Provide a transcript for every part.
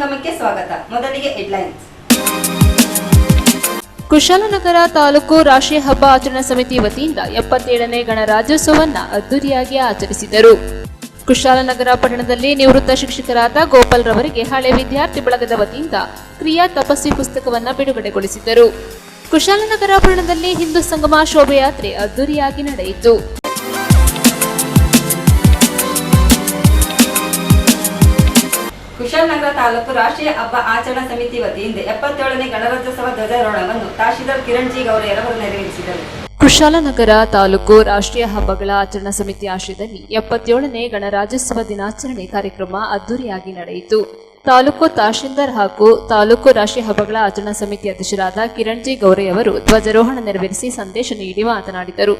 ಸಂಗಮಕ್ಕೆ ಸ್ವಾಗತ. ಮೊದಲಿಗೆ ಹೆಡ್ಲೈನ್ಸ್. ಕುಶಾಲನಗರ ತಾಲೂಕು ರಾಷ್ಟ್ರೀಯ ಹಬ್ಬ ಆಚರಣಾ ಸಮಿತಿ ವತಿಯಿಂದ 77ನೇ ಗಣರಾಜ್ಯೋತ್ಸವವನ್ನು ಅದ್ದೂರಿಯಾಗಿ ಆಚರಿಸಿದರು. ಕುಶಾಲನಗರ ಪಟ್ಟಣದಲ್ಲಿ ನಿವೃತ್ತ ಶಿಕ್ಷಕರಾದ ಗೋಪಾಲ್ ರವರಿಗೆ ಹಳೆ ವಿದ್ಯಾರ್ಥಿ ಬಳಗದ ವತಿಯಿಂದ ಕ್ರಿಯಾ ತಪಸ್ವಿ ಪುಸ್ತಕವನ್ನು ಬಿಡುಗಡೆಗೊಳಿಸಿದರು. ಕುಶಾಲನಗರ ಪಟ್ಟಣದಲ್ಲಿ ಹಿಂದೂ ಸಂಗಮ ಶೋಭಾಯಾತ್ರೆ ಅದ್ದೂರಿಯಾಗಿ ನಡೆಯಿತು. ಕುಶಾಲನಗರ ತಾಲೂಕು ರಾಷ್ಟ್ರೀಯ ಹಬ್ಬ ಆಚರಣಾ ಸಮಿತಿ ವತಿಯಿಂದ 77ನೇ ಗಣರಾಜ್ಯೋತ್ಸವ ಧ್ವಜಾರೋಹಣವನ್ನು ತಹಶೀಲ್ದಾರ್ ಕಿರಣ್ ಜಿ ಗೌರಯ್ಯರವರು ನೆರವೇರಿಸಿದರು. ಕುಶಾಲನಗರ ತಾಲೂಕು ರಾಷ್ಟ್ರೀಯ ಹಬ್ಬಗಳ ಆಚರಣಾ ಸಮಿತಿ ಆಶ್ರಯದಲ್ಲಿ 77ನೇ ಗಣರಾಜ್ಯೋತ್ಸವ ದಿನಾಚರಣೆ ಕಾರ್ಯಕ್ರಮ ಅದ್ದೂರಿಯಾಗಿ ನಡೆಯಿತು. ತಾಲೂಕು ತಹಶೀಲ್ದಾರ್ ಹಾಗೂ ತಾಲೂಕು ರಾಷ್ಟ್ರೀಯ ಹಬ್ಬಗಳ ಆಚರಣಾ ಸಮಿತಿ ಅಧ್ಯಕ್ಷರಾದ ಕಿರಣ್ ಜಿ ಗೌರಯ್ಯ ಅವರು ಧ್ವಜಾರೋಹಣ ನೆರವೇರಿಸಿ ಸಂದೇಶ ನೀಡಿ ಮಾತನಾಡಿದರು.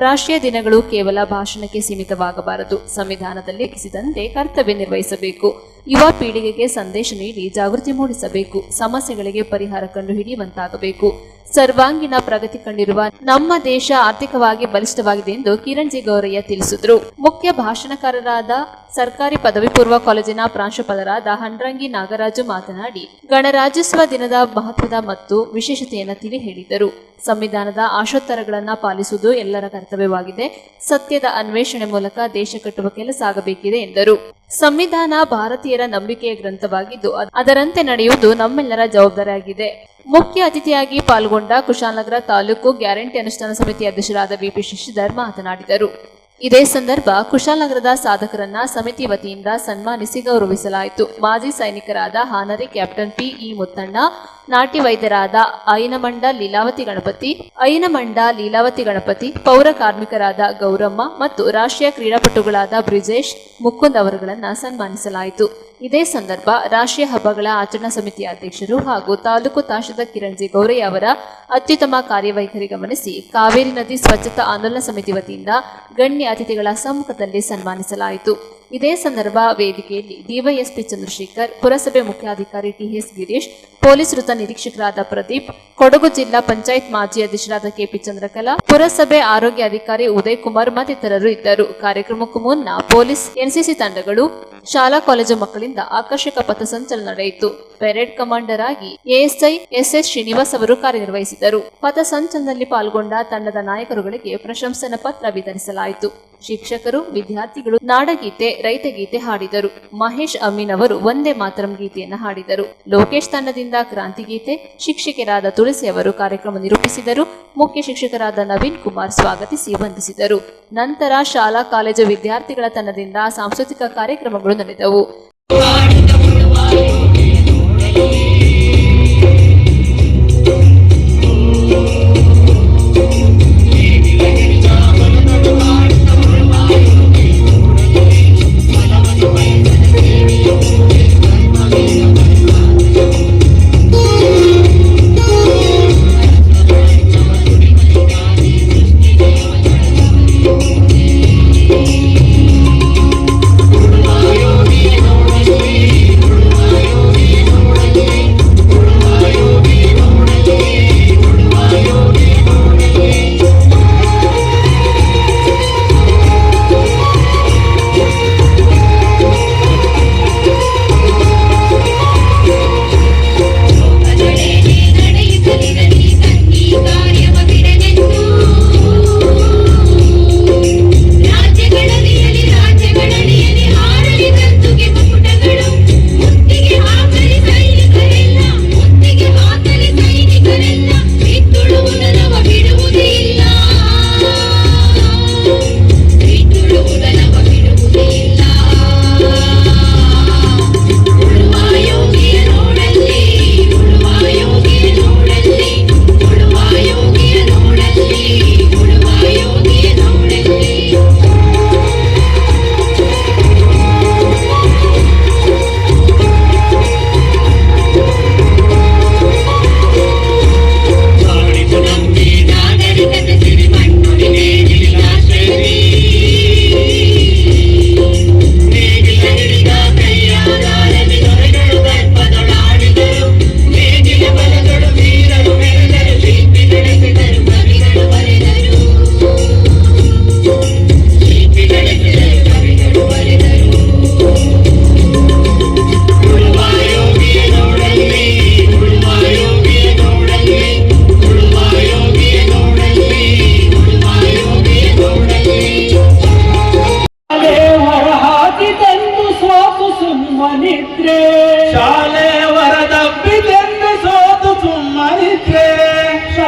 ರಾಷ್ಟ್ರೀಯ ದಿನಗಳು ಕೇವಲ ಭಾಷಣಕ್ಕೆ ಸೀಮಿತವಾಗಬಾರದು. ಸಂವಿಧಾನದಲ್ಲಿ ಲಿಖಿಸಿದಂತೆ ಕರ್ತವ್ಯ ನಿರ್ವಹಿಸಬೇಕು. ಯುವ ಪೀಳಿಗೆಗೆ ಸಂದೇಶ ನೀಡಿ ಜಾಗೃತಿ ಮೂಡಿಸಬೇಕು. ಸಮಸ್ಯೆಗಳಿಗೆ ಪರಿಹಾರ ಕಂಡುಹಿಡಿಯುವಂತಾಗಬೇಕು. ಸರ್ವಾಂಗೀಣ ಪ್ರಗತಿ ಕಂಡಿರುವ ನಮ್ಮ ದೇಶ ಆರ್ಥಿಕವಾಗಿ ಬಲಿಷ್ಠವಾಗಿದೆ ಎಂದು ಕಿರಣ್ ಜಿ ಗೌರಯ್ಯ ತಿಳಿಸಿದರು. ಮುಖ್ಯ ಭಾಷಣಕಾರರಾದ ಸರ್ಕಾರಿ ಪದವಿ ಪೂರ್ವ ಕಾಲೇಜಿನ ಪ್ರಾಂಶುಪಾಲರಾದ ಹಂಡ್ರಂಗಿ ನಾಗರಾಜು ಮಾತನಾಡಿ ಗಣರಾಜ್ಯೋತ್ಸವ ದಿನದ ಮಹತ್ವದ ಮತ್ತು ವಿಶೇಷತೆಯನ್ನು ತಿಳಿ ಹೇಳಿದರು. ಸಂವಿಧಾನದ ಆಶೋತ್ತರಗಳನ್ನು ಪಾಲಿಸುವುದು ಎಲ್ಲರ ಕರ್ತವ್ಯವಾಗಿದೆ. ಸತ್ಯದ ಅನ್ವೇಷಣೆ ಮೂಲಕ ದೇಶ ಕಟ್ಟುವ ಕೆಲಸ ಆಗಬೇಕಿದೆ ಎಂದರು. ಸಂವಿಧಾನ ಭಾರತೀಯರ ನಂಬಿಕೆಯ ಗ್ರಂಥವಾಗಿದ್ದು ಅದರಂತೆ ನಡೆಯುವುದು ನಮ್ಮೆಲ್ಲರ ಜವಾಬ್ದಾರಿಯಾಗಿದೆ. ಮುಖ್ಯ ಅತಿಥಿಯಾಗಿ ಪಾಲ್ಗೊಂಡ ಕುಶಾಲನಗರ ತಾಲೂಕು ಗ್ಯಾರಂಟಿ ಅನುಷ್ಠಾನ ಸಮಿತಿ ಅಧ್ಯಕ್ಷರಾದ ಬಿಪಿ ಶಶಿಧರ್ ಮಾತನಾಡಿದರು. ಇದೇ ಸಂದರ್ಭ ಕುಶಾಲನಗರದ ಸಾಧಕರನ್ನ ಸಮಿತಿ ವತಿಯಿಂದ ಸನ್ಮಾನಿಸಿ ಗೌರವಿಸಲಾಯಿತು. ಮಾಜಿ ಸೈನಿಕರಾದ ಹಾನರಿ ಕ್ಯಾಪ್ಟನ್ ಪಿ.ಇ. ಮುತ್ತಣ್ಣ, ನಾಟಿ ವೈದ್ಯರಾದ ಐನಮಂಡ ಲೀಲಾವತಿ ಗಣಪತಿ, ಪೌರ ಕಾರ್ಮಿಕರಾದ ಗೌರಮ್ಮ ಮತ್ತು ರಾಷ್ಟ್ರೀಯ ಕ್ರೀಡಾಪಟುಗಳಾದ ಬ್ರಿಜೇಶ್ ಮುಕುಂದ್ ಅವರುಗಳನ್ನು ಸನ್ಮಾನಿಸಲಾಯಿತು. ಇದೇ ಸಂದರ್ಭ ರಾಷ್ಟ್ರೀಯ ಹಬ್ಬಗಳ ಆಚರಣಾ ಸಮಿತಿಯ ಅಧ್ಯಕ್ಷರು ಹಾಗೂ ತಾಲೂಕು ತಹಶೀಲ್ದಾರ್ ಕಿರಣ್ ಜಿ ಗೌರಯ್ಯ ಅವರ ಅತ್ಯುತ್ತಮ ಕಾರ್ಯವೈಖರಿ ಗಮನಿಸಿ ಕಾವೇರಿ ನದಿ ಸ್ವಚ್ಛತಾ ಆಂದೋಲನ ಸಮಿತಿ ವತಿಯಿಂದ ಗಣ್ಯ ಅತಿಥಿಗಳ ಸಮ್ಮುಖದಲ್ಲಿ ಸನ್ಮಾನಿಸಲಾಯಿತು. ಇದೇ ಸಂದರ್ಭ ವೇದಿಕೆಯಲ್ಲಿ ಡಿವೈಎಸ್ಪಿ ಚಂದ್ರಶೇಖರ್, ಪುರಸಭೆ ಮುಖ್ಯಾಧಿಕಾರಿ ಟಿಎಸ್ ಗಿರೀಶ್, ಪೊಲೀಸ್ ವೃತ್ತ ನಿರೀಕ್ಷಕರಾದ ಪ್ರದೀಪ್, ಕೊಡಗು ಜಿಲ್ಲಾ ಪಂಚಾಯತ್ ಮಾಜಿ ಅಧ್ಯಕ್ಷರಾದ ಕೆಪಿ ಚಂದ್ರಕಲಾ, ಪುರಸಭೆ ಆರೋಗ್ಯ ಅಧಿಕಾರಿ ಉದಯ್ ಕುಮಾರ್ ಮತ್ತಿತರರು ಇದ್ದರು. ಕಾರ್ಯಕ್ರಮಕ್ಕೂ ಮುನ್ನ ಪೊಲೀಸ್, ಎನ್ಸಿಸಿ ತಂಡಗಳು, ಶಾಲಾ ಕಾಲೇಜು ಮಕ್ಕಳಿಂದ ಆಕರ್ಷಕ ಪಥಸಂಚಲನ ನಡೆಯಿತು. ಪೆರೇಡ್ ಕಮಾಂಡರ್ ಆಗಿ ಎಎಸ್ಐ ಎಸ್ಎಸ್ ಶ್ರೀನಿವಾಸ್ ಅವರು ಕಾರ್ಯನಿರ್ವಹಿಸಿದರು. ಪಥಸಂಚಲನದಲ್ಲಿ ಪಾಲ್ಗೊಂಡ ತಂಡದ ನಾಯಕರುಗಳಿಗೆ ಪ್ರಶಂಸನಾ ಪತ್ರ ವಿತರಿಸಲಾಯಿತು. ಶಿಕ್ಷಕರು, ವಿದ್ಯಾರ್ಥಿಗಳು ನಾಡಗೀತೆ, ರೈತಗೀತೆ ಹಾಡಿದರು. ಮಹೇಶ್ ಅಮೀನ್ ಅವರು ವಂದೇ ಮಾತರಂ ಗೀತೆಯನ್ನು ಹಾಡಿದರು. ಲೋಕೇಶ್ ತಂಡದಿಂದ ಕ್ರಾಂತಿಗೀತೆ, ಶಿಕ್ಷಕರಾದ ತುಳಸಿ ಅವರು ಕಾರ್ಯಕ್ರಮ ನಿರೂಪಿಸಿದರು. ಮುಖ್ಯ ಶಿಕ್ಷಕರಾದ ನವೀನ್ ಕುಮಾರ್ ಸ್ವಾಗತಿಸಿ ವಂದಿಸಿದರು. ನಂತರ ಶಾಲಾ ಕಾಲೇಜು ವಿದ್ಯಾರ್ಥಿಗಳ ತಂಡದಿಂದ ಸಾಂಸ್ಕೃತಿಕ ಕಾರ್ಯಕ್ರಮಗಳು ನಡೆದವು.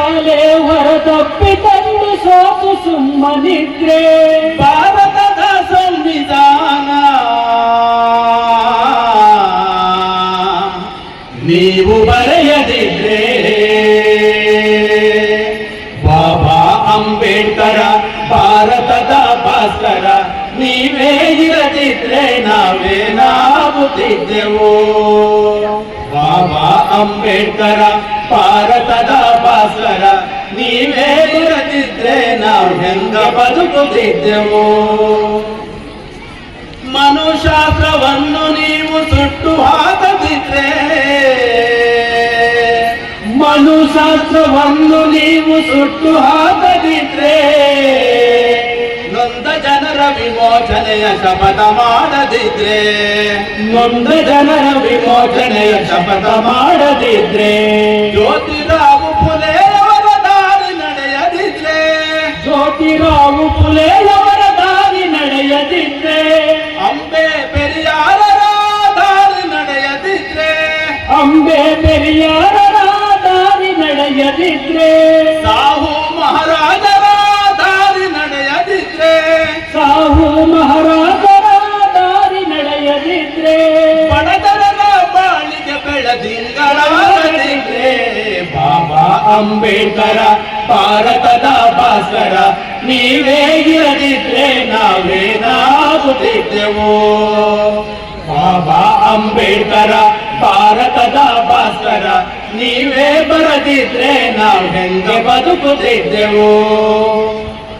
ಶಾಲೆ ಹೊರತಪ್ಪಿ ತಂದು ಸೋತು ಸುಮ್ಮನಿದ್ರೆ ಭಾರತದ ಸಂವಿಧಾನ ನೀವು ಬರೆಯದಿದ್ರೆ ಬಾಬಾ ಅಂಬೇಡ್ಕರ ಭಾರತದ ಭಾಸ್ಕರ ನೀವೇ ಇರದಿದ್ರೆ ನಾವೇನಾಗುತ್ತಿದ್ದೆವು. ಬಾಬಾ ಅಂಬೇಡ್ಕರ ಭಾರತದ ಭಾಸ್ಕರ ನೀವೇ ಇರದಿದ್ರೆ ನಾವು ಹೆಂಗ ಬದುಕುತ್ತಿದ್ದೆವು. ಮನುಶಾಸ್ತ್ರವನ್ನು ನೀವು ಸುಟ್ಟು ಹಾಕದಿದ್ರೆ ಮನುಶಾಸ್ತ್ರವನ್ನು ನೀವು ಸುಟ್ಟು ಹಾಕದಿದ್ರೆ ನೊಂದ ಜನರ ವಿಮೋಚನೆಯ ಶಪಥ ಮಾಡದಿದ್ರೆ ನೊಂದ ಜನರ ವಿಮೋಚನೆಯ ಶಪಥ ಮಾಡದಿದ್ರೆ ಜ್ಯೋತಿರಾವ್ ಫುಲೆಯವರ ದಾರಿ ನಡೆಯದಿದ್ರೆ ಜ್ಯೋತಿರಾವ್ ಫುಲೆಯವರ ದಾರಿ ನಡೆಯದಿದ್ರೆ ಅಂಬೆ ಪೆರಿಯಾರರ ದಾರಿ ನಡೆಯದಿದ್ರೆ ಅಂಬೆ ಪೆರಿಯಾರರ ದಾರಿ ನಡೆಯದಿದ್ರೆ ಸಾಹು ಮಹಾರಾಜರ ದಾರಿ ನಡೆಯದಿದ್ರೆ ಸಾಹು ಮಹಾರಾಜರ ದಾರಿ ನಡೆಯದಿದ್ರೆ ಬಡತನದ ಬಾಳಿಗೆ ಬೆಳದಿಂಗಳಾಗದಿದ್ರೆ ಬಾಬಾ ಅಂಬೇಡ್ಕರ ಭಾರತದ ಭಾಸ್ಕರ ನೀವೇ ಇರದಿದ್ರೆ ನಾವೇನಾಗುತ್ತಿದ್ದೆವು. ಬಾಬಾ ಅಂಬೇಡ್ಕರ ಭಾರತದ ಭಾಸ್ಕರ ನೀವೇ ಬರದಿದ್ರೆ ನಾವು ಹೆಂಗೆ ಬದುಕುತ್ತಿದ್ದೆವು.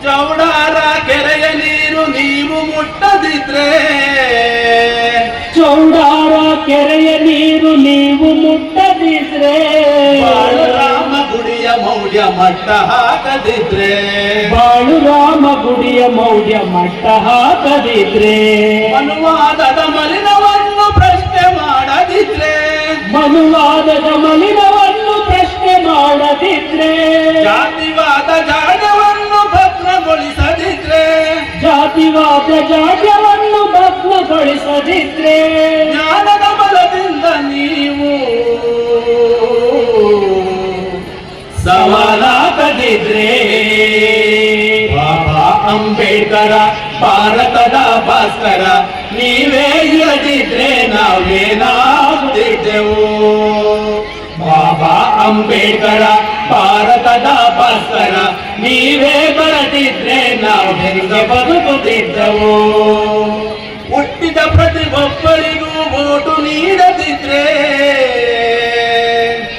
ಚೌಡಾರ ಕೆರೆಯ ನೀರು ನೀವು ಮುಟ್ಟದಿದ್ರೆ ಚೌಡಾರ ಕೆರೆಯ ನೀರು ನೀವು ಮುಟ್ಟದಿದ್ರೆ ಬಾಳುರಾಮ ಗುಡಿಯ ಮೌಢ್ಯ ಮಟ್ಟ ಹಾಕದಿದ್ರೆ ಬಾಳುರಾಮ ಗುಡಿಯ ಮೌಢ್ಯ ಮಟ್ಟ ಹಾಕದಿದ್ರೆ ಮನುವಾದದ ಮಲಿನವನ್ನು ಪ್ರಶ್ನೆ ಮಾಡದಿದ್ರೆ ಮನುವಾದದ ಮಲಿನವನ್ನು ಪ್ರಶ್ನೆ ಮಾಡದಿದ್ರೆ ಜಾತಿವಾದ ಜಾಡ್ಯವನ್ನು ಭಗ್ನಗೊಳಿಸದಿದ್ರೆ ಜಾತಿವಾದ ಜಾಡ್ಯವನ್ನು ಭಗ್ನಗೊಳಿಸದಿದ್ರೆ ಜ್ಞಾನದ ಬಲದಿಂದ ನೀವು ಸವಾಲಾಗದಿದ್ರೆ ಬಾಬಾ ಅಂಬೇಡ್ಕರ ಭಾರತದ ಭಾಸ್ಕರ ನೀವೇ ಇರದಿದ್ರೆ ನಾವೇನಾಗುತ್ತಿದ್ದೆವು. ಬಾಬಾ ಅಂಬೇಡ್ಕರ ಭಾರತದ ಭಾಸ್ಕರ ನೀವೇ ಬರದಿದ್ರೆ ನಾವು ಹೆಂಗೆ ಬದುಕುತ್ತಿದ್ದೆವು. ಹುಟ್ಟಿದ ಪ್ರತಿಯೊಬ್ಬರಿಗೂ ಓಟು ನೀಡದಿದ್ರೆ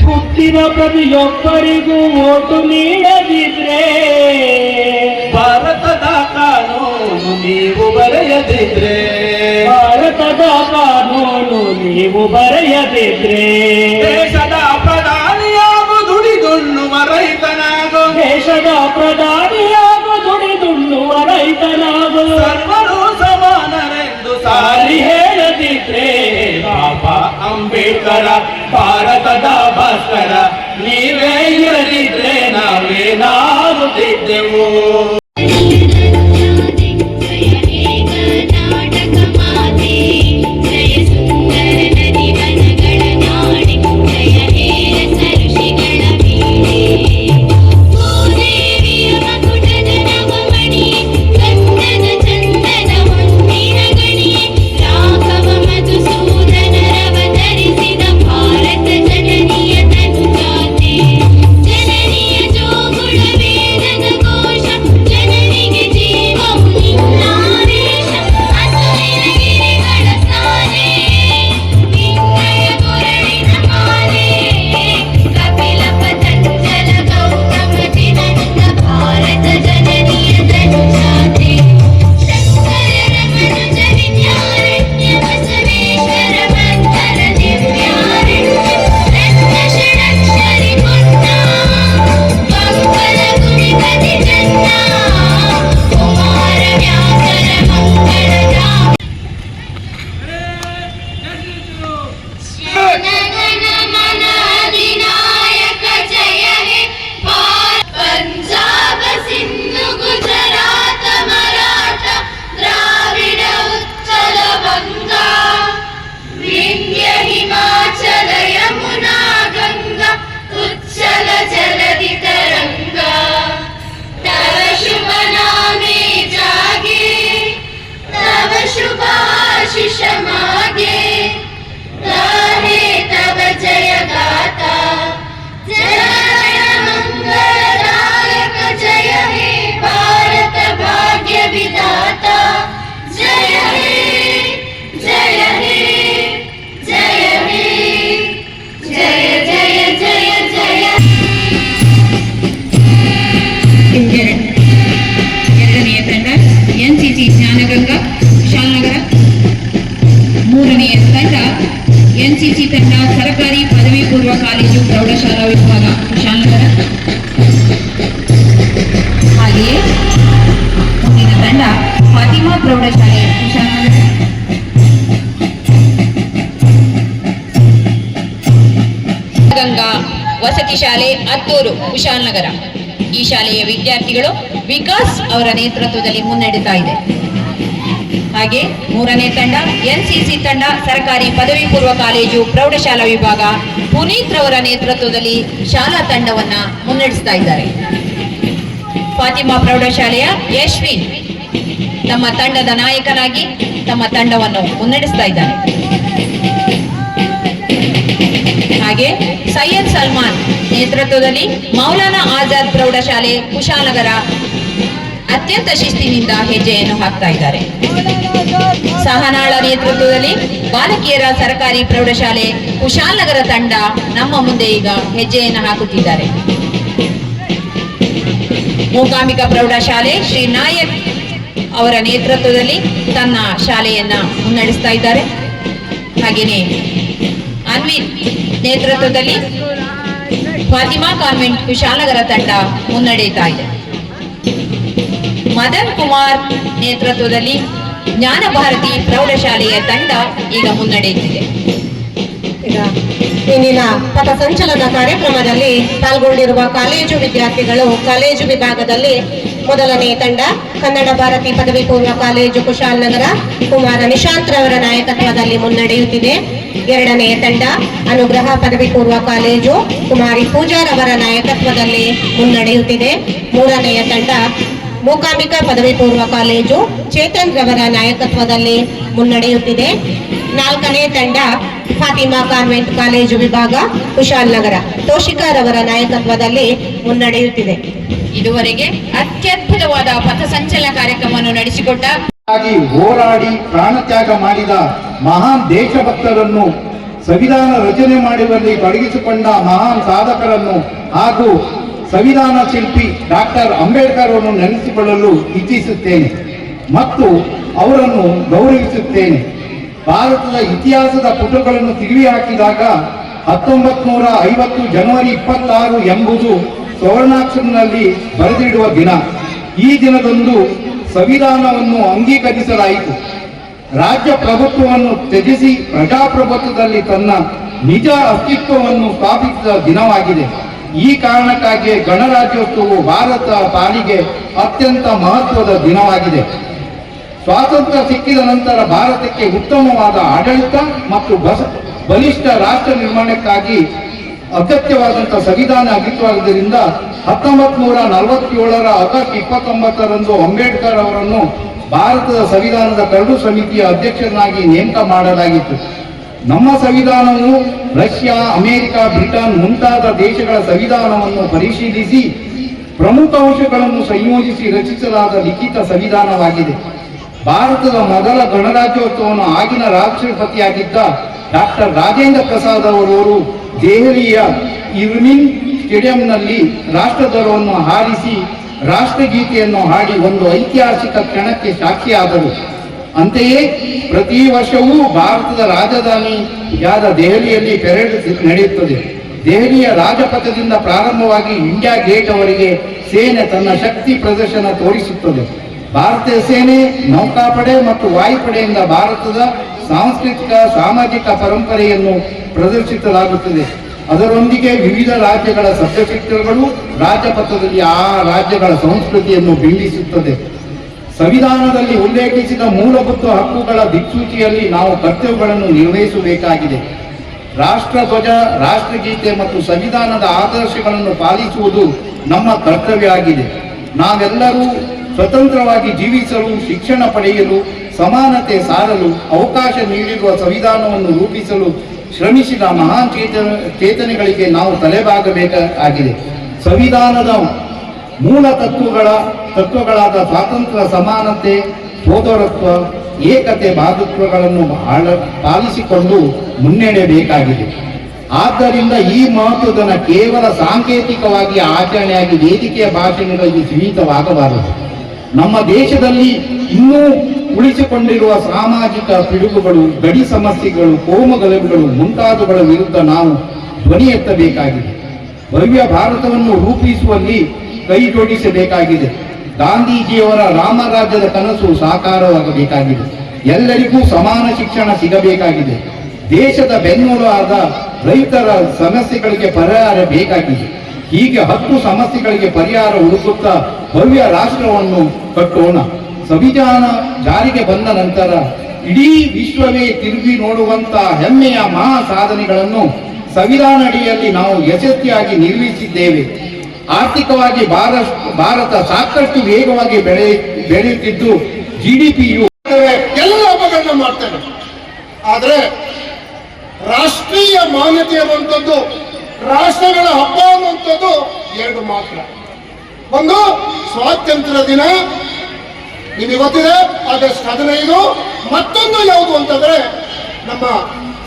ಹುಟ್ಟಿದ ಪ್ರತಿಯೊಬ್ಬರಿಗೂ ಓಟು ನೀಡದಿದ್ರೆ ಭಾರತದ ಕಾನೂನು ನೀವು ಬರೆಯದಿದ್ರೆ ಭಾರತದ ಕಾನೂನು ನೀವು ಬರೆಯದಿದ್ರೆ ದೇಶದ ಪ್ರಧಾನಿಯಾಗು ದುಡಿದುಣ್ಣುವ ರೈತನಾಗು ದೇಶದ ಪ್ರಧಾನಿಯಾಗು ದುಡಿದುಣ್ಣುವ ರೈತನಾಗು ಸರ್ವರು ಸಮಾನರೆಂದು ಸಾರಿ ಹೇಳದಿದ್ರೆ ಬಾಬಾ ಅಂಬೇಡ್ಕರ ಭಾರತದ ಭಾಸ್ಕರ ನೀವೇ ಇರದಿದ್ರೆ ನಾವೇನಾಗುತ್ತಿದ್ದೆವು. ಜನನಿಯ ಜೋಗುಳ ವೇದದ ಘೋಷ ಎನ್ಸಿಸಿ ತಂಡ ಸರ್ಕಾರಿ ಪದವಿ ಪೂರ್ವ ಕಾಲೇಜು ಪ್ರೌಢಶಾಲಾ ವಿಭಾಗ ಕುಶಾಲನಗರ. ಹಾಗೆಯೇ ಮುಂದಿನ ತಂಡ ಫಾತಿಮಾ ಪ್ರೌಢಶಾಲೆ ಕುಶಾಲನಗರ. ಗಂಗಾ ವಸತಿ ಶಾಲೆ ಅತ್ತೂರು ಕುಶಾಲನಗರ. ಈ ಶಾಲೆಯ ವಿದ್ಯಾರ್ಥಿಗಳು ವಿಕಾಸ್ ಅವರ ನೇತೃತ್ವದಲ್ಲಿ ಮುನ್ನಡೆಯುತ್ತಾ ಇದೆ. ಹಾಗೆ ಮೂರನೇ ತಂಡ ಎನ್ಸಿಸಿ ತಂಡ ಸರ್ಕಾರಿ ಪದವಿ ಪೂರ್ವ ಕಾಲೇಜು ಪ್ರೌಢಶಾಲಾ ವಿಭಾಗ ಪುನೀತ್ ರವರ ನೇತೃತ್ವದಲ್ಲಿ ಶಾಲಾ ತಂಡವನ್ನ ಮುನ್ನಡೆಸ್ತಾ ಇದ್ದಾರೆ. ಫಾತಿಮಾ ಪ್ರೌಢಶಾಲೆಯ ಯಶ್ವಿನ್ ತಮ್ಮ ತಂಡದ ನಾಯಕನಾಗಿ ತಮ್ಮ ತಂಡವನ್ನು ಮುನ್ನಡೆಸ್ತಾ ಇದ್ದಾರೆ. ಹಾಗೆ ಸೈಯದ್ ಸಲ್ಮಾನ್ ನೇತೃತ್ವದಲ್ಲಿ ಮೌಲಾನಾ ಆಜಾದ್ ಪ್ರೌಢಶಾಲೆ ಕುಶಾಲನಗರ ಅತ್ಯಂತ ಶಿಸ್ತಿನಿಂದ ಹೆಜ್ಜೆಯನ್ನು ಹಾಕ್ತಾ ಇದ್ದಾರೆ. ಸಹನಾಳ ನೇತೃತ್ವದಲ್ಲಿ ಬಾಲಕಿಯರ ಸರ್ಕಾರಿ ಪ್ರೌಢಶಾಲೆ ಕುಶಾಲನಗರ ತಂಡ ನಮ್ಮ ಮುಂದೆ ಈಗ ಹೆಜ್ಜೆಯನ್ನು ಹಾಕುತ್ತಿದ್ದಾರೆ. ಮೂಕಾಂಬಿಕಾ ಪ್ರೌಢಶಾಲೆ ಶ್ರೀ ನಾಯಕ್ ಅವರ ನೇತೃತ್ವದಲ್ಲಿ ತನ್ನ ಶಾಲೆಯನ್ನ ಮುನ್ನಡೆಸ್ತಾ ಇದ್ದಾರೆ. ಹಾಗೆಯೇ ಅನ್ವಿತ್ ನೇತೃತ್ವದಲ್ಲಿ ಫಾತಿಮಾ ಕಾನ್ವೆಂಟ್ ಕುಶಾಲನಗರ ತಂಡ ಮುನ್ನಡೆಯುತ್ತಾ ಇದೆ. ಮದನ್ ಕುಮಾರ್ ನೇತೃತ್ವದಲ್ಲಿ ಜ್ಞಾನ ಭಾರತಿ ಪ್ರೌಢಶಾಲೆಯ ತಂಡ ಈಗ ಮುನ್ನಡೆಯುತ್ತಿದೆ. ಈಗ ಇಂದಿನ ಪಥಸಂಚಲನ ಕಾರ್ಯಕ್ರಮದಲ್ಲಿ ಪಾಲ್ಗೊಂಡಿರುವ ಕಾಲೇಜು ವಿದ್ಯಾರ್ಥಿಗಳು ಕಾಲೇಜು ವಿಭಾಗದಲ್ಲಿ ಮೊದಲನೇ ತಂಡ ಕನ್ನಡ ಭಾರತಿ ಪದವಿ ಪೂರ್ವ ಕಾಲೇಜು ಕುಶಾಲನಗರ ಕುಮಾರ ನಿಶಾಂತ್ ರವರ ನಾಯಕತ್ವದಲ್ಲಿ ಮುನ್ನಡೆಯುತ್ತಿದೆ. ಎರಡನೆಯ ತಂಡ ಅನುಗ್ರಹ ಪದವಿ ಪೂರ್ವ ಕಾಲೇಜು ಕುಮಾರಿ ಪೂಜಾರ್ ಅವರ ನಾಯಕತ್ವದಲ್ಲಿ ಮುನ್ನಡೆಯುತ್ತಿದೆ. ಮೂರನೆಯ ತಂಡ ಮೂಕಾಂಬಿಕಾ ಪದವಿ ಪೂರ್ವ ಕಾಲೇಜು ಚೇತನ್ ರವರ ನಾಯಕತ್ವದಲ್ಲಿ ಮುನ್ನಡೆಯುತ್ತಿದೆ. ನಾಲ್ಕನೇ ತಂಡ ಫಾತಿಮಾ ಕಾನ್ವೆಂಟ್ ಕಾಲೇಜು ವಿಭಾಗ ಕುಶಾಲನಗರ ತೋಷಿಕಾ ರವರ ನಾಯಕತ್ವದಲ್ಲಿ ಮುನ್ನಡೆಯುತ್ತಿದೆ. ಇದುವರೆಗೆ ಅತ್ಯದ್ಭುತವಾದ ಪಥಸಂಚಲನ ಕಾರ್ಯಕ್ರಮವನ್ನು ನಡೆಸಿಕೊಟ್ಟ ಹೋರಾಡಿ ಪ್ರಾಣತ್ಯಾಗ ಮಾಡಿದ ಮಹಾನ್ ದೇಶಭಕ್ತರನ್ನು, ಸಂವಿಧಾನ ರಚನೆ ಮಾಡುವಲ್ಲಿ ತೊಡಗಿಸಿಕೊಂಡ ಮಹಾನ್ ಸಾಧಕರನ್ನು ಹಾಗೂ ಸಂವಿಧಾನ ಶಿಲ್ಪಿ ಡಾಕ್ಟರ್ ಅಂಬೇಡ್ಕರ್ ಅವರನ್ನು ನೆನೆಸಿಕೊಳ್ಳಲು ಇಚ್ಛಿಸುತ್ತೇನೆ ಮತ್ತು ಅವರನ್ನು ಗೌರವಿಸುತ್ತೇನೆ. ಭಾರತದ ಇತಿಹಾಸದ ಪುಟಗಳನ್ನು ತಿರುವಿ ಹಾಕಿದಾಗ 1950 ಜನವರಿ 26 ಎಂಬುದು ಸುವರ್ಣಾಕ್ಷರದಲ್ಲಿ ಬರೆದಿಡುವ ದಿನ. ಈ ದಿನದಂದು ಸಂವಿಧಾನವನ್ನು ಅಂಗೀಕರಿಸಲಾಯಿತು. ರಾಜ್ಯ ಪ್ರಭುತ್ವವನ್ನು ತ್ಯಜಿಸಿ ಪ್ರಜಾಪ್ರಭುತ್ವದಲ್ಲಿ ತನ್ನ ನಿಜ ಅಸ್ತಿತ್ವವನ್ನು ಸ್ಥಾಪಿಸಿದ ದಿನವಾಗಿದೆ. ಈ ಕಾರಣಕ್ಕಾಗಿ ಗಣರಾಜ್ಯೋತ್ಸವವು ಭಾರತ ಪಾಲಿಗೆ ಅತ್ಯಂತ ಮಹತ್ವದ ದಿನವಾಗಿದೆ. ಸ್ವಾತಂತ್ರ್ಯ ಸಿಕ್ಕಿದ ನಂತರ ಭಾರತಕ್ಕೆ ಉತ್ತಮವಾದ ಆಡಳಿತ ಮತ್ತು ಬಲಿಷ್ಠ ರಾಷ್ಟ್ರ ನಿರ್ಮಾಣಕ್ಕಾಗಿ ಅಗತ್ಯವಾದಂತಹ ಸಂವಿಧಾನ ಅಗತ್ಯವಾದ್ದರಿಂದ 1947 ಆಗಸ್ಟ್ 29 ಅಂಬೇಡ್ಕರ್ ಅವರನ್ನು ಭಾರತದ ಸಂವಿಧಾನದ ಕರಡು ಸಮಿತಿಯ ಅಧ್ಯಕ್ಷರನ್ನಾಗಿ ನೇಮಕ ಮಾಡಲಾಗಿತ್ತು. ನಮ್ಮ ಸಂವಿಧಾನವು ರಷ್ಯಾ, ಅಮೆರಿಕ, ಬ್ರಿಟನ್ ಮುಂತಾದ ದೇಶಗಳ ಸಂವಿಧಾನವನ್ನು ಪರಿಶೀಲಿಸಿ ಪ್ರಮುಖ ಅಂಶಗಳನ್ನು ಸಂಯೋಜಿಸಿ ರಚಿಸಲಾದ ಲಿಖಿತ ಸಂವಿಧಾನವಾಗಿದೆ. ಭಾರತದ ಮೊದಲ ಗಣರಾಜ್ಯೋತ್ಸವವನ್ನು ಆಗಿನ ರಾಷ್ಟ್ರಪತಿಯಾಗಿದ್ದ ಡಾಕ್ಟರ್ ರಾಜೇಂದ್ರ ಪ್ರಸಾದ್ ಅವರವರು ದೆಹಲಿಯ ಇರ್ವಿನ್ ಸ್ಟೇಡಿಯಂನಲ್ಲಿ ರಾಷ್ಟ್ರಧ್ವಜವನ್ನು ಹಾರಿಸಿ ರಾಷ್ಟ್ರಗೀತೆಯನ್ನು ಹಾಡಿ ಒಂದು ಐತಿಹಾಸಿಕ ಕ್ಷಣಕ್ಕೆ ಸಾಕ್ಷಿಯಾದರು. ಅಂತೆಯೇ ಪ್ರತಿ ವರ್ಷವೂ ಭಾರತದ ರಾಜಧಾನಿಯಾದ ದೆಹಲಿಯಲ್ಲಿ ಪೆರೇಡ್ ನಡೆಯುತ್ತದೆ. ದೆಹಲಿಯ ರಾಜಪಥದಿಂದ ಪ್ರಾರಂಭವಾಗಿ ಇಂಡಿಯಾ ಗೇಟ್ ಅವರೆಗೆ ಸೇನೆ ತನ್ನ ಶಕ್ತಿ ಪ್ರದರ್ಶನ ತೋರಿಸುತ್ತದೆ. ಭಾರತೀಯ ಸೇನೆ, ನೌಕಾಪಡೆ ಮತ್ತು ವಾಯುಪಡೆಯಿಂದ ಭಾರತದ ಸಾಂಸ್ಕೃತಿಕ ಸಾಮಾಜಿಕ ಪರಂಪರೆಯನ್ನು ಪ್ರದರ್ಶಿಸಲಾಗುತ್ತದೆ. ಅದರೊಂದಿಗೆ ವಿವಿಧ ರಾಜ್ಯಗಳ ಶಸ್ತ್ರಚಿತ್ರಗಳು ರಾಜಪಥದಲ್ಲಿ ಆ ರಾಜ್ಯಗಳ ಸಂಸ್ಕೃತಿಯನ್ನು ಬಿಂಬಿಸುತ್ತದೆ. ಸಂವಿಧಾನದಲ್ಲಿ ಉಲ್ಲೇಖಿಸಿದ ಮೂಲಭೂತ ಹಕ್ಕುಗಳ ದಿಕ್ಸೂಚಿಯಲ್ಲಿ ನಾವು ಕರ್ತವ್ಯಗಳನ್ನು ನಿರ್ವಹಿಸಬೇಕಾಗಿದೆ. ರಾಷ್ಟ್ರಧ್ವಜ, ರಾಷ್ಟ್ರಗೀತೆ ಮತ್ತು ಸಂವಿಧಾನದ ಆದರ್ಶಗಳನ್ನು ಪಾಲಿಸುವುದು ನಮ್ಮ ಕರ್ತವ್ಯ ಆಗಿದೆ. ನಾವೆಲ್ಲರೂ ಸ್ವತಂತ್ರವಾಗಿ ಜೀವಿಸಲು, ಶಿಕ್ಷಣ ಪಡೆಯಲು, ಸಮಾನತೆ ಸಾರಲು ಅವಕಾಶ ನೀಡಿರುವ ಸಂವಿಧಾನವನ್ನು ರೂಪಿಸಲು ಶ್ರಮಿಸಿದ ಮಹಾನ್ ಚೇತನೆಗಳಿಗೆ ನಾವು ತಲೆಬಾಗಬೇಕಾಗಿದೆ. ಸಂವಿಧಾನದ ಮೂಲ ತತ್ವಗಳಾದ ಸ್ವಾತಂತ್ರ್ಯ, ಸಮಾನತೆ, ಸೋದರತ್ವ, ಏಕತೆ, ಬಾಂಧವ್ಯಗಳನ್ನು ಪಾಲಿಸಿಕೊಂಡು ಮುನ್ನಡೆಯಬೇಕಾಗಿದೆ. ಆದ್ದರಿಂದ ಈ ಮಹತ್ವದ ಕೇವಲ ಸಾಂಕೇತಿಕವಾಗಿ ಆಚರಣೆಯಾಗಿ ವೇದಿಕೆಯ ಭಾಷಣಗಳಲ್ಲಿ ಸೀಮಿತವಾಗಬಾರದು. ನಮ್ಮ ದೇಶದಲ್ಲಿ ಇನ್ನೂ ಉಳಿಸಿಕೊಂಡಿರುವ ಸಾಮಾಜಿಕ ಪಿಡುಗುಗಳು, ಗಡಿ ಸಮಸ್ಯೆಗಳು, ಕೋಮುಗಲಭೆಗಳು ಮುಂತಾದವುಗಳ ವಿರುದ್ಧ ನಾವು ಧ್ವನಿ ಎತ್ತಬೇಕಾಗಿದೆ. ಭವ್ಯ ಭಾರತವನ್ನು ರೂಪಿಸುವಲ್ಲಿ ಕೈ ಜೋಡಿಸಬೇಕಾಗಿದೆ. ಗಾಂಧೀಜಿಯವರ ರಾಮರಾಜ್ಯದ ಕನಸು ಸಾಕಾರವಾಗಬೇಕಾಗಿದೆ. ಎಲ್ಲರಿಗೂ ಸಮಾನ ಶಿಕ್ಷಣ ಸಿಗಬೇಕಾಗಿದೆ. ದೇಶದ ಬೆನ್ನೆಲುಬಾದ ರೈತರ ಸಮಸ್ಯೆಗಳಿಗೆ ಪರಿಹಾರ ಬೇಕಾಗಿದೆ. ಹೀಗೆ 10 ಸಮಸ್ಯೆಗಳಿಗೆ ಪರಿಹಾರ ಹುಡುಕುತ್ತಾ ಭವ್ಯ ರಾಷ್ಟ್ರವನ್ನು ಕಟ್ಟೋಣ. ಸಂವಿಧಾನ ಜಾರಿಗೆ ಬಂದ ನಂತರ ಇಡೀ ವಿಶ್ವವೇ ತಿರುಗಿ ನೋಡುವಂತ ಹೆಮ್ಮೆಯ ಮಹಾ ಸಾಧನೆಗಳನ್ನು ಸಂವಿಧಾನ ಅಡಿಯಲ್ಲಿ ನಾವು ಯಶಸ್ವಿಯಾಗಿ ನಿರ್ವಹಿಸಿದ್ದೇವೆ. ಆರ್ಥಿಕವಾಗಿ ಭಾರತ ಸಾಕಷ್ಟು ವೇಗವಾಗಿ ಬೆಳೆಯುತ್ತಿದ್ದು GDPಯು ಎಲ್ಲ ಹಬ್ಬಗಳನ್ನ ಮಾಡ್ತೇವೆ. ಆದ್ರೆ ರಾಷ್ಟ್ರೀಯ ಮಾನ್ಯತೆ ಅನ್ನುವಂಥದ್ದು, ರಾಷ್ಟ್ರಗಳ ಹಬ್ಬ ಅನ್ನುವಂಥದ್ದು 2 ಮಾತ್ರ. ಒಂದು ಸ್ವಾತಂತ್ರ್ಯ ದಿನ, ನಿಮಗೆ ಗೊತ್ತಿದೆ, ಆಗಸ್ಟ್ 15. ಮತ್ತೊಂದು ಯಾವುದು ಅಂತಂದ್ರೆ ನಮ್ಮ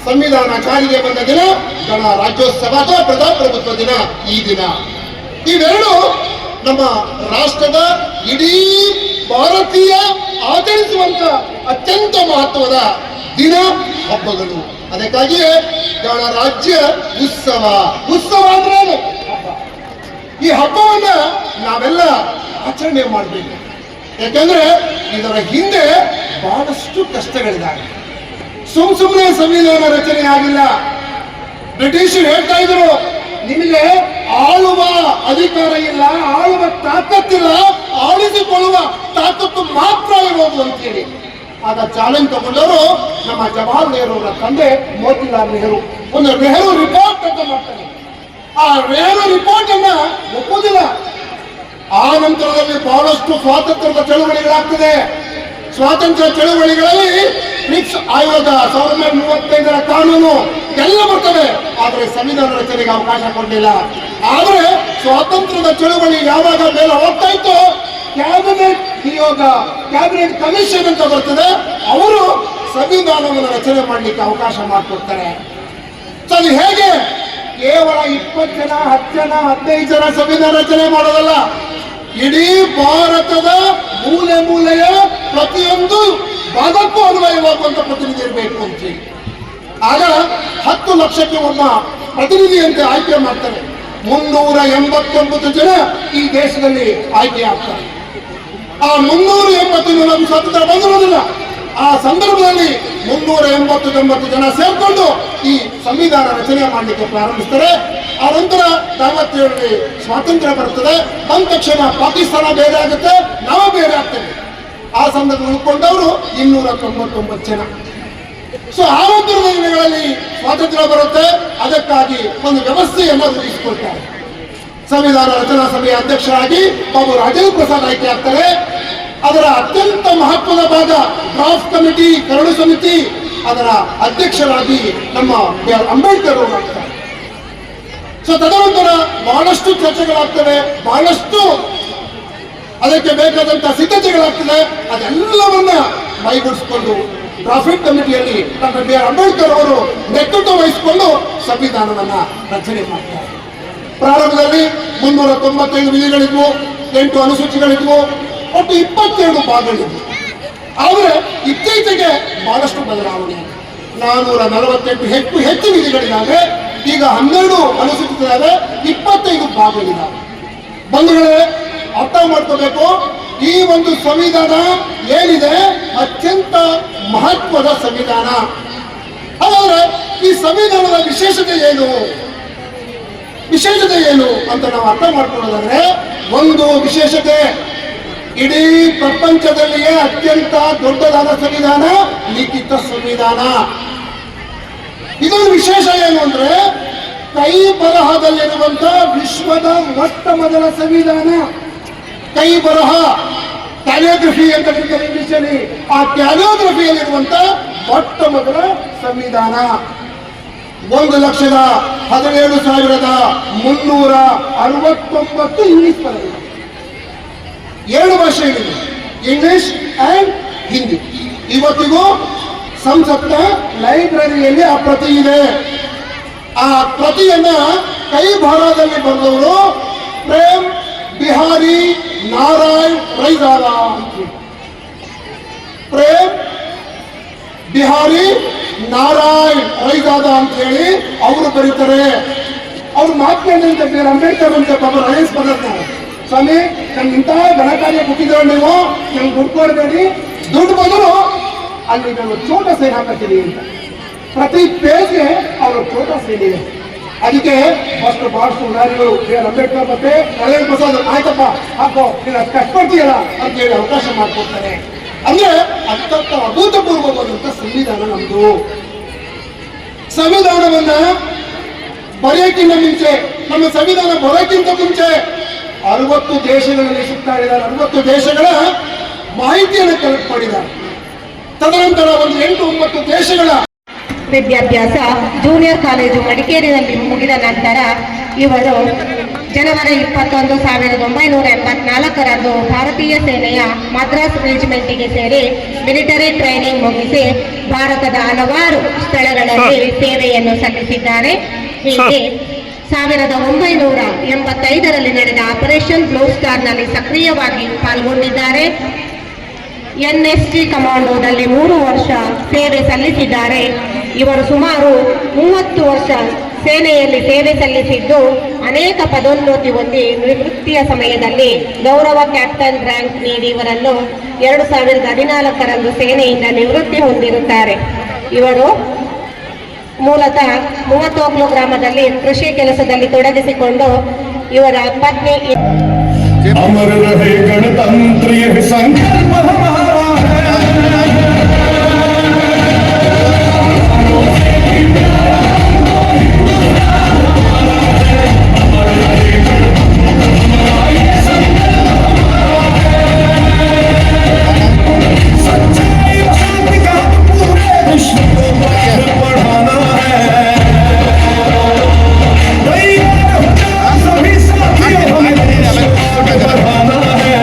ಸಂವಿಧಾನ ಜಾರಿಗೆ ಬಂದ ದಿನ, ಗಣರಾಜ್ಯೋತ್ಸವ ಅಥವಾ ಪ್ರಜಾಪ್ರಭುತ್ವ ದಿನ. ಈ ದಿನ ಇವೆರಡು ನಮ್ಮ ರಾಷ್ಟ್ರದ ಇಡೀ ಭಾರತೀಯ ಆಚರಿಸುವಂತ ಅತ್ಯಂತ ಮಹತ್ವದ ದಿನ, ಹಬ್ಬಗಳು. ಅದಕ್ಕಾಗಿಯೇ ಗಣರಾಜ್ಯ ಉತ್ಸವ. ಉತ್ಸವ ಅಂದ್ರೆ ಹಬ್ಬ. ಈ ಹಬ್ಬವನ್ನ ನಾವೆಲ್ಲ ಆಚರಣೆ ಮಾಡಬೇಕು. ಯಾಕಂದ್ರೆ ಇದರ ಹಿಂದೆ ಬಹಳಷ್ಟು ಕಷ್ಟಗಳಿದ್ದಾವೆ. ಸುಮ್ಮನೆ ಸಂವಿಧಾನ ರಚನೆ ಆಗಿಲ್ಲ. ಬ್ರಿಟಿಷರು ಹೇಳ್ತಾ ಇದ್ರು, ನಿಮಗೆ ಆಳುವ ಅಧಿಕಾರ ಇಲ್ಲ, ಆಳುವ ತಾಕತ್ತಿಲ್ಲ, ಆಳಿಸಿಕೊಳ್ಳುವ ತಾಕತ್ತು ಮಾತ್ರ ಇರೋದು ಅಂತೇಳಿ. ಆಗ ಚಾಲೆಂಜ್ ತಗೊಂಡವರು ನಮ್ಮ ಜವಾಹರ್ ನೆಹರು ಅವರ ತಂದೆ ಮೋತಿಲಾಲ್ ನೆಹರು. ಒಂದು ನೆಹರು ರಿಪೋರ್ಟ್ ಅಂತ ಮಾಡ್ತಾರೆ. ಆ ನೆಹರು ರಿಪೋರ್ಟ್ ಅನ್ನ ಒಪ್ಪುವುದಿಲ್ಲ. ಆ ನಂತರದಲ್ಲಿ ಬಹಳಷ್ಟು ಸ್ವಾತಂತ್ರ್ಯದ ಚಳುವಳಿಗಳಾಗ್ತದೆ. ಸ್ವಾತಂತ್ರ್ಯ ಚಳುವಳಿಗಳಲ್ಲಿ ಬ್ರಿಕ್ಸ್ ಆಯೋಗ, 1935ರ ಕಾನೂನು ಎಲ್ಲ ಬರ್ತವೆ. ಆದರೆ ಸಂವಿಧಾನ ರಚನೆಗೆ ಅವಕಾಶ ಕೊಡಲಿಲ್ಲ. ಆದರೆ ಸ್ವಾತಂತ್ರ್ಯದ ಚಳುವಳಿ ಯಾವಾಗ ಮೇಲೆ ಹೋಗ್ತಾ ಇತ್ತು, ಕ್ಯಾಬಿನೆಟ್ ನಿಯೋಗ, ಕ್ಯಾಬಿನೆಟ್ ಕಮಿಷನ್ ಅಂತ ಬರ್ತದೆ, ಅವರು ಸಂವಿಧಾನವನ್ನು ರಚನೆ ಮಾಡಲಿಕ್ಕೆ ಅವಕಾಶ ಮಾಡಿಕೊಡ್ತಾರೆ. ಸೊ ಅದು ಹೇಗೆ ಕೇವಲ 20 ಜನ, 10 ಜನ, 15 ಜನ ಸಂವಿಧಾನ ರಚನೆ ಮಾಡೋದಲ್ಲ. ಇಡೀ ಭಾರತದ ಮೂಲೆ ಮೂಲೆಯ ಪ್ರತಿಯೊಂದು ಭಾಗಕ್ಕೂ ಅನ್ವಯವಾಗುವಂತ ಪ್ರತಿನಿಧಿ ಇರಬೇಕು ಅಂತ ಹೇಳಿ. ಆಗ 10 ಲಕ್ಷಕ್ಕೆ ಒಬ್ಬ ಪ್ರತಿನಿಧಿಯಂತೆ ಆಯ್ಕೆ ಮಾಡ್ತಾರೆ. 389 ಜನ ಈ ದೇಶದಲ್ಲಿ ಆಯ್ಕೆ ಆಗ್ತಾರೆ. ಆ 389 ನಮ್ಮ ಸ್ವಾತಂತ್ರ್ಯ ಬಂದಿರೋದಿಲ್ಲ. ಆ ಸಂದರ್ಭದಲ್ಲಿ 389 ಜನ ಸೇರ್ಕೊಂಡು ಈ ಸಂವಿಧಾನ ರಚನೆ ಮಾಡಲಿಕ್ಕೆ ಪ್ರಾರಂಭಿಸ್ತಾರೆ. ಆ ನಂತರ 47ರಲ್ಲಿ ಸ್ವಾತಂತ್ರ್ಯ ಬರ್ತದೆ. ಬಂದ ತಕ್ಷಣ ಪಾಕಿಸ್ತಾನ ಬೇರೆ ಆಗುತ್ತೆ, ನಾವು ಬೇರೆ ಆಗ್ತೇವೆ. ಆ ಸಂದರ್ಭ ಉಳ್ಕೊಂಡವರು 299 ಜನ. ಸೊ ಆ ನಂತರದ ದಿನಗಳಲ್ಲಿ ಸ್ವಾತಂತ್ರ್ಯ ಬರುತ್ತೆ. ಅದಕ್ಕಾಗಿ ಒಂದು ವ್ಯವಸ್ಥೆಯನ್ನು ರೂಪಿಸಿಕೊಳ್ತಾರೆ. ಸಂವಿಧಾನ ರಚನಾ ಸಭೆಯ ಅಧ್ಯಕ್ಷರಾಗಿ ಬಾಬು ರಾಜೇಂದ್ರ ಪ್ರಸಾದ್ ಆಯ್ಕೆ ಆಗ್ತಾರೆ. ಅದರ ಅತ್ಯಂತ ಮಹತ್ವದ ಭಾಗ ಡ್ರಾಫ್ಟ್ ಕಮಿಟಿ, ಕರಡು ಸಮಿತಿ, ಅದರ ಅಧ್ಯಕ್ಷರಾಗಿ ನಮ್ಮ ಅಂಬೇಡ್ಕರ್ ಅವರು ಆಗ್ತಾರೆ. ಸೊ ತದನಂತರ ಬಹಳಷ್ಟು ಚರ್ಚೆಗಳಾಗ್ತವೆ, ಬಹಳಷ್ಟು ಅದಕ್ಕೆ ಬೇಕಾದಂತಹ ಸಿದ್ಧತೆಗಳಾಗ್ತದೆ. ಅದೆಲ್ಲವನ್ನ ಮೈಗೂಡಿಸಿಕೊಂಡು ಡ್ರಾಫ್ಟ್ ಕಮಿಟಿಯಲ್ಲಿ ಡಾಕ್ಟರ್ ಬಿ ಆರ್ ಅಂಬೇಡ್ಕರ್ ಅವರು ನೇತೃತ್ವ ವಹಿಸಿಕೊಂಡು ಸಂವಿಧಾನವನ್ನ ರಚನೆ ಮಾಡ್ತಾರೆ. ಪ್ರಾರಂಭದಲ್ಲಿ 395 ವಿಧಿಗಳಿದ್ವು, 8 ಅನುಸೂಚಿಗಳಿದ್ವು, ಒಟ್ಟು 22 ಭಾಗಗಳಿದ್ವು. ಆದರೆ ಇತ್ತೀಚೆಗೆ ಬಹಳಷ್ಟು ಬದಲಾವಣೆ, 448 ಹೆಚ್ಚು ವಿಧಿಗಳಿದ್ದಾವೆ. ಈಗ 12 ಅನುಸೂಚಿಗಳಿದ್ದಾವೆ, 25 ಭಾಗಗಳಿದ್ದಾವೆ. ಬಂಧುಗಳೇ, ಅರ್ಥ ಮಾಡ್ಕೋಬೇಕು, ಈ ಒಂದು ಸಂವಿಧಾನ ಏನಿದೆ ಅತ್ಯಂತ ಮಹತ್ವದ ಸಂವಿಧಾನ. ಹಾಗಾದ್ರೆ ಈ ಸಂವಿಧಾನದ ವಿಶೇಷತೆ ಏನು ಅಂತ ನಾವು ಅರ್ಥ ಮಾಡ್ಕೊಳ್ಳೋದಾದ್ರೆ, ಒಂದು ವಿಶೇಷತೆ, ಇಡೀ ಪ್ರಪಂಚದಲ್ಲಿಯೇ ಅತ್ಯಂತ ದೊಡ್ಡದಾದ ಸಂವಿಧಾನ ಲಿಖಿತ ಸಂವಿಧಾನ. ಇದೊಂದು ವಿಶೇಷ ಏನು ಅಂದ್ರೆ, ಕೈ ಬರಹದಲ್ಲಿರುವಂತ ವಿಶ್ವದ ಮೊಟ್ಟ ಮೊದಲ ಸಂವಿಧಾನ. ಕೈ ಬರಹ, ಕ್ಯಾಲಿಯೋಗ್ರಫಿ ಅಂತ ಕರೀತಾರೆ ಇಂಗ್ಲಿಷಲ್ಲಿ. ಆ ಕ್ಯಾಲಿಯೋಗ್ರಫಿಯಲ್ಲಿರುವಂತ ಮೊಟ್ಟ ಮೊದಲ ಸಂವಿಧಾನ. 1,17,369 ಇಂಗ್ಲಿಷ್ ಪದಗಳು, 7 ಭಾಷೆಗಳಿವೆ, ಇಂಗ್ಲಿಷ್ ಅಂಡ್ ಹಿಂದಿ. ಇವತ್ತಿಗೂ ಸಂಸತ್ನ ಲೈಬ್ರರಿಯಲ್ಲಿ ಆ ಪ್ರತಿ ಇದೆ. ಆ ಪ್ರತಿಯನ್ನ ಕೈ ಬರಹದಲ್ಲಿ ಬರೆದವರು ಪ್ರೇಮ್ ಬಿಹಾರಿ ನಾರಾಯಣ್ ರೈದಾಲ ಅಂತ. ಪ್ರೇಮ್ ಬಿಹಾರಿ ನಾರಾಯಣ್ ರೈದಾದ ಅಂತ ಹೇಳಿ ಅವರು ಬರೀತಾರೆ. ಅವ್ರು ಮಾತನಾಡಿದಂತೆ ಬಿ ಆರ್ ಅಂಬೇಡ್ಕರ್ ಅಂತ ಪಾಪ ರಮೇಶ್ ಪದರ್ನ ಸ್ವಾಮಿ ನಮ್ಗೆ ಇಂಥ ಘನ ಕಾರ್ಯ ಕೊಟ್ಟಿದ್ರೆ ನೀವು ನಮ್ಗೆ ದುಡ್ಡು ಕೊಡಬೇಡಿ, ದುಡ್ಡು ಬದಲು ಅಲ್ಲಿ ನಾವು ಚೋಟ ಸೈನ್ ಹಾಕತ್ತೀವಿ ಅಂತ. ಪ್ರತಿ ಪೇಜ್ಗೆ ಅವರು ಚೋಟ ಸೈನ್ ಇದೆ. ಅದಕ್ಕೆ ಫಸ್ಟ್ ಭಾರತ ನಾರಿಗಳು ಬಿ ಆರ್ ಅಂಬೇಡ್ಕರ್ ಮತ್ತೆ ನರೇಂದ್ರ ಪ್ರಸಾದ್ ಆಯ್ತಪ್ಪ ಹಾಕೋ ನೀನು ಅಷ್ಟು ಕಷ್ಟಪಡ್ತೀಯಲ್ಲ ಅಂತ ಹೇಳಿ ಅವಕಾಶ ಮಾಡಿಕೊಡ್ತಾರೆ. ಅಂದ್ರೆ ಅತ್ಯಂತ ಅಭೂತಪೂರ್ವವಾದಂತ ಸಂವಿಧಾನ ನಮ್ದು. ಸಂವಿಧಾನವನ್ನ ಬರೆಯಕ್ಕಿಂತ ಮುಂಚೆ, ನಮ್ಮ ಸಂವಿಧಾನ ಬರೋಕ್ಕಿಂತ ಮುಂಚೆ 60 ದೇಶಗಳಲ್ಲಿ ಸುತ್ತಾಡಿದ್ದಾರೆ. 60 ದೇಶಗಳ ಮಾಹಿತಿಯನ್ನು ಕಲೆಕ್ಟ್ ಮಾಡಿದ್ದಾರೆ. ತದನಂತರ ಒಂದು 8-9 ದೇಶಗಳ ವಿದ್ಯಾಭ್ಯಾಸ ಜೂನಿಯರ್ ಕಾಲೇಜು ಮಡಿಕೇರಿಯಲ್ಲಿ ಮುಗಿದ ನಂತರ ಇವರು ಜನವರಿ 21, 1984ರಂದು ಭಾರತೀಯ ಸೇನೆಯ ಮದ್ರಾಸ್ ರೆಜಿಮೆಂಟಿಗೆ ಸೇರಿ ಮಿಲಿಟರಿ ಟ್ರೈನಿಂಗ್ ಮುಗಿಸಿ ಭಾರತದ ಹಲವಾರು ಸ್ಥಳಗಳಲ್ಲಿ ಸೇವೆಯನ್ನು ಸಲ್ಲಿಸಿದ್ದಾರೆ. ಹೀಗೆ 1985ರಲ್ಲಿ ನಡೆದ ಆಪರೇಷನ್ ಬ್ಲೂ ಸ್ಟಾರ್ನಲ್ಲಿ ಸಕ್ರಿಯವಾಗಿ ಪಾಲ್ಗೊಂಡಿದ್ದಾರೆ. NST ಕಮಾಂಡೋದಲ್ಲಿ 3 ವರ್ಷ ಸೇವೆ ಸಲ್ಲಿಸಿದ್ದಾರೆ. ಇವರು ಸುಮಾರು 30 ವರ್ಷ ಸೇನೆಯಲ್ಲಿ ಸೇವೆ ಸಲ್ಲಿಸಿದ್ದು ಅನೇಕ ಪದೋನ್ನತಿ ಹೊಂದಿ ನಿವೃತ್ತಿಯ ಸಮಯದಲ್ಲಿ ಗೌರವ ಕ್ಯಾಪ್ಟನ್ ರ್ಯಾಂಕ್ ನೀಡಿ ಇವರನ್ನು 2014ರಂದು ಸೇನೆಯಿಂದ ನಿವೃತ್ತಿ ಹೊಂದಿರುತ್ತಾರೆ. ಇವರು ಮೂಲತಃ ಮೂವತ್ತೋಕ್ಲು ಗ್ರಾಮದಲ್ಲಿ ಕೃಷಿ ಕೆಲಸದಲ್ಲಿ ತೊಡಗಿಸಿಕೊಂಡು ಇವರ ಪತ್ನಿ अमर रहे गणतंत्र यह संकल्प हमारा है। सच्चाई और शांति का पूरे विश्व को बढ़ाना है। सभी साथियों हमें बढ़ाना है।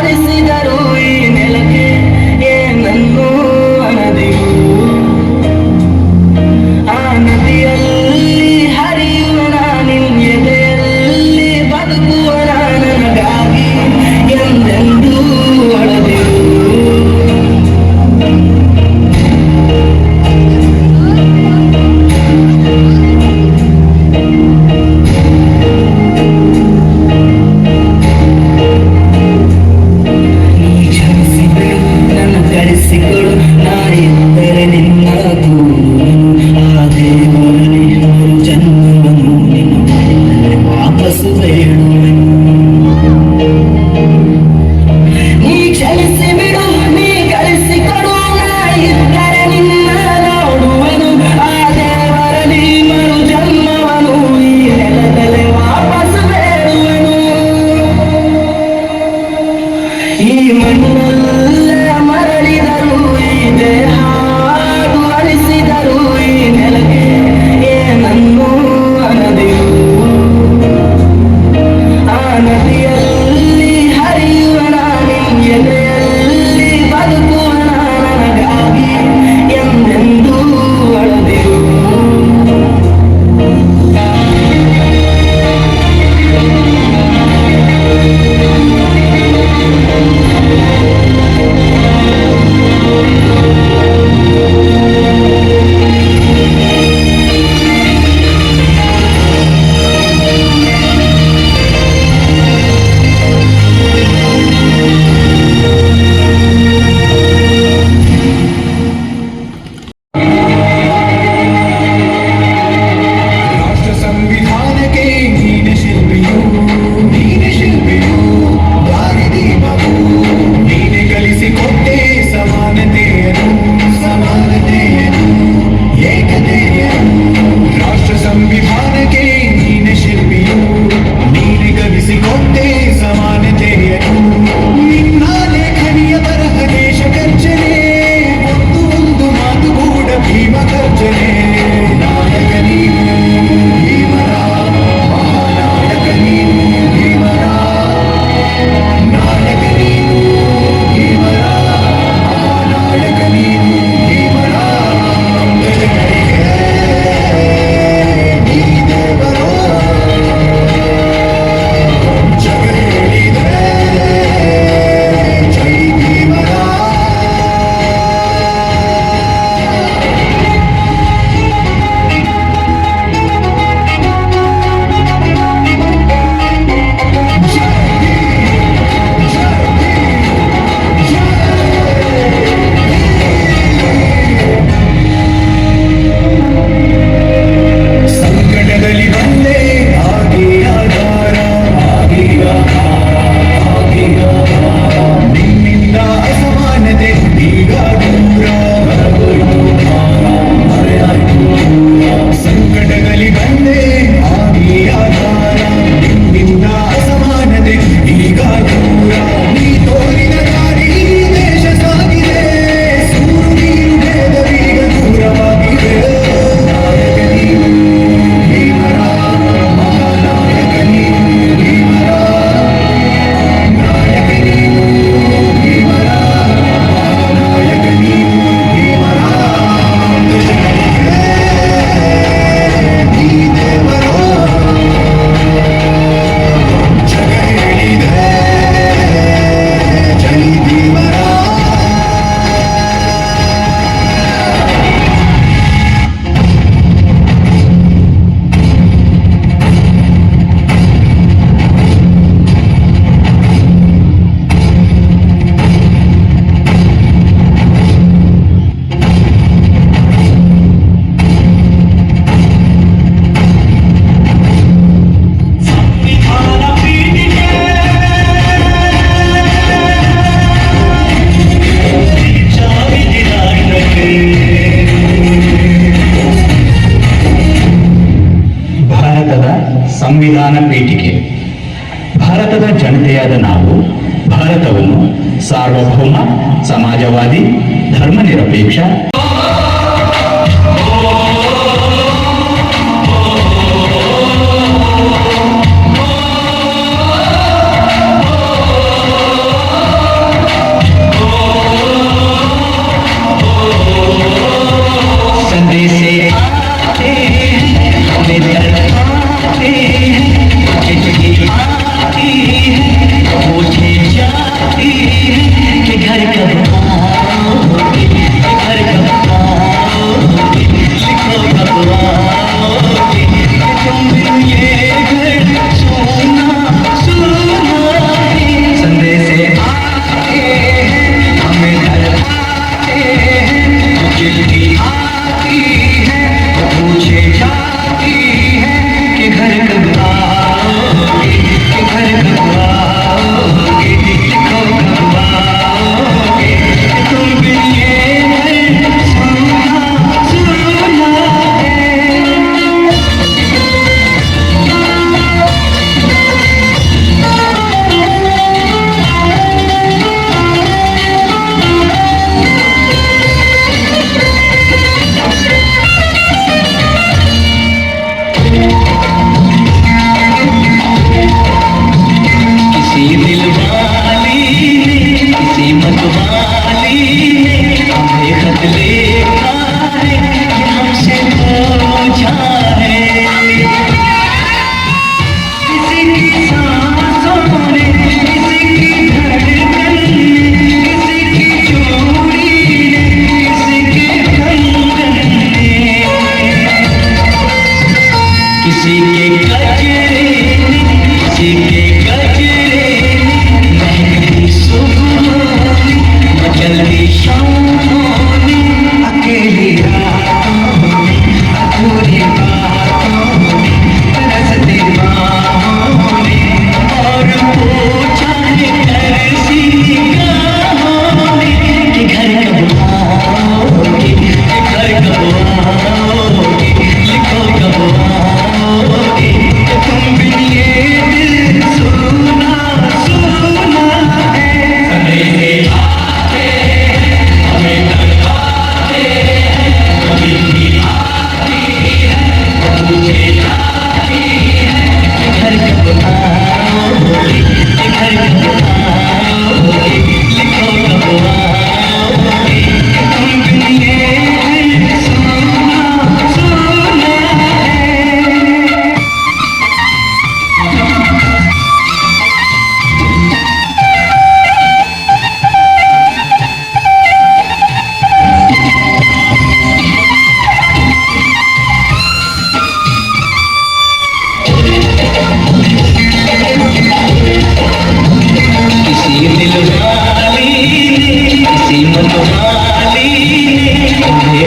ಅಳಿಸಿದರು ಈ ನೆಲಕ್ಕೆ ಏನನ್ನು ಅನದಿರು ಆ ನದಿಯಲ್ಲಿ ಹರಿಯುವ ನಿನ್ನೆದೆಯಲ್ಲಿ ಬದುಕುವ ನನಗಾಗಿ ಎಂದೆಂದೂ ಅಳದಿರು ಕಳಿಸಿಕೊಡು ನಾಯಿದ್ದರೆ ನಿನ್ನ ದೂರು ಆ ದೇವರೇ ಮರು ಜನ್ಮವನ್ನು ನಿನ್ನ ವಾಪಸ್ಸು ಬೇಡುವೆನು ನೀ ಕ್ಷಮಿಸಿ ಬಿಡು ನೀ ಕಳಿಸಿಕೊಡು ನಾಯಿದ್ದರೆ ನಿನ್ನ ನೋಡುವೆನು ಆ ದೇವರೇ ಮರು ಜನ್ಮವನ್ನು ಈ ನೆಲದಲ್ಲಿ ವಾಪಸ್ಸು ಬೇಡುವೆನು ಈ ಮಣ್ಣಲ್ಲೇ ಮರಳಿದರು ಈ ದೇಹ ಅಳಿಸಿದರು ಈ ನೆಲಕ್ಕೆ ಏನನ್ನು ಅನದಿರು ಆ ನದಿಯಲ್ಲಿ ಹರಿಯುವ ನಿನ್ನೆದೆಯಲ್ಲಿ ಬದುಕುವ ನನಗಾಗಿ ಎಂದೆಂದೂ ಅಳದಿರು ರಾಷ್ಟ್ರ ಸಂವಿಧಾನಕ್ಕೆ ನೀನೆ ಶಿಲ್ಪಿಯು ದಾರಿದೀಪವು ನೀನೆ ಕಲಿಸಿಕೊಟ್ಟೆ ಸಮಾನತೆಯನ್ನು ಏಕತೆಯನ್ನು ರಾಷ್ಟ್ರ ಸಂವಿಧಾನಕ್ಕೆ ನೀನೆ ಶಿಲ್ಪಿಯು ನೀನೆ ಕಲಿಸಿಕೊಟ್ಟೆ ಸಮಾನತೆಯನ್ನು ನಿನ್ನ ಲೇಖನಿಯ ಬರಹ ದೇಶ ಗರ್ಜನೆ ಒಂದು ಮಾತುಗೂಡ ಭೀಮ ಗರ್ಜನೆ ನಾಯಕ ನೀನು ಭೀಮರ ಮಹಾನಾಯಕ ನೀನು ಭೀಮರ ನಾಯಕ ನೀನು ಭೀಮರ ಮಹಾನಾಯಕ ನೀನು ಭೀಮರ ಅಂಗಜಗಳಿಗೆ ನೀ ದೇವರೋ ಜಗ ಹೇಳಿದೆ ಜೈ ಭೀಮರ ಸಂಕಟದಲ್ಲಿ ಬಂದೆ ನಿನ್ನಿಂದ ಅಸಮಾನತೆ ಈಗ ದೂರ ಸಂಕಟದಲ್ಲಿ ಬಂದೆ ಆಧಾರ ನಿನ್ನಿಂದ ಅಸಮಾನತೆ ಈಗ ದೂರ ನೀ ತೋರಿದ ದಾರಿ ದೇಶ ಸಾಗಿದೆ ಸೂರು ನೀರು ಭೇದವೀಗ ದೂರವಾಗಿದೆ ನಾಯಕ ನೀನು ಭೀಮರ ಮಹಾನಾಯಕ ನೀನು ಭೀಮರ ನಾಯಕ ನೀನು ಭೀಮರ ಮಹಾನಾಯಕ ನೀನು ಭೀಮರ ನೀ ದೇವರೋ ಜಗ ಹೇಳಿದೆ ಜೈ ಭೀಮರ ಭಾರತದ ಸಂವಿಧಾನ ಪೀಠಿಕೆ. ಭಾರತದ ಜನತೆಯಾದ ನಾವು ಭಾರತವನ್ನು ಸಾರ್ವಭೌಮ, ಸಮಾಜವಾದಿ, ಧರ್ಮನಿರಪೇಕ್ಷ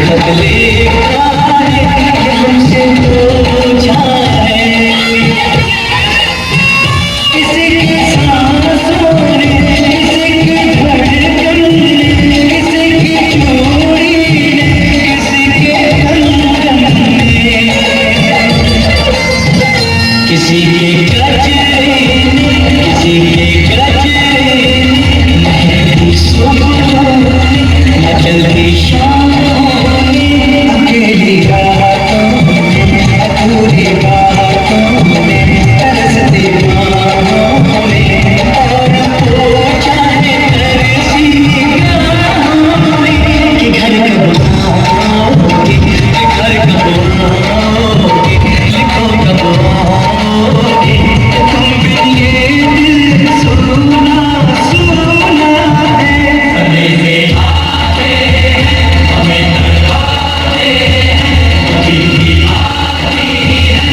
बदले हमसे पूछा है किसी के सांसों ने, किसी की धड़कन ने, किसी की चूड़ी ने, किसी के कंगन ने, किसी के गजरे ने, किसी के गजरे महकी सुबह न चलती शाम अकेली रातों में अधूरी बातों में तरसती बाहों में और वो चाहे तरसी निगाहों में कि घर कब आओगे, कि घर कब आओगे, लिखो कब आओगे, तुम बिन ये दिल सुना सुना है। हमें से आते हमें तड़पाते कभी भी आती है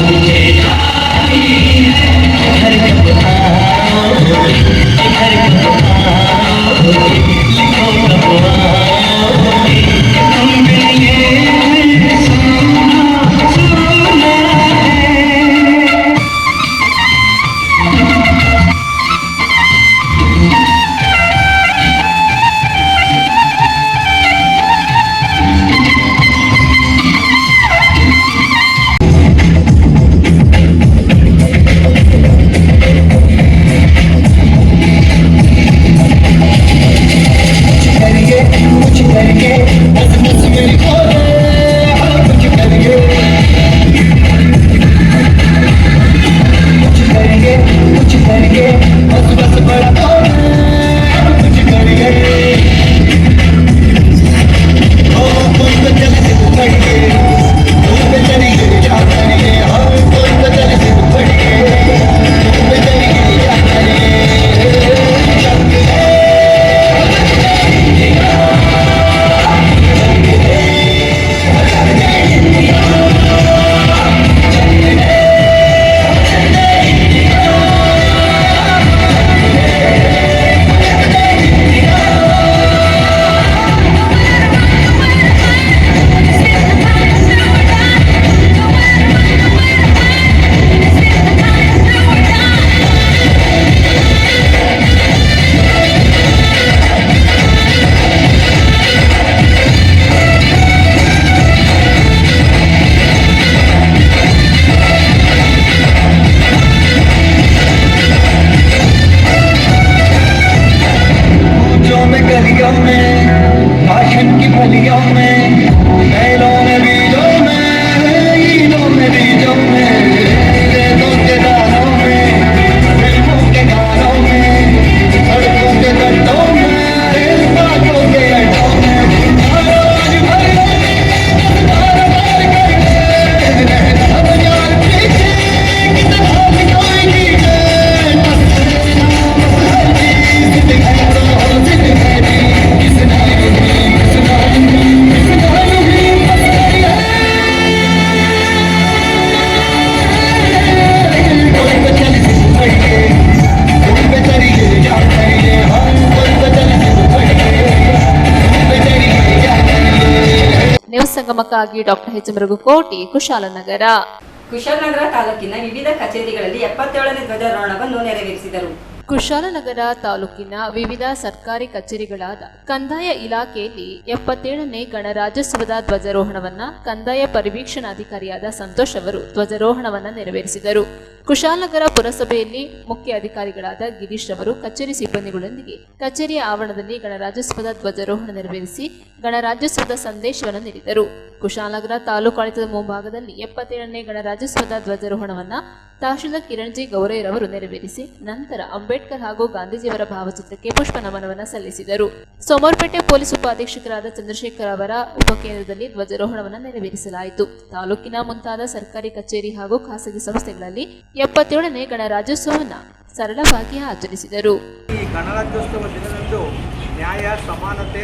मुझे जाती है घर कब आओगे, घर कब आओगे, लिखो कब आओगे, तुम बिन ये दिल सुना सुना है। कुछ करके बस बस मेरी खो दे, कुछ करके कुछ करके बस बस बड़ा खो दे, कुछ करके ओ कोई तो चले से उखड़ के तुम पे चलिए क्या करिए, और कोई तो चले से उखड़ के तुम पे चलिए क्या करिए। गलियों में, भाषण की गलियों में, मेलों में बीजों में, ईदों में बीजों में, रेतों के दानों में, फिल्मों के गानों में, सड़कों के गड्ढों में, बातों के अड्डों में, आज भर बार करके हम यार पीछे कितना कोई नीचे ನ್ಯೂಸ್ ಸಂಗಮಕ್ಕಾಗಿ ಡಾಕ್ಟರ್ ಎಚ್ ಮೃಗುಕೋಟಿ, ಕುಶಾಲನಗರ. ಕುಶಾಲನಗರ ತಾಲೂಕಿನ ವಿವಿಧ ಕಚೇರಿಗಳಲ್ಲಿ 77ನೇ ಧ್ವಜಾರೋಹಣವನ್ನು ನೆರವೇರಿಸಿದರು. ಕುಶಾಲನಗರ ತಾಲೂಕಿನ ವಿವಿಧ ಸರ್ಕಾರಿ ಕಚೇರಿಗಳಾದ ಕಂದಾಯ ಇಲಾಖೆಯಲ್ಲಿ 77ನೇ ಗಣರಾಜ್ಯೋತ್ಸವದ ಧ್ವಜಾರೋಹಣವನ್ನ ಕಂದಾಯ ಪರಿವೀಕ್ಷಣಾಧಿಕಾರಿಯಾದ ಸಂತೋಷ್ ಅವರು ಧ್ವಜಾರೋಹಣವನ್ನ ನೆರವೇರಿಸಿದರು. ಕುಶಾಲನಗರ ಪುರಸಭೆಯಲ್ಲಿ ಮುಖ್ಯ ಅಧಿಕಾರಿಗಳಾದ ಗಿರೀಶ್ ಅವರು ಕಚೇರಿ ಸಿಬ್ಬಂದಿಗಳೊಂದಿಗೆ ಕಚೇರಿಯ ಆವರಣದಲ್ಲಿ ಗಣರಾಜ್ಯೋತ್ಸವದ ಧ್ವಜಾರೋಹಣ ನೆರವೇರಿಸಿ ಗಣರಾಜ್ಯೋತ್ಸವದ ಸಂದೇಶವನ್ನು ನೀಡಿದರು. ಕುಶಾಲನಗರ ತಾಲೂಕು ಆಡಳಿತದ ಮುಂಭಾಗದಲ್ಲಿ 77ನೇ ಗಣರಾಜ್ಯೋತ್ಸವದ ಧ್ವಜಾರೋಹಣವನ್ನ ತಹಶೀಲ್ದಾರ್ ಕಿರಣ್ ಜಿ ಗೌರಯ್ಯರವರು ನೆರವೇರಿಸಿ ನಂತರ ಅಂಬೇಡ್ಕರ್ ಹಾಗೂ ಗಾಂಧೀಜಿಯವರ ಭಾವಚಿತ್ರಕ್ಕೆ ಪುಷ್ಪ ನಮನವನ್ನು ಸಲ್ಲಿಸಿದರು. ಸೋಮವಾರಪೇಟೆ ಪೊಲೀಸ್ ಉಪಾಧೀಕ್ಷಕರಾದ ಚಂದ್ರಶೇಖರ್ ಅವರ ಉಪಕೇಂದ್ರದಲ್ಲಿ ಧ್ವಜಾರೋಹಣವನ್ನು ನೆರವೇರಿಸಲಾಯಿತು. ತಾಲೂಕಿನ ಮುಂತಾದ ಸರ್ಕಾರಿ ಕಚೇರಿ ಹಾಗೂ ಖಾಸಗಿ ಸಂಸ್ಥೆಗಳಲ್ಲಿ 77ನೇ ಗಣರಾಜ್ಯೋತ್ಸವವನ್ನು ಸರಳವಾಗಿ ಆಚರಿಸಿದರು. ಈ ಗಣರಾಜ್ಯೋತ್ಸವ ದಿನದಂದು ನ್ಯಾಯ, ಸಮಾನತೆ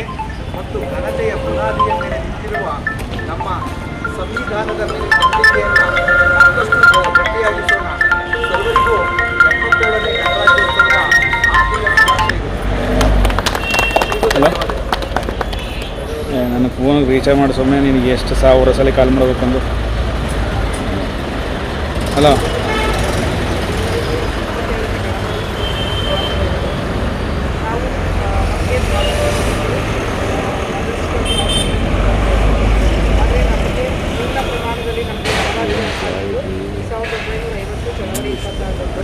ಮತ್ತು ಘನತೆಯ ಬುನಾದಿಯ ಮೇಲೆ ನಿಂತಿರುವ ನಮ್ಮ ಸಂವಿಧಾನದ ಮೇಲೆ ನಂಬಿಕೆಯನ್ನು ಮತ್ತಷ್ಟು ಗಟ್ಟಿಯಾಗಿಸೋಣ. ಸರ್ವರಿಗೂ 77ನೇ ಗಣರಾಜ್ಯೋತ್ಸವದ ಆತ್ಮೀಯ ಶುಭಾಶಯಗಳು. ನನ್ನ ಫೋನಿಗೆ ರೀಚಾರ್ಜ್ ಮಾಡಿ ಸುಮ್ಮನೆ ನಿನಗೆ ಎಷ್ಟು 1000 ಸಲ ಕಾಲ್ ಮಾಡಬೇಕಂದು ಹಲೋ.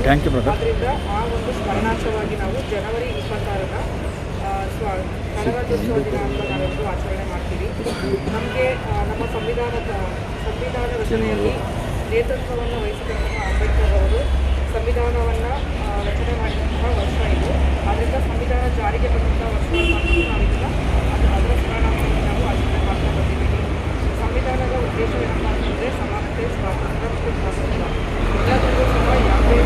Thank you brother. ಆದ್ದರಿಂದ ಆ ಒಂದು ಸ್ಮರಣಾರ್ಥವಾಗಿ ನಾವು ಜನವರಿ 26ರ ಗಣರಾಜ್ಯೋತ್ಸವ ದಿನ ಅಂತ ನಾವೆಲ್ಲರೂ ಆಚರಣೆ ಮಾಡ್ತೀವಿ. ನಮಗೆ ನಮ್ಮ ಸಂವಿಧಾನ ರಚನೆಯಲ್ಲಿ ನೇತೃತ್ವವನ್ನು ವಹಿಸಿದಂತಹ ಅಂಬೇಡ್ಕರ್ ಅವರು ಸಂವಿಧಾನವನ್ನು ರಚನೆ ಮಾಡಿದಂತಹ ವರ್ಷ ಇದು. ಆದ್ದರಿಂದ ಸಂವಿಧಾನ ಜಾರಿಗೆ ಬಂದಂತಹ ವರ್ಷವನ್ನು ನಾವಿಲ್ಲ ಅದರ ಸ್ಮರಣಾರ್ಥವಾಗಿ ನಾವು ಆಚರಣೆ ಮಾಡ್ತಾ ಬಂದಿದ್ದೀವಿ. ಸಂವಿಧಾನದ ಉದ್ದೇಶವೇನಪ್ಪ ಅಂತಂದರೆ ಸಮಾನತೆ, ಸ್ವಾತಂತ್ರ್ಯ ಮತ್ತು ಸ್ವಾತಂತ್ರ್ಯ ಎಲ್ಲದರಲ್ಲೂ ಸಹ ಯಾವುದೇ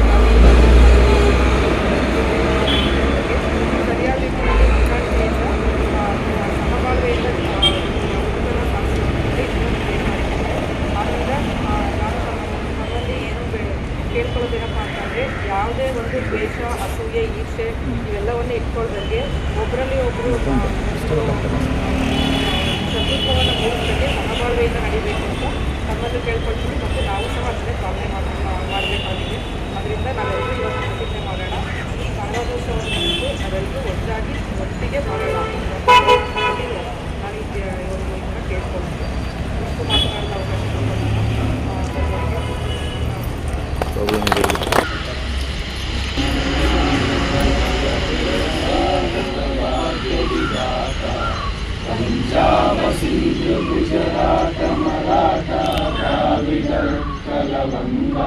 ಸರಿಯಾದ ರೀತಿಯಲ್ಲಿ ಹೊಂದಾಣಿಕೆಯಿಂದ ಸಮಬಾಳ್ವೆಯಿಂದ ಆದ್ದರಿಂದ ನಾನು ನಮ್ಮಲ್ಲಿ ಏನು ಕೇಳ್ಕೊಳ್ಳೋದೇನಪ್ಪ ಅಂತಂದರೆ ಯಾವುದೇ ಒಂದು ದ್ವೇಷ, ಅಸೂಯೆ, ಈರ್ಷೆ ಇವೆಲ್ಲವನ್ನೇ ಇಟ್ಕೊಳ್ಳೋದಂಗೆ ಒಬ್ಬರಲ್ಲಿ ಒಬ್ಬರು ಶತ್ರುತ್ವವನ್ನು ಮೂಡಿಸದೆ ಸಮಬಾಳ್ವೆಯಿಂದ ನಡೀಬೇಕು ಅಂತ ನಮ್ಮನ್ನು ಕೇಳ್ಕೊಳ್ತೀವಿ ಮತ್ತು ನಾವು ಸಹ ಅದನ್ನೇ ಪಾಲನೆ ಮಾಡಬೇಕಾಗಿದೆ. ಅದರಿಂದ ನಾವೆಲ್ಲರೂ ಇವತ್ತು ಪ್ರತಿಜ್ಞೆ ಮಾಡೋಣ, ಈ ಗಣರಾಜ್ಯೋತ್ಸವವನ್ನು ನಾವೆಲ್ಲರೂ ಒಟ್ಟಿಗೆ ಮಾಡೋಣ ನಾನು ಇದನ್ನು ಕೇಳ್ಕೊಳ್ತೀನಿ. ಇಷ್ಟು ಮಾತನಾಡಲು ಪಂಜಾಬ, ಸಿಂಧ್, ಗುಜರಾತ, ಮರಾಠ, ದ್ರಾವಿಡ, ಕಲವಂಗ,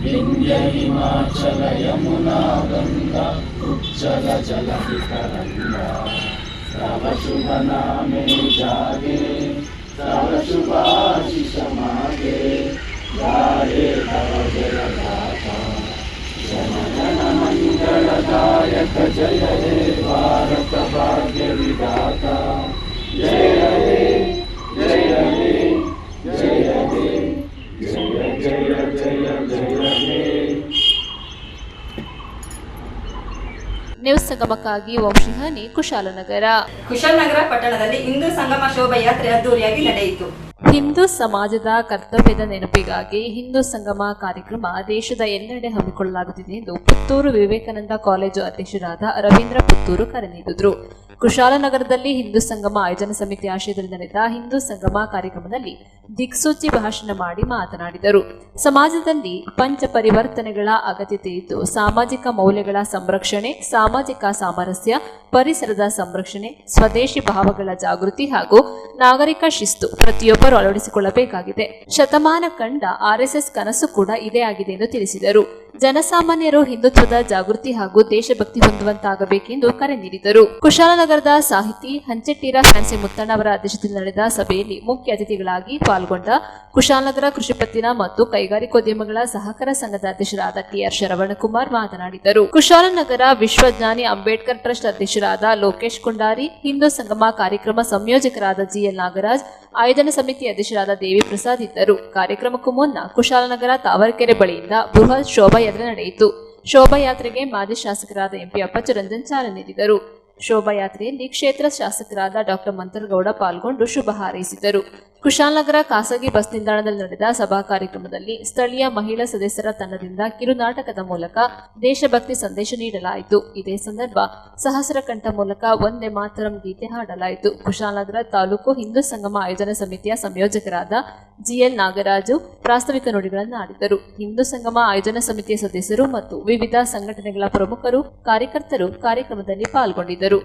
ವಿಂಧ್ಯ, ಹಿಮಾಚಲ, ಯಮುನಾ, ಗಂಗಾ, ಉಜ್ಜಲ ಜಲಧಿ ತರಂಗ. ತವ ಶುಭ ನಾಮೆ ಜಾಗೆ, ತವ ಶುಭಾಶಿಷ ಮಾಗೆ, ಗಾಯೆ ತವ ಜಯಗಾಥ. ಜನಗಣ ಮಂಗಳದಾಯಕ ಜಯ ಹೇ ಭಾರತ ಭಾಗ್ಯ ವಿಧಾತ. ಜಯ ಹೇ ಜಯ ಹೇ ಜಯ ಹೇ ಜಯ ಜಯ ಜಯ ಜಯ ಹೇ. ನ್ಯೂಸ್ ಸಂಗಮಕ್ಕಾಗಿ ವಂಶಿಹಾನಿ, ಕುಶಾಲನಗರ. ಕುಶಾಲನಗರ ಪಟ್ಟಣದಲ್ಲಿ ಹಿಂದೂ ಸಂಗಮ ಶೋಭಾಯಾತ್ರೆ ಅದ್ದೂರಿಯಾಗಿ ನಡೆಯಿತು. ಹಿಂದೂ ಸಮಾಜದ ಕರ್ತವ್ಯದ ನೆನಪಿಗಾಗಿ ಹಿಂದೂ ಸಂಗಮ ಕಾರ್ಯಕ್ರಮ ದೇಶದ ಎಲ್ಲೆಡೆ ಹಮ್ಮಿಕೊಳ್ಳಲಾಗುತ್ತಿದೆ ಎಂದು ಪುತ್ತೂರು ವಿವೇಕಾನಂದ ಕಾಲೇಜು ಅಧ್ಯಕ್ಷರಾದ ರವೀಂದ್ರ ಪುತ್ತೂರು ಕರೆ ನೀಡಿದರು. ಕುಶಾಲನಗರದಲ್ಲಿ ಹಿಂದೂ ಸಂಗಮ ಆಯೋಜನಾ ಸಮಿತಿ ಆಶ್ರಯದಲ್ಲಿ ನಡೆದ ಹಿಂದೂ ಸಂಗಮ ಕಾರ್ಯಕ್ರಮದಲ್ಲಿ ದಿಕ್ಸೂಚಿ ಭಾಷಣ ಮಾಡಿ ಮಾತನಾಡಿದರು. ಸಮಾಜದಲ್ಲಿ ಪಂಚ ಪರಿವರ್ತನೆಗಳ ಅಗತ್ಯತೆ ಇದ್ದು ಸಾಮಾಜಿಕ ಮೌಲ್ಯಗಳ ಸಂರಕ್ಷಣೆ, ಸಾಮಾಜಿಕ ಸಾಮರಸ್ಯ, ಪರಿಸರದ ಸಂರಕ್ಷಣೆ, ಸ್ವದೇಶಿ ಭಾವಗಳ ಜಾಗೃತಿ ಹಾಗೂ ನಾಗರಿಕ ಶಿಸ್ತು ಪ್ರತಿಯೊಬ್ಬರು ಅಳವಡಿಸಿಕೊಳ್ಳಬೇಕಾಗಿದೆ. ಶತಮಾನ ಕಂಡ ಆರ್ಎಸ್ಎಸ್ ಕನಸು ಕೂಡ ಇದೇ ಆಗಿದೆ ಎಂದು ತಿಳಿಸಿದರು. ಜನಸಾಮಾನ್ಯರು ಹಿಂದುತ್ವದ ಜಾಗೃತಿ ಹಾಗೂ ದೇಶಭಕ್ತಿ ಹೊಂದುವಂತಾಗಬೇಕೆಂದು ಕರೆ ನೀಡಿದರು. ಕುಶಾಲನಗರದ ಸಾಹಿತಿ ಹಂಚೆಟ್ಟೀರ ಫ್ಯಾನ್ಸಿ ಮುತ್ತಣ್ಣ ಅವರ ಅಧ್ಯಕ್ಷತೆಯಲ್ಲಿ ನಡೆದ ಸಭೆಯಲ್ಲಿ ಮುಖ್ಯ ಅತಿಥಿಗಳಾಗಿ ಪಾಲ್ಗೊಂಡ ಕುಶಾಲನಗರ ಕೃಷಿ ಪತ್ತಿನ ಮತ್ತು ಕೈಗಾರಿಕೋದ್ಯಮಗಳ ಸಹಕಾರ ಸಂಘದ ಅಧ್ಯಕ್ಷರಾದ ಟಿಆರ್ ಶರವಣಕುಮಾರ್ ಮಾತನಾಡಿದರು. ಕುಶಾಲನಗರ ವಿಶ್ವಜ್ಞಾನಿ ಅಂಬೇಡ್ಕರ್ ಟ್ರಸ್ಟ್ ಅಧ್ಯಕ್ಷರಾದ ಲೋಕೇಶ್ ಕುಂಡಾರಿ, ಹಿಂದೂ ಸಂಗಮ ಕಾರ್ಯಕ್ರಮ ಸಂಯೋಜಕರಾದ ಜಿಎಲ್ ನಾಗರಾಜ್, ಆಯೋಜನಾ ಸಮಿತಿ ಅಧ್ಯಕ್ಷರಾದ ದೇವಿ ಪ್ರಸಾದ್ ಇದ್ದರು. ಕಾರ್ಯಕ್ರಮಕ್ಕೂ ಮುನ್ನ ಕುಶಾಲನಗರ ತಾವರೆಕೆರೆ ಬಳಿಯಿಂದ ಬೃಹತ್ ಶೋಭಾಯಾತ್ರೆ ನಡೆಯಿತು. ಶೋಭಾಯಾತ್ರೆಗೆ ಮಾಜಿ ಶಾಸಕರಾದ ಎಂಪಿ ಅಪ್ಪಚ್ಚರಂಜನ್ ಚಾಲನೆ ನೀಡಿದರು. ಶೋಭಾಯಾತ್ರೆಯಲ್ಲಿ ಕ್ಷೇತ್ರ ಶಾಸಕರಾದ ಡಾಕ್ಟರ್ ಮಂತರಗೌಡ ಪಾಲ್ಗೊಂಡು ಶುಭ ಹಾರೈಸಿದರು. ಕುಶಾಲನಗರ ಖಾಸಗಿ ಬಸ್ ನಿಲ್ದಾಣದಲ್ಲಿ ನಡೆದ ಸಭಾ ಕಾರ್ಯಕ್ರಮದಲ್ಲಿ ಸ್ಥಳೀಯ ಮಹಿಳಾ ಸದಸ್ಯರ ತಂಡದಿಂದ ಕಿರುನಾಟಕದ ಮೂಲಕ ದೇಶಭಕ್ತಿ ಸಂದೇಶ ನೀಡಲಾಯಿತು. ಇದೇ ಸಂದರ್ಭ ಸಹಸ್ರ ಕಂಠ ಮೂಲಕ ವಂದೇ ಮಾತರಂ ಗೀತೆ ಹಾಡಲಾಯಿತು. ಕುಶಾಲನಗರ ತಾಲೂಕು ಹಿಂದೂ ಸಂಗಮ ಆಯೋಜನಾ ಸಮಿತಿಯ ಸಂಯೋಜಕರಾದ ಜಿಎಲ್ ನಾಗರಾಜು ಪ್ರಾಸ್ತಾವಿಕ ನುಡಿಗಳನ್ನು ಆಡಿದರು. ಹಿಂದೂ ಸಂಗಮ ಆಯೋಜನಾ ಸಮಿತಿಯ ಸದಸ್ಯರು ಮತ್ತು ವಿವಿಧ ಸಂಘಟನೆಗಳ ಪ್ರಮುಖರು, ಕಾರ್ಯಕರ್ತರು ಕಾರ್ಯಕ್ರಮದಲ್ಲಿ ಪಾಲ್ಗೊಂಡಿದ್ದರು.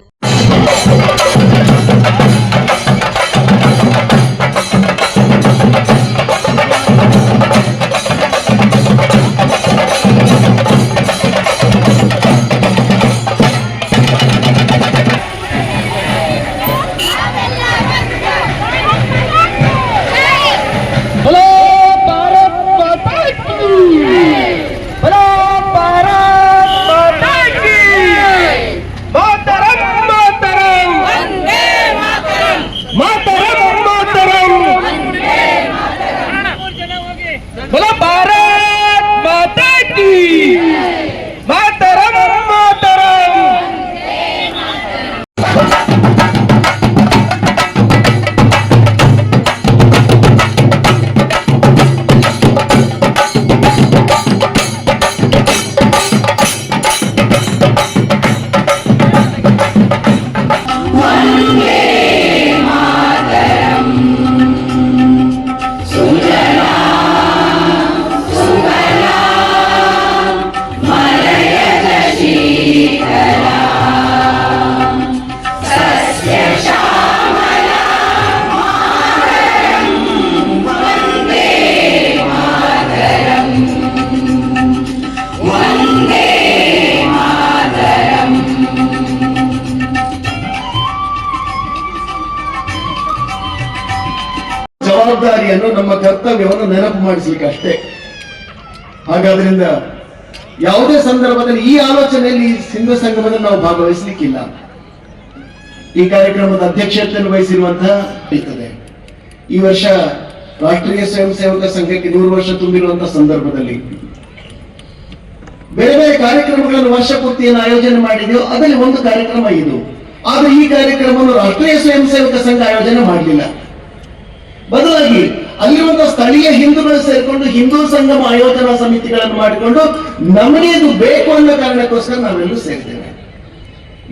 ಮಾತರಂ ಜವಾಬ್ದಾರಿಯನ್ನು, ನಮ್ಮ ಕರ್ತವ್ಯವನ್ನು ನೆನಪು ಮಾಡಿಸ್ಲಿಕ್ಕೆ ಅಷ್ಟೇ. ಹಾಗಾದ್ರಿಂದ ಯಾವುದೇ ಸಂದರ್ಭದಲ್ಲಿ ಈ ಆಲೋಚನೆಯಲ್ಲಿ ಹಿಂದೂ ಸಂಗಮದಲ್ಲಿ ನಾವು ಭಾಗವಹಿಸಲಿಕ್ಕಿಲ್ಲ. ಈ ಕಾರ್ಯಕ್ರಮದ ಅಧ್ಯಕ್ಷತೆಯನ್ನು ವಹಿಸಿರುವಂತಹ ಇರ್ತದೆ. ಈ ವರ್ಷ ರಾಷ್ಟ್ರೀಯ ಸ್ವಯಂ ಸೇವಕ ಸಂಘಕ್ಕೆ 100 ವರ್ಷ ತುಂಬಿರುವಂತಹ ಸಂದರ್ಭದಲ್ಲಿ ಬೇರೆ ಬೇರೆ ಕಾರ್ಯಕ್ರಮಗಳನ್ನು ವರ್ಷ ಪೂರ್ತಿ ಏನು ಆಯೋಜನೆ ಮಾಡಿದೆಯೋ ಅದರಲ್ಲಿ ಒಂದು ಕಾರ್ಯಕ್ರಮ ಇದು. ಆದ್ರೆ ಈ ಕಾರ್ಯಕ್ರಮವನ್ನು ರಾಷ್ಟ್ರೀಯ ಸ್ವಯಂ ಸೇವಕ ಸಂಘ ಆಯೋಜನೆ ಮಾಡಲಿಲ್ಲ. ಬದಲಾಗಿ ಅಲ್ಲಿರುವಂತಹ ಸ್ಥಳೀಯ ಹಿಂದೂಗಳು ಸೇರಿಕೊಂಡು ಹಿಂದೂ ಸಂಗಮ ಆಯೋಜನಾ ಸಮಿತಿಗಳನ್ನು ಮಾಡಿಕೊಂಡು ನಮಗೆ ಇದು ಬೇಕು ಅನ್ನೋ ಕಾರಣಕ್ಕೋಸ್ಕರ ನಾವೆಲ್ಲೂ ಸೇರ್ತೇವೆ.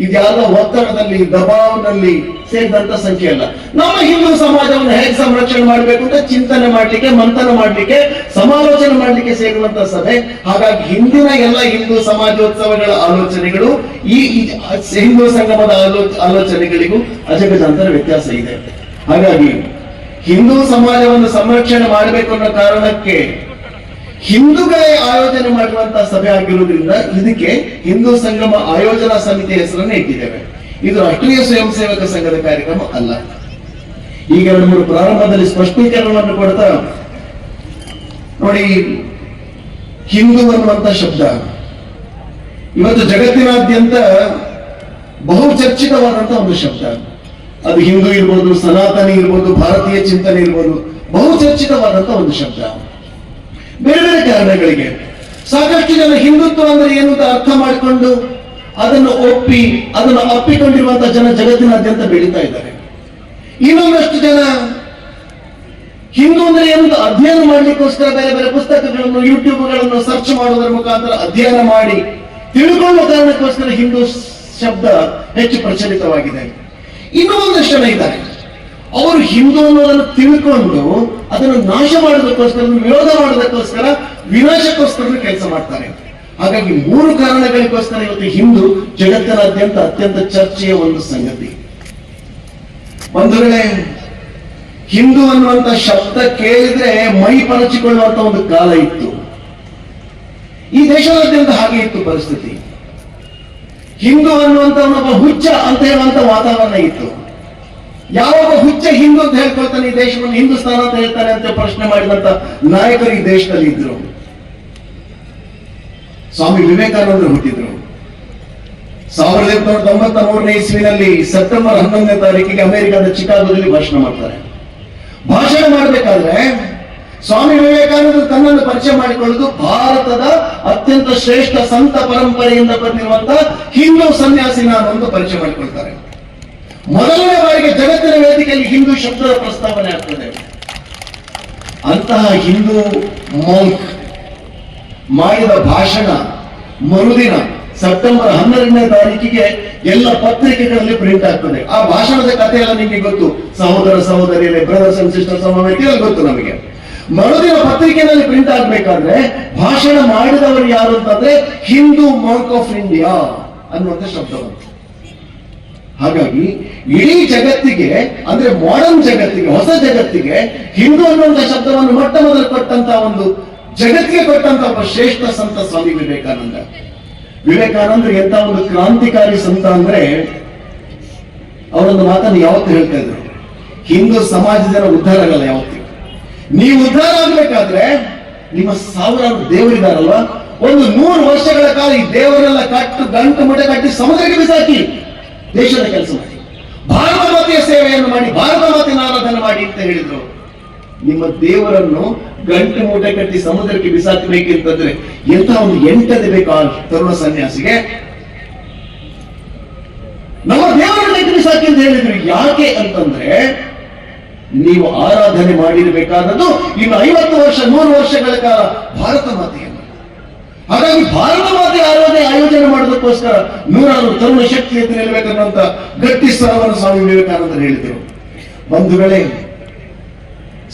ಇದ್ಯಾವುದೋ ಒತ್ತಡದಲ್ಲಿ ದಬಾವ್ನಲ್ಲಿ ಸೇರಿದಂತ ಸಂಖ್ಯೆ ಅಲ್ಲ. ನಮ್ಮ ಹಿಂದೂ ಸಮಾಜವನ್ನು ಹೇಗೆ ಸಂರಕ್ಷಣೆ ಮಾಡಬೇಕು ಅಂತ ಚಿಂತನೆ ಮಾಡ್ಲಿಕ್ಕೆ, ಮಂಥನ ಮಾಡ್ಲಿಕ್ಕೆ, ಸಮಾಲೋಚನೆ ಮಾಡ್ಲಿಕ್ಕೆ ಸೇರುವಂತ ಸಭೆ. ಹಾಗಾಗಿ ಹಿಂದಿನ ಎಲ್ಲ ಹಿಂದೂ ಸಮಾಜೋತ್ಸವಗಳ ಆಲೋಚನೆಗಳು ಈ ಹಿಂದೂ ಸಂಗಮದ ಆಲೋಚನೆಗಳಿಗೂ ಅಜಗಜಾಂತರ ವ್ಯತ್ಯಾಸ ಇದೆ. ಹಾಗಾಗಿ ಹಿಂದೂ ಸಮಾಜವನ್ನು ಸಂರಕ್ಷಣೆ ಮಾಡಬೇಕು ಅನ್ನೋ ಕಾರಣಕ್ಕೆ ಹಿಂದೂಗಳೇ ಆಯೋಜನೆ ಮಾಡುವಂತಹ ಸಭೆ ಆಗಿರುವುದರಿಂದ ಇದಕ್ಕೆ ಹಿಂದೂ ಸಂಗಮ ಆಯೋಜನಾ ಸಮಿತಿ ಹೆಸರನ್ನು ಇಟ್ಟಿದ್ದೇವೆ. ಇದು ರಾಷ್ಟ್ರೀಯ ಸ್ವಯಂ ಸೇವಕ ಸಂಘದ ಕಾರ್ಯಕ್ರಮ ಅಲ್ಲ. ಈಗ 2-3 ಪ್ರಾರಂಭದಲ್ಲಿ ಸ್ಪಷ್ಟೀಕರಣವನ್ನು ಕೊಡ್ತಾ ನೋಡಿ, ಹಿಂದೂ ಅನ್ನುವಂತ ಶಬ್ದ ಇವತ್ತು ಜಗತ್ತಿನಾದ್ಯಂತ ಬಹು ಚರ್ಚಿತವಾದಂತಹ ಒಂದು ಶಬ್ದ. ಅದು ಹಿಂದೂ ಇರ್ಬೋದು, ಸನಾತನಿ ಇರ್ಬೋದು, ಭಾರತೀಯ ಚಿಂತನೆ ಇರ್ಬೋದು, ಬಹು ಚರ್ಚಿತವಾದಂತಹ ಒಂದು ಶಬ್ದ. ಬೇರೆ ಬೇರೆ ಕಾರಣಗಳಿಗೆ ಸಾಕಷ್ಟು ಜನ ಹಿಂದುತ್ವ ಅಂದ್ರೆ ಏನು ಅಂತ ಅರ್ಥ ಮಾಡಿಕೊಂಡು ಅದನ್ನು ಅಪ್ಪಿಕೊಂಡಿರುವಂತಹ ಜನ ಜಗತ್ತಿನಾದ್ಯಂತ ಬೆಳೀತಾ ಇದ್ದಾರೆ. ಇನ್ನೊಂದಷ್ಟು ಜನ ಹಿಂದೂ ಅಂದ್ರೆ ಏನು ಅಧ್ಯಯನ ಮಾಡ್ಲಿಕ್ಕೋಸ್ಕರ ಬೇರೆ ಬೇರೆ ಪುಸ್ತಕಗಳನ್ನು, ಯೂಟ್ಯೂಬ್ಗಳನ್ನು ಸರ್ಚ್ ಮಾಡೋದರ ಮುಖಾಂತರ ಅಧ್ಯಯನ ಮಾಡಿ ತಿಳ್ಕೊಳ್ಳೋ ಕಾರಣಕ್ಕೋಸ್ಕರ ಹಿಂದೂ ಶಬ್ದ ಹೆಚ್ಚು ಪ್ರಚಲಿತವಾಗಿದೆ. ಇನ್ನೂ ಒಂದಷ್ಟು ಜನ ಇದ್ದಾರೆ, ಅವರು ಹಿಂದೂ ಅನ್ನೋದನ್ನು ತಿಳ್ಕೊಂಡು ಅದನ್ನು ನಾಶ ಮಾಡೋದಕ್ಕೋಸ್ಕರ, ವಿರೋಧ ಮಾಡೋದಕ್ಕೋಸ್ಕರ, ವಿನಾಶಕ್ಕೋಸ್ಕರ ಕೆಲಸ ಮಾಡ್ತಾರೆ. ಹಾಗಾಗಿ 3 ಕಾರಣಗಳಿಗೋಸ್ಕರ ಇವತ್ತು ಹಿಂದೂ ಜಗತ್ತಿನಾದ್ಯಂತ ಅತ್ಯಂತ ಚರ್ಚೆಯ ಒಂದು ಸಂಗತಿ. ಬಂಧುಗಳೇ, ಹಿಂದೂ ಅನ್ನುವಂತ ಶಬ್ದ ಕೇಳಿದ್ರೆ ಮೈ ಪರಚಿಕೊಳ್ಳುವಂತ ಒಂದು ಕಾಲ ಇತ್ತು. ಈ ದೇಶದಾದ್ಯಂತ ಹಾಗೆ ಇತ್ತು ಪರಿಸ್ಥಿತಿ. ಹಿಂದೂ ಅನ್ನುವಂತ ಒಬ್ಬ ಹುಚ್ಚ ಅಂತ ಹೇಳುವಂತ ವಾತಾವರಣ ಇತ್ತು. ಯಾವಾಗ ಹುಚ್ಚ ಹಿಂದೂ ಅಂತ ಹೇಳ್ಕೊಳ್ತಾನೆ, ಈ ದೇಶವನ್ನು ಹಿಂದೂಸ್ತಾನ ಅಂತ ಹೇಳ್ತಾನೆ ಅಂತ ಪ್ರಶ್ನೆ ಮಾಡಿದಂತ ನಾಯಕರು ಈ ದೇಶದಲ್ಲಿ ಇದ್ರು. ಸ್ವಾಮಿ ವಿವೇಕಾನಂದರು ಹುಟ್ಟಿದ್ರು 1893ನೇ ಇಸ್ವಿನಲ್ಲಿ ಸೆಪ್ಟೆಂಬರ್ 11ನೇ ತಾರೀಕಿಗೆ ಅಮೆರಿಕದ ಚಿಕಾಗೋದಲ್ಲಿ ಭಾಷಣ ಮಾಡ್ತಾರೆ. ಭಾಷಣ ಮಾಡಬೇಕಾದ್ರೆ ಸ್ವಾಮಿ ವಿವೇಕಾನಂದರು ತನ್ನನ್ನು ಪರಿಚಯ ಮಾಡಿಕೊಳ್ಳುವುದು ಭಾರತದ ಅತ್ಯಂತ ಶ್ರೇಷ್ಠ ಸಂತ ಪರಂಪರೆಯಿಂದ ಬಂದಿರುವಂತಹ ಹಿಂದೂ ಸನ್ಯಾಸಿ ನಾನು ಅಂತ ಪರಿಚಯ ಮಾಡಿಕೊಳ್ತಾರೆ. ಮೊದಲನೇ ಬಾರಿಗೆ ಜಗತ್ತಿನ ವೇದಿಕೆಯಲ್ಲಿ ಹಿಂದೂ ಶಬ್ದದ ಪ್ರಸ್ತಾವನೆ ಆಗ್ತದೆ. ಅಂತಹ ಹಿಂದೂ ಮಾಂಕ್ ಮಾಡಿದ ಭಾಷಣ ಮರುದಿನ ಸೆಪ್ಟೆಂಬರ್ 12ನೇ ತಾರೀಕಿಗೆ ಎಲ್ಲ ಪತ್ರಿಕೆಗಳಲ್ಲಿ ಪ್ರಿಂಟ್ ಆಗ್ತದೆ. ಆ ಭಾಷಣದ ಕಥೆ ಎಲ್ಲ ನಿಮಗೆ ಗೊತ್ತು, ಸಹೋದರ ಸಹೋದರಿಯರೇ, ಬ್ರದರ್ಸ್ ಅಂಡ್ ಸಿಸ್ಟರ್ಸ್ ಎಲ್ಲ ಗೊತ್ತು ನಮಗೆ. ಮರುದಿನ ಪತ್ರಿಕೆಯಲ್ಲಿ ಪ್ರಿಂಟ್ ಆಗ್ಬೇಕಾದ್ರೆ ಭಾಷಣ ಮಾಡಿದವರು ಯಾರು ಅಂತಂದ್ರೆ ಹಿಂದೂ ಮಾಂಕ್ ಆಫ್ ಇಂಡಿಯಾ ಅನ್ನುವಂಥ ಶಬ್ದ ಬಂತು. ಹಾಗಾಗಿ ಇಡೀ ಜಗತ್ತಿಗೆ, ಅಂದ್ರೆ ಮಾಡರ್ನ್ ಜಗತ್ತಿಗೆ, ಹೊಸ ಜಗತ್ತಿಗೆ ಹಿಂದೂ ಅನ್ನುವಂಥ ಶಬ್ದವನ್ನು ಮೊಟ್ಟ ಮೊದಲು ಕೊಟ್ಟಂತ ಒಂದು, ಜಗತ್ತಿಗೆ ಕೊಟ್ಟಂತ ಒಬ್ಬ ಶ್ರೇಷ್ಠ ಸಂತ ಸ್ವಾಮಿ ವಿವೇಕಾನಂದ. ವಿವೇಕಾನಂದರು ಎಂತ ಒಂದು ಕ್ರಾಂತಿಕಾರಿ ಸಂತ ಅಂದ್ರೆ, ಅವರೊಂದು ಮಾತನ್ನು ಯಾವತ್ತು ಹೇಳ್ತಾ ಇದ್ರು, ಹಿಂದೂ ಸಮಾಜದ ಉದ್ಧಾರ ಆಗಲ್ಲ ಯಾವತ್ತು. ನೀವು ಉದ್ಧಾರ ಆಗ್ಬೇಕಾದ್ರೆ ನಿಮ್ಮ ಸಾವಿರಾರು ದೇವರಿದಾರಲ್ವಾ, ಒಂದು 100 ವರ್ಷಗಳ ಕಾಲ ಈ ದೇವರೆಲ್ಲ ಗಂಟು ಮುಟೆ ಕಟ್ಟಿ ಸಮುದ್ರಕ್ಕೆ ಬಿಸಾಕಿ ದೇಶದ ಕೆಲಸ ಮಾಡಿ, ಭಾರತ ಮಾತೆಯ ಸೇವೆಯನ್ನು ಮಾಡಿ, ಭಾರತ ಮಾತೆಯ ಆರಾಧನೆ ಮಾಡಿ ಅಂತ ಹೇಳಿದ್ರು. ನಿಮ್ಮ ದೇವರನ್ನು ಗಂಟು ಮೂಟೆ ಕಟ್ಟಿ ಸಮುದ್ರಕ್ಕೆ ಬಿಸಾಕಬೇಕಿರ್ತಂದ್ರೆ ಎಂತ ಒಂದು ಎಂಟದೆ ಬೇಕು ಆ ತರುಣ ಸನ್ಯಾಸಿಗೆ. ನಮ್ಮ ದೇವರನ್ನು ಬಿಸಾಕಿ ಅಂತ ಹೇಳಿದ್ರು. ಯಾಕೆ ಅಂತಂದ್ರೆ ನೀವು ಆರಾಧನೆ ಮಾಡಿರಬೇಕಾದದ್ದು ಇನ್ನು 50 ವರ್ಷ 100 ವರ್ಷಗಳ ಕಾಲ ಭಾರತ ಮಾತೆಯನ್ನು. ಹಾಗಾಗಿ ಭಾರತ ಮಾತೆ ಆಯೋಜನೆ ಮಾಡೋದಕ್ಕೋಸ್ಕರ 100 ತರುಣ ಶಕ್ತಿ ಎದ್ದು ನಿಲ್ಲಬೇಕನ್ನುವಂತ ಗಟ್ಟಿ ಸ್ವರವನ್ನು ಸ್ವಾಮಿ ವಿವೇಕಾನಂದರು ಹೇಳಿದರು. ಬಂಧುಗಳೇ,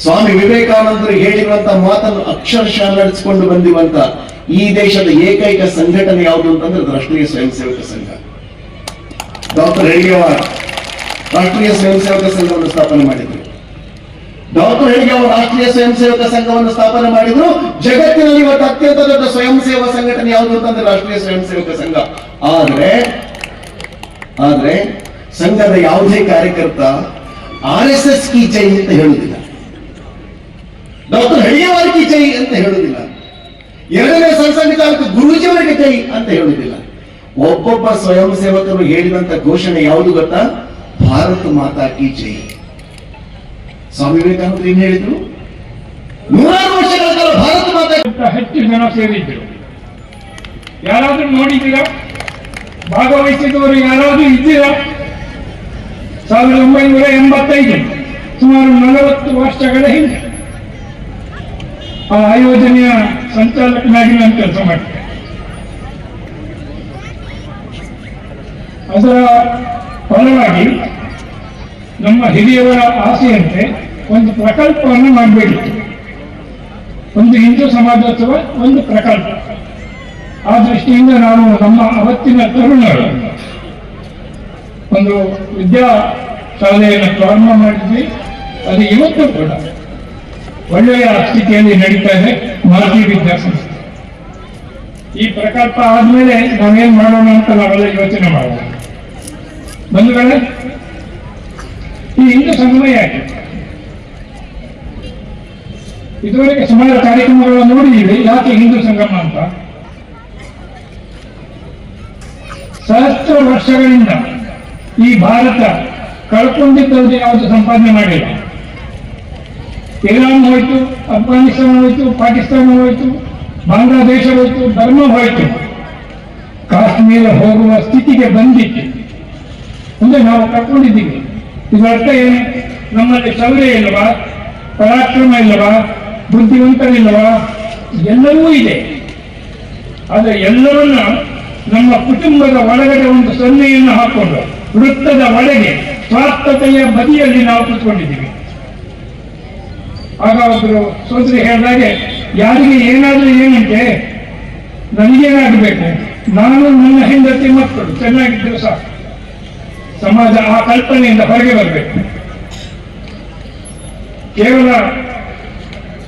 ಸ್ವಾಮಿ ವಿವೇಕಾನಂದರು ಹೇಳಿರುವಂತಹ ಮಾತನ್ನು ಅಕ್ಷರಶಃ ನಡೆಸಿಕೊಂಡು ಬಂದಿರುವಂತ ಈ ದೇಶದ ಏಕೈಕ ಸಂಘಟನೆ ಯಾವುದು ಅಂತಂದ್ರೆ ರಾಷ್ಟ್ರೀಯ ಸ್ವಯಂ ಸೇವಕ ಸಂಘ. ಡಾಕ್ಟರ್ ಹೆಡ್ಗೇವಾರ್ ರಾಷ್ಟ್ರೀಯ ಸ್ವಯಂ ಸೇವಕ ಸಂಘವನ್ನು ಸ್ಥಾಪನೆ ಮಾಡಿದ್ರು. ಡಾಕ್ಟರ್ ಹೆಡ್ಗೇವಾರ್ ರಾಷ್ಟ್ರೀಯ ಸ್ವಯಂ ಸೇವಕ ಸಂಘವನ್ನು ಸ್ಥಾಪನೆ ಮಾಡಿದ್ರು. ಜಗತ್ತಿನಲ್ಲಿ ಇವತ್ತು ಅತ್ಯಂತ ದೊಡ್ಡ ಸ್ವಯಂ ಸೇವಾ ಸಂಘಟನೆ ಯಾವುದು ಅಂತಂದ್ರೆ ರಾಷ್ಟ್ರೀಯ ಸ್ವಯಂ ಸೇವಕ ಸಂಘ. ಆದ್ರೆ ಸಂಘದ ಯಾವುದೇ ಕಾರ್ಯಕರ್ತ RSS ಕೀ ಜೈ ಅಂತ ಹೇಳುವುದಿಲ್ಲ. ಡಾಕ್ಟರ್ ಹಳಿಯವಾರಿಗೆ ಜೈ ಅಂತ ಹೇಳುವುದಿಲ್ಲ, 2ನೇ ಸಂಸಂವಿಧಾನಕ್ಕೆ ಗುರೂಜಿಯವರಿಗೆ ಜೈ ಅಂತ ಹೇಳುವುದಿಲ್ಲ. ಒಬ್ಬೊಬ್ಬ ಸ್ವಯಂ ಸೇವಕರು ಹೇಳಿದಂತ ಘೋಷಣೆ ಯಾವುದು ಗೊತ್ತಾ? ಭಾರತ ಮಾತಾ ಕಿ ಜೈ. ಸ್ವಾಮಿ ವಿವೇಕಾನಂದರು ಏನ್ ಹೇಳಿದ್ರು? 100 ವರ್ಷಗಳ ಕಾಲ ಭಾರತ ಮಾತಾ ಹೆಚ್ಚು ಜನ ಸೇರಿದ್ರು. ಯಾರಾದ್ರೂ ನೋಡಿದ್ದೀರಾ? ಭಾಗವಹಿಸಿದವರು ಯಾರಾದ್ರೂ ಇದ್ದೀರಾ? 1985 ಸುಮಾರು 40 ವರ್ಷಗಳ ಹಿಂದೆ ಆ ಆಯೋಜನೆಯ ಸಂಚಾಲಕನಾಗಿ ನಾನು ಕೆಲಸ ಮಾಡ್ತೇನೆ. ಅದರ ಫಲವಾಗಿ ನಮ್ಮ ಹಿರಿಯವರ ಆಸೆಯಂತೆ ಒಂದು ಪ್ರಕಲ್ಪವನ್ನು ಮಾಡಬೇಕಿತ್ತು. ಒಂದು ಹಿಂದೂ ಸಮಾಜೋತ್ಸವ, ಒಂದು ಪ್ರಕಲ್ಪ. ಆ ದೃಷ್ಟಿಯಿಂದ ನಾವು ನಮ್ಮ ಅವತ್ತಿನ ತರುಣರು ಒಂದು ವಿದ್ಯಾ ಶಾಲೆಯನ್ನು ಪ್ರಾರಂಭ ಮಾಡಿದ್ವಿ. ಅದು ಇವತ್ತು ಕೂಡ ಒಳ್ಳೆಯ ಸ್ಥಿತಿಯಲ್ಲಿ ನಡೀತಾ ಇದೆ, ಮಾರುತಿ ವಿದ್ಯಾಸಂಸ್ಥೆ. ಈ ಪ್ರಕಲ್ಪ ಆದ್ಮೇಲೆ ನಾವೇನ್ ಮಾಡೋಣ ಅಂತ ನಾವೆಲ್ಲ ಯೋಚನೆ ಮಾಡೋಣ. ಬಂಧುಗಳೇ, ಈ ಹಿಂದೂ ಸಂಗಮ ಯಾಕೆ? ಇದುವರೆಗೆ ಸುಮಾರು ಕಾರ್ಯಕ್ರಮಗಳನ್ನು ನೋಡಿದ್ದೀವಿ. ಯಾಕೆ ಹಿಂದೂ ಸಂಗಮ ಅಂತ? ಸಹಸ್ರ ವರ್ಷಗಳಿಂದ ಈ ಭಾರತ ಕಳ್ಕೊಂಡಿದ್ದದ್ದು ಯಾವುದು ಸಂಪಾದನೆ ಮಾಡಿಲ್ಲ. ಇರಾನ್ ಹೋಯ್ತು, ಅಫ್ಘಾನಿಸ್ತಾನ ಹೋಯ್ತು, ಪಾಕಿಸ್ತಾನ ಹೋಯ್ತು, ಬಾಂಗ್ಲಾದೇಶ ಹೋಯ್ತು, ಧರ್ಮ ಹೋಯ್ತು, ಕಾಶ್ಮೀರ ಹೋಗುವ ಸ್ಥಿತಿಗೆ ಬಂದಿತ್ತು. ಅಂದ್ರೆ ನಾವು ಕಳ್ಕೊಂಡಿದ್ದೀವಿ. ಇದರ್ಥ ಏನು? ನಮ್ಮಲ್ಲಿ ಶೌರ್ಯ ಇಲ್ಲವಾ? ಪರಾಕ್ರಮ ಇಲ್ಲವಾ? ಬುದ್ಧಿವಂತರಿಲ್ಲವಾ? ಎಲ್ಲವೂ ಇದೆ. ಆದರೆ ಎಲ್ಲರನ್ನ ನಮ್ಮ ಕುಟುಂಬದ ಒಳಗಡೆ ಒಂದು ಸೊನ್ನೆಯನ್ನು ಹಾಕೊಂಡು ವೃತ್ತದ ಒಳಗೆ ಸ್ವಾರ್ಥತೆಯ ಬದಿಯಲ್ಲಿ ನಾವು ಕೂತ್ಕೊಂಡಿದ್ದೀವಿ. ಆಗ ಒಬ್ಬರು ಸೋದರಿ ಹೇಳಿದಾಗೆ, ಯಾರಿಗೆ ಏನಾದ್ರೂ ಏನಂತೆ, ನನಗೇನಾಗಬೇಕು, ನಾನು ನನ್ನ ಹೆಂಡತಿ ಮಕ್ಕಳು ಚೆನ್ನಾಗಿದ್ದರೂ ಸಾಕು. ಸಮಾಜ ಆ ಕಲ್ಪನೆಯಿಂದ ಹೊರಗೆ ಬರಬೇಕು. ಕೇವಲ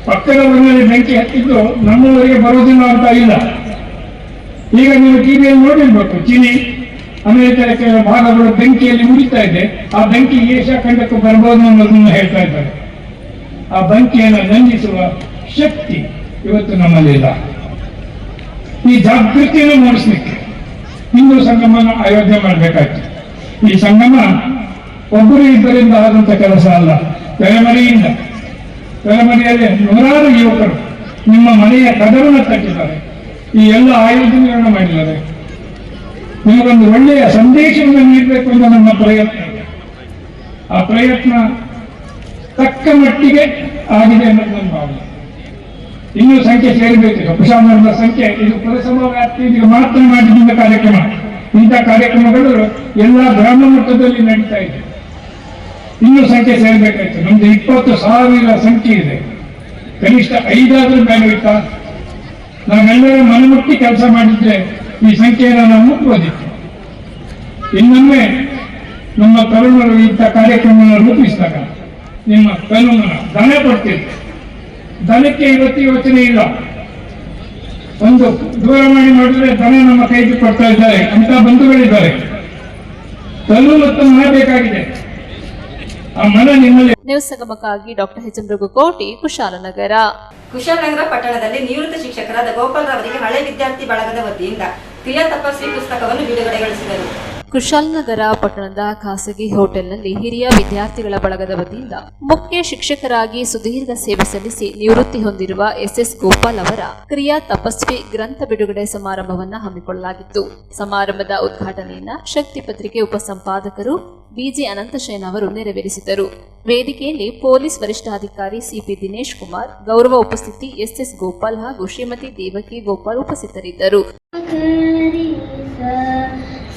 ಪಕ್ಕದ ಊರಿನಲ್ಲಿ ಬೆಂಕಿ ಹತ್ತಿದ್ದು ನಮ್ಮವರಿಗೆ ಬರೋದಿಲ್ಲ ಅಂತ ಇಲ್ಲ. ಈಗ ನೀವು ಟಿವಿಯಲ್ಲಿ ನೋಡಿರ್ಬೇಕು, ಚೀನಿ ಅಮೆರಿಕದ ಕೆಲ ಭಾಗಗಳು ಬೆಂಕಿಯಲ್ಲಿ ಉರಿತಾ ಇದೆ. ಆ ಬೆಂಕಿ ಏಷ್ಯಾ ಖಂಡಕ್ಕೂ ಬರಬಹುದು ಅನ್ನೋದನ್ನು ಹೇಳ್ತಾ ಇದ್ದಾರೆ. ಆ ಬೆಂಕಿಯನ್ನು ನಂದಿಸುವ ಶಕ್ತಿ ಇವತ್ತು ನಮ್ಮಲ್ಲಿಲ್ಲ. ಈ ಜಾಗೃತಿಯನ್ನು ಮೂಡಿಸ್ಲಿಕ್ಕೆ ಹಿಂದೂ ಸಂಗಮನ ಆಯೋಜನೆ ಮಾಡಬೇಕಾಯ್ತು. ಈ ಸಂಗಮ ಒಬ್ಬರು ಇಬ್ಬರಿಂದ ಆದಂತ ಕೆಲಸ ಅಲ್ಲ, ತಲೆಮರೆಯಿಂದ. ತಲೆಮರೆಯಲ್ಲಿ ನೂರಾರು ಯುವಕರು ನಿಮ್ಮ ಮನೆಯ ಕದವನ್ನು ತಟ್ಟಿದ್ದಾರೆ. ಈ ಎಲ್ಲ ಆಯೋಜನೆಗಳನ್ನು ಮಾಡಿದ್ದಾರೆ. ನಿಮಗೊಂದು ಒಳ್ಳೆಯ ಸಂದೇಶವನ್ನು ನೀಡಬೇಕು ಅಂತ ನಮ್ಮ ಪ್ರಯತ್ನ. ಆ ಪ್ರಯತ್ನ ತಕ್ಕ ಮಟ್ಟಿಗೆ ಆಗಿದೆ ಅನ್ನೋದು ನನ್ನ ಭಾವನೆ. ಇನ್ನೂ ಸಂಖ್ಯೆ ಸೇರಬೇಕು. ಕುಶಾಲನಗರದ ಸಂಖ್ಯೆ ಇದು ಪುರಸಭಾ ವ್ಯಾಪ್ತಿಗೆ ಮಾತ್ರ ಮಾಡಿದ ಕಾರ್ಯಕ್ರಮ. ಇಂಥ ಕಾರ್ಯಕ್ರಮಗಳು ಎಲ್ಲ ಗ್ರಾಮ ಮಟ್ಟದಲ್ಲಿ ನಡೀತಾ ಇದೆ. ಇನ್ನೂ ಸಂಖ್ಯೆ ಸೇರಬೇಕಾಯ್ತು. ನಮ್ದು 20,000 ಸಂಖ್ಯೆ ಇದೆ. ಕನಿಷ್ಠ 5 ಆದ್ರೂ ಬೇಡವಿತ್ತಾ? ನಾವೆಲ್ಲರ ಮನಮುಟ್ಟಿ ಕೆಲಸ ಮಾಡಿದ್ರೆ ಈ ಸಂಖ್ಯೆಯನ್ನು ನಾವು ಮುಟ್ಟುವುದಿತ್ತು. ಇನ್ನೊಮ್ಮೆ ನಮ್ಮ ತರುಣರು ಇಂಥ ಕಾರ್ಯಕ್ರಮವನ್ನು ರೂಪಿಸಿದಾಗ ನಿಮ್ಮ ಕಾನೂನನ್ನು ದನ ಕೊಡ್ತೀರಿ. ದನಕ್ಕೆ ಇವತ್ತು ಯೋಚನೆ ಇಲ್ಲ. ಒಂದು ದೂರವಾಣಿ ಮಾಡಿದ್ರೆ ದನ ನಮ್ಮ ಕೈಗೆ ಕೊಡ್ತಾ ಇದ್ದಾರೆ ಅಂತ ಬಂಧುಗಳಿದ್ದಾರೆ. ಕಾನೂನು ಮಾಡಬೇಕಾಗಿದೆ. ಆ ಮನ ನಿಮ್ಮಲ್ಲಿ. ನ್ಯೂಸ್ ಸಂಗಮಕ್ಕಾಗಿ doctor H M Raghukoti, Kushalnagar. Kushalnagar ಪಟ್ಟಣದಲ್ಲಿ ನಿವೃತ್ತ ಶಿಕ್ಷಕರಾದ ಗೋಪಾಲ್ ರವರಿಗೆ ಹಳೆ ವಿದ್ಯಾರ್ಥಿ ಬಳಗದ ವತಿಯಿಂದ ಕ್ರಿಯಾ ತಪಸ್ವಿ ಪುಸ್ತಕವನ್ನು ಬಿಡುಗಡೆಗೊಳಿಸಿದರು. ಕುಶಾಲನಗರ ಪಟ್ಟಣದ ಖಾಸಗಿ ಹೋಟೆಲ್ನಲ್ಲಿ ಹಿರಿಯ ವಿದ್ಯಾರ್ಥಿಗಳ ಬಳಗದ ವತಿಯಿಂದ ಮುಖ್ಯ ಶಿಕ್ಷಕರಾಗಿ ಸುದೀರ್ಘ ಸೇವೆ ಸಲ್ಲಿಸಿ ನಿವೃತ್ತಿ ಹೊಂದಿರುವ ಎಸ್ಎಸ್ ಗೋಪಾಲ್ ಅವರ ಕ್ರಿಯಾ ತಪಸ್ವಿ ಗ್ರಂಥ ಬಿಡುಗಡೆ ಸಮಾರಂಭವನ್ನು ಹಮ್ಮಿಕೊಳ್ಳಲಾಗಿತ್ತು. ಸಮಾರಂಭದ ಉದ್ಘಾಟನೆಯನ್ನ ಶಕ್ತಿ ಪತ್ರಿಕೆ ಉಪಸಂಪಾದಕರು ಬಿಜಿ ಅನಂತಶಯನ ಅವರು ನೆರವೇರಿಸಿದರು. ವೇದಿಕೆಯಲ್ಲಿ ಪೊಲೀಸ್ ವರಿಷ್ಠಾಧಿಕಾರಿ ಸಿಪಿ ದಿನೇಶ್ ಕುಮಾರ್, ಗೌರವ ಉಪಸ್ಥಿತಿ ಎಸ್ಎಸ್ ಗೋಪಾಲ್ ಹಾಗೂ ಶ್ರೀಮತಿ ದೇವಕಿ ಗೋಪಾಲ್ ಉಪಸ್ಥಿತರಿದ್ದರು.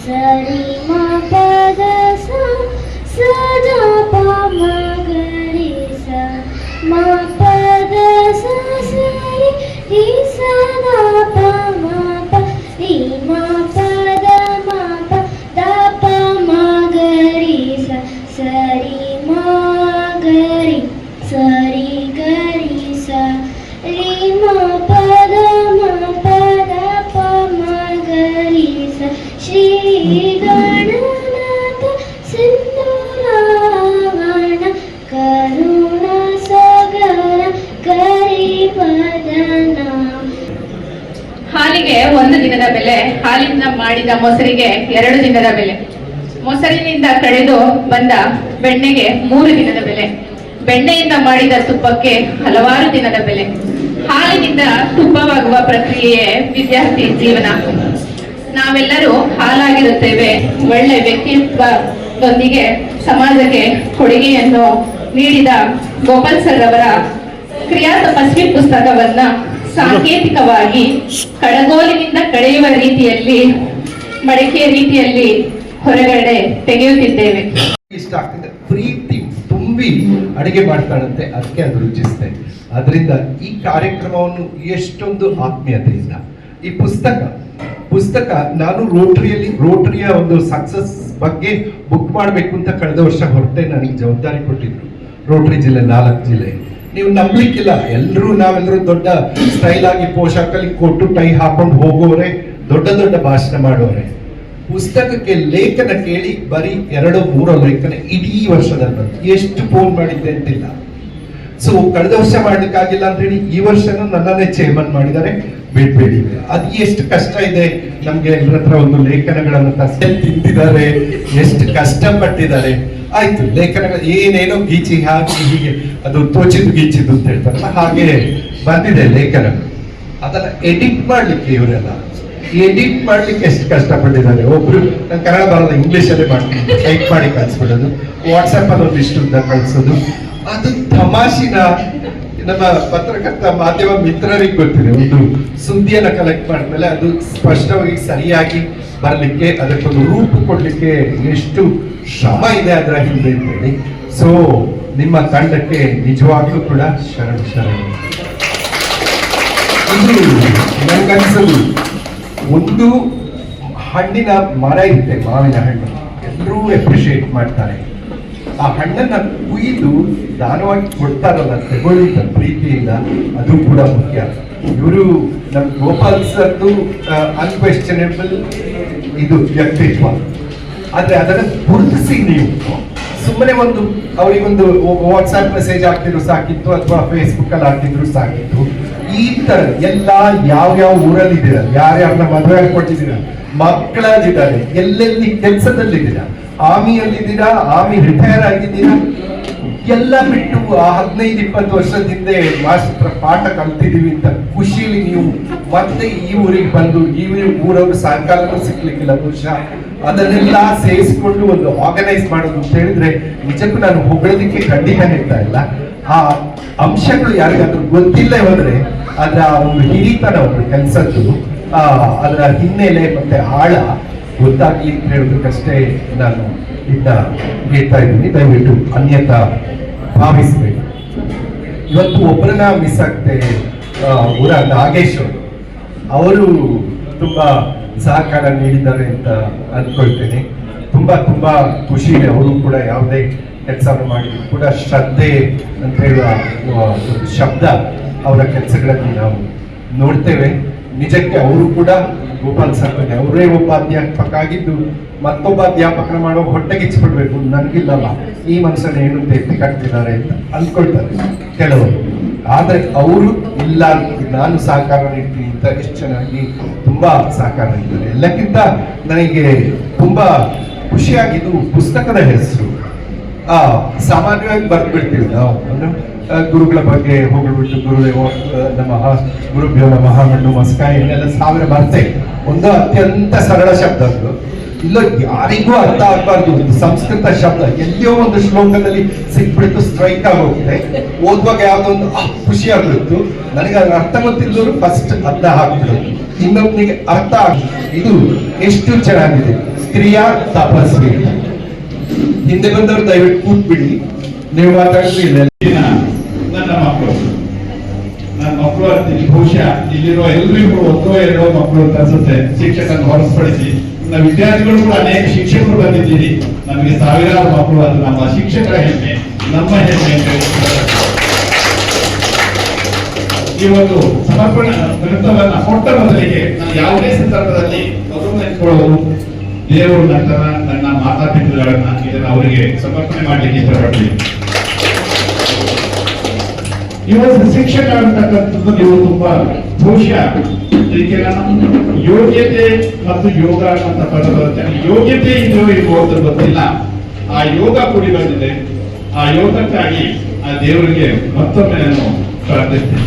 ಸರಿ ಮ ಪದ ಸ ಸದ ಪ ಮ ಗರಿ ಸ ಮ ಪದ ಸ ಸರಿ ರಿ ಸದ ಪ ಮ ಪ ರಿ ಮ ಪದ ಮ ಪ ದ ಪ ಮ ಗರಿ ಸ ಸರಿ ಮ ಗರಿ ಸರಿ ಗರಿ ಸ ರಿ ಮ ಪದ ಮ ಪದ ಪ ಮ ಗರಿ ಸ ಶ್ರೀ ಗಣನ ಮಾಡಿದ ಮೊಸರಿಗೆ 2 ದಿನದ ಬೆಲೆ, ಮೊಸರಿನಿಂದ ಕಳೆದು ಬಂದ ಬೆಣ್ಣೆಗೆ 3 ದಿನದ ಬೆಲೆ, ಬೆಣ್ಣೆಯಿಂದ ಮಾಡಿದ ತುಪ್ಪಕ್ಕೆ ಹಲವಾರು ದಿನದ ಬೆಲೆ, ಹಾಲಿನಿಂದ ತುಪ್ಪವಾಗುವ ಪ್ರಕ್ರಿಯೆಯೇ ವಿದ್ಯಾರ್ಥಿ ಜೀವನ. ನಾವೆಲ್ಲರೂ ಹಾಲಾಗಿರುತ್ತೇವೆ. ಒಳ್ಳೆ ವ್ಯಕ್ತಿತ್ವದೊಂದಿಗೆ ಸಮಾಜಕ್ಕೆ ಕೊಡುಗೆಯನ್ನು ನೀಡಿದ ಗೋಪಾಲ್ ಸರ್ ಅವರ ಕ್ರಿಯಾ ತಪಸ್ವಿ ಪುಸ್ತಕವನ್ನ ಸಾಂಕೇತಿಕವಾಗಿ ಕಡಗೋಲಿನಿಂದ ಕಳೆಯುವ ರೀತಿಯಲ್ಲಿ, ಮಡಕೆಯ ರೀತಿಯಲ್ಲಿ ಹೊರಗಡೆ ತೆಗೆಯುತ್ತಿದ್ದೇವೆ. ಇಷ್ಟ ಆಗ್ತದೆ, ಪ್ರೀತಿ ತುಂಬಿ ಅಡಿಗೆ ಮಾಡ್ತಾಳಂತೆ, ಅದಕ್ಕೆ ಅದು ರುಚಿಸುತ್ತೆ. ಅದರಿಂದ ಈ ಕಾರ್ಯಕ್ರಮವನ್ನು ಎಷ್ಟೊಂದು ಆತ್ಮೀಯತೆಯಿಂದ ಈ ಪುಸ್ತಕ ನಾನು ರೋಟರಿಯ ಒಂದು ಸಕ್ಸಸ್ ಬಗ್ಗೆ ಬುಕ್ ಮಾಡಬೇಕು ಅಂತ ಕಳೆದ ವರ್ಷ ಹೊರಟೆ ನನಗೆ ಜವಾಬ್ದಾರಿ ಕೊಟ್ಟಿದ್ರು. ರೋಟರಿ ಜಿಲ್ಲೆ 4 ಜಿಲ್ಲೆ. ನೀವು ನಂಬಲಿಕ್ಕಿಲ್ಲ, ನಾವೆಲ್ಲರೂ ದೊಡ್ಡ ಸ್ಟೈಲ್ ಆಗಿ ಪೋಷಾಕಲ್ಲಿ ಕೊಟ್ಟು ಟೈ ಹಾಕೊಂಡು ಹೋಗೋರೆ, ದೊಡ್ಡ ಭಾಷಣ ಮಾಡೋರೆ. ಪುಸ್ತಕಕ್ಕೆ ಲೇಖನ ಕೇಳಿ ಬರೀ 2-3 ಲೇಖನ ಇಡೀ ವರ್ಷದಲ್ಲಿ ಬಂತು. ಎಷ್ಟು ಫೋನ್ ಮಾಡಿದ್ದೆ ಅಂತಿಲ್ಲ. ಸೊ ಕಳೆದ ವರ್ಷ ಮಾಡ್ಲಿಕ್ಕಾಗಿಲ್ಲ ಅಂತ ಹೇಳಿ ಈ ವರ್ಷನೂ ನನ್ನನ್ನೇ ಚೇರ್ಮನ್ ಮಾಡಿದ್ದಾರೆ. ಬೇಡಬೇಡಿ, ಅದು ಎಷ್ಟು ಕಷ್ಟ ಇದೆ ನಮ್ಗೆ ಎಲ್ಲರ ಹತ್ರ ಒಂದು ಲೇಖನಗಳನ್ನು ತಿಂತಿದ್ದಾರೆ, ಎಷ್ಟು ಕಷ್ಟಪಟ್ಟಿದ್ದಾರೆ. ಆಯ್ತು, ಲೇಖನಗಳು ಏನೇನೋ ಗೀಚಿ ಹಾಕಿ ಹೀಗೆ ಅದು ತೋಚಿದ್ದು ಗೀಚಿದ್ದು ಅಂತ ಹೇಳ್ತಾರಲ್ಲ, ಹಾಗೆ ಬಂದಿದೆ ಲೇಖನ. ಅದನ್ನ ಎಡಿಟ್ ಮಾಡ್ಲಿಕ್ಕೆ ಇವರೆಲ್ಲ ಎಡಿಟ್ ಮಾಡ್ಲಿಕ್ಕೆ ಎಷ್ಟು ಕಷ್ಟಪಟ್ಟಿದ್ದಾರೆ. ಒಬ್ರು ನಾನು ಕನ್ನಡ ಬರೋದು ಇಂಗ್ಲಿಷಲ್ಲೇ ಮಾಡ್ತೀನಿ, ಟೈಪ್ ಮಾಡಿ ಕಳಿಸ್ಬಿಡೋದು, ವಾಟ್ಸಪ್ ಅಲ್ಲಿ ಒಂದಿಷ್ಟು ಉದ್ದ ಕಳಿಸೋದು. ಅದು ತಮಾಷಿನ ನಮ್ಮ ಪತ್ರಕರ್ತ ಮಾಧ್ಯಮ ಮಿತ್ರರಿಗೆ ಗೊತ್ತಿದೆ. ಒಂದು ಸುದ್ದಿಯನ್ನ ಕಲೆಕ್ಟ್ ಮಾಡಿದ್ಮೇಲೆ ಅದು ಸ್ಪಷ್ಟವಾಗಿ ಸರಿಯಾಗಿ ಬರ್ಲಿಕ್ಕೆ, ಅದಕ್ಕೊಂದು ರೂಪ ಕೊಡ್ಲಿಕ್ಕೆ ಎಷ್ಟು ಶ್ರಮ ಇದೆ ಅದರ ಹಿಂದೆ ಅಂತೇಳಿ. ಸೊ ನಿಮ್ಮ ತಂಡಕ್ಕೆ ನಿಜವಾಗ್ಲೂ ಕೂಡ ಶರಣ. ಇದು ನನಗನ್ಸೋದು, ಒಂದು ಹಣ್ಣಿನ ಮರ ಇರುತ್ತೆ, ಮಾವಿನ ಹಣ್ಣು ಎಲ್ಲರೂ ಅಪ್ರಿಶಿಯೇಟ್ ಮಾಡ್ತಾರೆ. ಆ ಹಣ್ಣನ್ನ ಕುಯ್ದು ದಾನವಾಗಿ ಕೊಡ್ತಾರಲ್ಲ, ತಗೊಳ್ಳಿದ ಪ್ರೀತಿಯಿಂದ, ಅದು ಕೂಡ ಮುಖ್ಯ. ಇವರು ನಮ್ಮ ಗೋಪಾಲ್ ಸರ್ದು ಅನ್ಕ್ವೆಶ್ಚನೇಬಲ್ ಇದು ವ್ಯಕ್ತಿತ್ವ. ಆದ್ರೆ ಅದನ್ನ ಗುರುತಿಸಿ ನೀವು ಸುಮ್ಮನೆ ಅವರಿಗೊಂದು ವಾಟ್ಸ್ಆಪ್ ಮೆಸೇಜ್ ಹಾಕಿದ್ರು ಸಾಕಿತ್ತು, ಅಥವಾ ಫೇಸ್ಬುಕ್ ಅಲ್ಲಿ ಹಾಕಿದ್ರು ಸಾಕಿತ್ತು. ಈ ತರ ಯಾವ ಊರಲ್ಲಿದ್ದೀರಾ, ಯಾರ್ಯಾರನ್ನ ಮದುವೆ ಕೊಟ್ಟಿದ್ದೀರಾ, ಮಕ್ಕಳಲ್ಲಿದ್ದಾರೆ, ಎಲ್ಲೆಲ್ಲಿ ಕೆಲಸದಲ್ಲಿದ್ದೀರಾ, ಆರ್ಮಿಯಲ್ಲಿದ್ದೀರಾ, ಆರ್ಮಿ ರಿಟೈರ್ ಆಗಿದ್ದೀರಾ, ಎಲ್ಲ ಬಿಟ್ಟು ಆ 15-20 ವರ್ಷದಿಂದ ಮಾಸ್ಟರ್ ಪಾಠ ಕಲ್ತಿದೀವಿ ಅಂತ ಖುಷಿಲಿ ನೀವು ಮತ್ತೆ ಈ ಊರಿಗೆ ಬಂದು ಈ ಊರವ್ರ ಸಹಕಾರನೂ ಸಿಕ್ಲಿಕ್ಕಿಲ್ಲ ಬಹುಶಃ. ಅದನ್ನೆಲ್ಲ ಸೇರಿಸ್ಕೊಂಡು ಒಂದು ಆರ್ಗನೈಸ್ ಮಾಡೋದು ಅಂತ ಹೇಳಿದ್ರೆ ನಿಜಕ್ಕೂ ನಾನು ಹೊಗಳೋದಕ್ಕೆ ಖಂಡಿತ ಹೇಳ್ತಾ ಇಲ್ಲ. ಆ ಅಂಶಗಳು ಯಾರಿಗಾದ್ರೂ ಗೊತ್ತಿಲ್ಲ ಹೋದ್ರೆ ಅದರ ಒಂದು ಹಿರಿತನ, ಒಂದು ಕೆಲಸದ್ದು ಅದರ ಹಿನ್ನೆಲೆ ಮತ್ತೆ ಆಳ ಗೊತ್ತಾಗ್ಲಿ ಅಂತ ಹೇಳೋದಕ್ಕಷ್ಟೇ ನಾನು ಹೇಳ್ತಾ ಇದ್ದೀನಿ. ದಯವಿಟ್ಟು ಅನ್ಯತಾ ಭಾವಿಸ್ಬೇಕು. ಇವತ್ತು ಒಬ್ಬರನ್ನ ಮಿಸ್ ಆಗ್ತೇವೆ, ಊರ ನಾಗೇಶ್ ಅವರು ತುಂಬಾ ಸಹಕಾರ ನೀಡಿದ್ದಾರೆ ಅಂತ ಅಂದ್ಕೊಳ್ತೇನೆ. ತುಂಬಾ ಖುಷಿ ಇದೆ. ಅವರು ಕೂಡ ಯಾವುದೇ ಕೆಲಸವನ್ನು ಮಾಡಿದ್ರು ಕೂಡ ಶ್ರದ್ಧೆ ಅಂತ ಹೇಳುವ ಶಬ್ದ ಅವರ ಕೆಲಸಗಳಲ್ಲಿ ನಾವು ನೋಡ್ತೇವೆ. ನಿಜಕ್ಕೆ ಅವರು ಕೂಡ ಗೋಪಾಲ್ ಸರ್ ಅವರೇ ಒಬ್ಬ ಅಧ್ಯಾಪಕ ಆಗಿದ್ದು ಮತ್ತೊಬ್ಬ ಅಧ್ಯಾಪಕನ ಮಾಡೋ ಹೊಟ್ಟೆಗಿಚ್ಚಿಬಿಡ್ಬೇಕು, ನನಗಿಲ್ಲಲ್ಲ ಈ ಮನುಷ್ಯನ ಏನು ಎತ್ತಿ ಕಟ್ತಿದ್ದಾರೆ ಅಂತ ಅಂದ್ಕೊಳ್ತಾರೆ ಕೆಲವರು. ಆದ್ರೆ ಅವರು ಇಲ್ಲ, ನಾನು ಸಹಕಾರ ನೀಡ್ತೀನಿ ಅಂತ ಎಷ್ಟು ಚೆನ್ನಾಗಿ ತುಂಬಾ ಸಹಕಾರ ನೀಡ್ತಾರೆ. ಎಲ್ಲಕ್ಕಿಂತ ನನಗೆ ತುಂಬಾ ಖುಷಿಯಾಗಿದ್ದು ಪುಸ್ತಕದ ಹೆಸರು. ಸಾಮಾನ್ಯವಾಗಿ ಬರ್ದ್ಬಿಡ್ತೀವಿ ನಾವು, ಗುರುಗಳ ಬಗ್ಗೆ ಹೋಗ್ಬಿಟ್ಟು ಗುರುದೇವ ನಮಃ, ಗುರುಭ್ಯೋ ನಮಃ, ಮಣ್ಣು ಮಸ್ಕಾಯಿ ಎಲ್ಲ 1000 ಬರ್ತೇವೆ. ಒಂದು ಅತ್ಯಂತ ಸರಳ ಶಬ್ದ ಅದು, ಇಲ್ಲ ಯಾರಿಗೂ ಅರ್ಥ ಆಗ್ಬಾರ್ದು. ಸಂಸ್ಕೃತ ಶಬ್ದ ಎಲ್ಲಿಯೋ ಒಂದು ಶ್ಲೋಕದಲ್ಲಿ ಸಿಕ್ಬಿಡ್ತು, ಸ್ಟ್ರೈಕ್ ಆಗೋಗಿದೆ. ಓದುವಾಗ ಯಾವ್ದೋ ಒಂದು ಖುಷಿ ಆಗ್ಬಿಡ್ತು. ನನಗೆ ಅದ್ರ ಅರ್ಥ ಗೊತ್ತಿಲ್ಲದ್ರು ಫಸ್ಟ್ ಅರ್ಥ ಹಾಕ್ಬಿಡೋದು, ಇನ್ನೊಬ್ನಿಗೆ ಅರ್ಥ ಆಗ್ಬಿಟ್ಟು. ಇದು ಎಷ್ಟು ಚೆನ್ನಾಗಿದೆ. ಕ್ರಿಯಾ ತಪಸ್ವಿ. ಹಿಂದೆ ಬಂದವರು ದಯವಿಟ್ಟು ಕೂತ್ಬಿಡಿ, ನೀವು ಮಾತಾಡ್ತಿಲ್ಲ. ನನ್ನ ಮಕ್ಕಳು ಅಂತೀನಿ, ಬಹುಶಃ ಇಲ್ಲಿರುವ ಎಲ್ರಿಗೂ 1-2 ಮಕ್ಕಳು ಅಂತ ಅನ್ಸುತ್ತೆ. ಶಿಕ್ಷಕರನ್ನು ಹೊರತುಪಡಿಸಿ ನಮ್ಮ ವಿದ್ಯಾರ್ಥಿಗಳು ಕೂಡ ಅನೇಕ ಶಿಕ್ಷಕರು ಬಂದಿದ್ದೀರಿ. ನಮಗೆ ಸಾವಿರಾರು ಮಕ್ಕಳು, ಅದು ನಮ್ಮ ಶಿಕ್ಷಕರ ಹೆಮ್ಮೆ, ನಮ್ಮ ಹೆಮ್ಮೆ ಅಂತ ಈ ಒಂದು ಸಮರ್ಪಣಾ ಗ್ರಂಥವನ್ನ ಕೊಟ್ಟ ಮೊದಲಿಗೆ ನಾನು ಯಾವುದೇ ಸಂದರ್ಭದಲ್ಲಿ ಮೊದಲು ನೆನ್ಕೊಳ್ಳೋದು ದೇವರು ನಂತರ ನನ್ನ ಮಾತಾಪಿತೃಗಳನ್ನ ಇದನ್ನು ಅವರಿಗೆ ಸಮರ್ಪಣೆ ಮಾಡಲಿಕ್ಕೆ ಇಷ್ಟಪಡ್ತೀನಿ. ಇವತ್ತು ಶಿಕ್ಷಕ ಅಂತಕ್ಕಂಥದ್ದು ನೀವು ತುಂಬಾ ಬಹುಶಃ ಯೋಗ್ಯತೆ ಮತ್ತು ಯೋಗ ಅಂತ ಪದ ಬರುತ್ತೆ. ಯೋಗ್ಯತೆ ಇದೆಯೋ ಇಲ್ವೋ ಅಂತ ಗೊತ್ತಿಲ್ಲ. ಆ ಯೋಗ ಕೂಡಿ ಬಂದಿದೆ. ಆ ಯೋಗಕ್ಕಾಗಿ ಆ ದೇವರಿಗೆ ಮತ್ತೊಮ್ಮೆ ನಾನು ಪ್ರಾರ್ಥಿಸ್ತೇನೆ.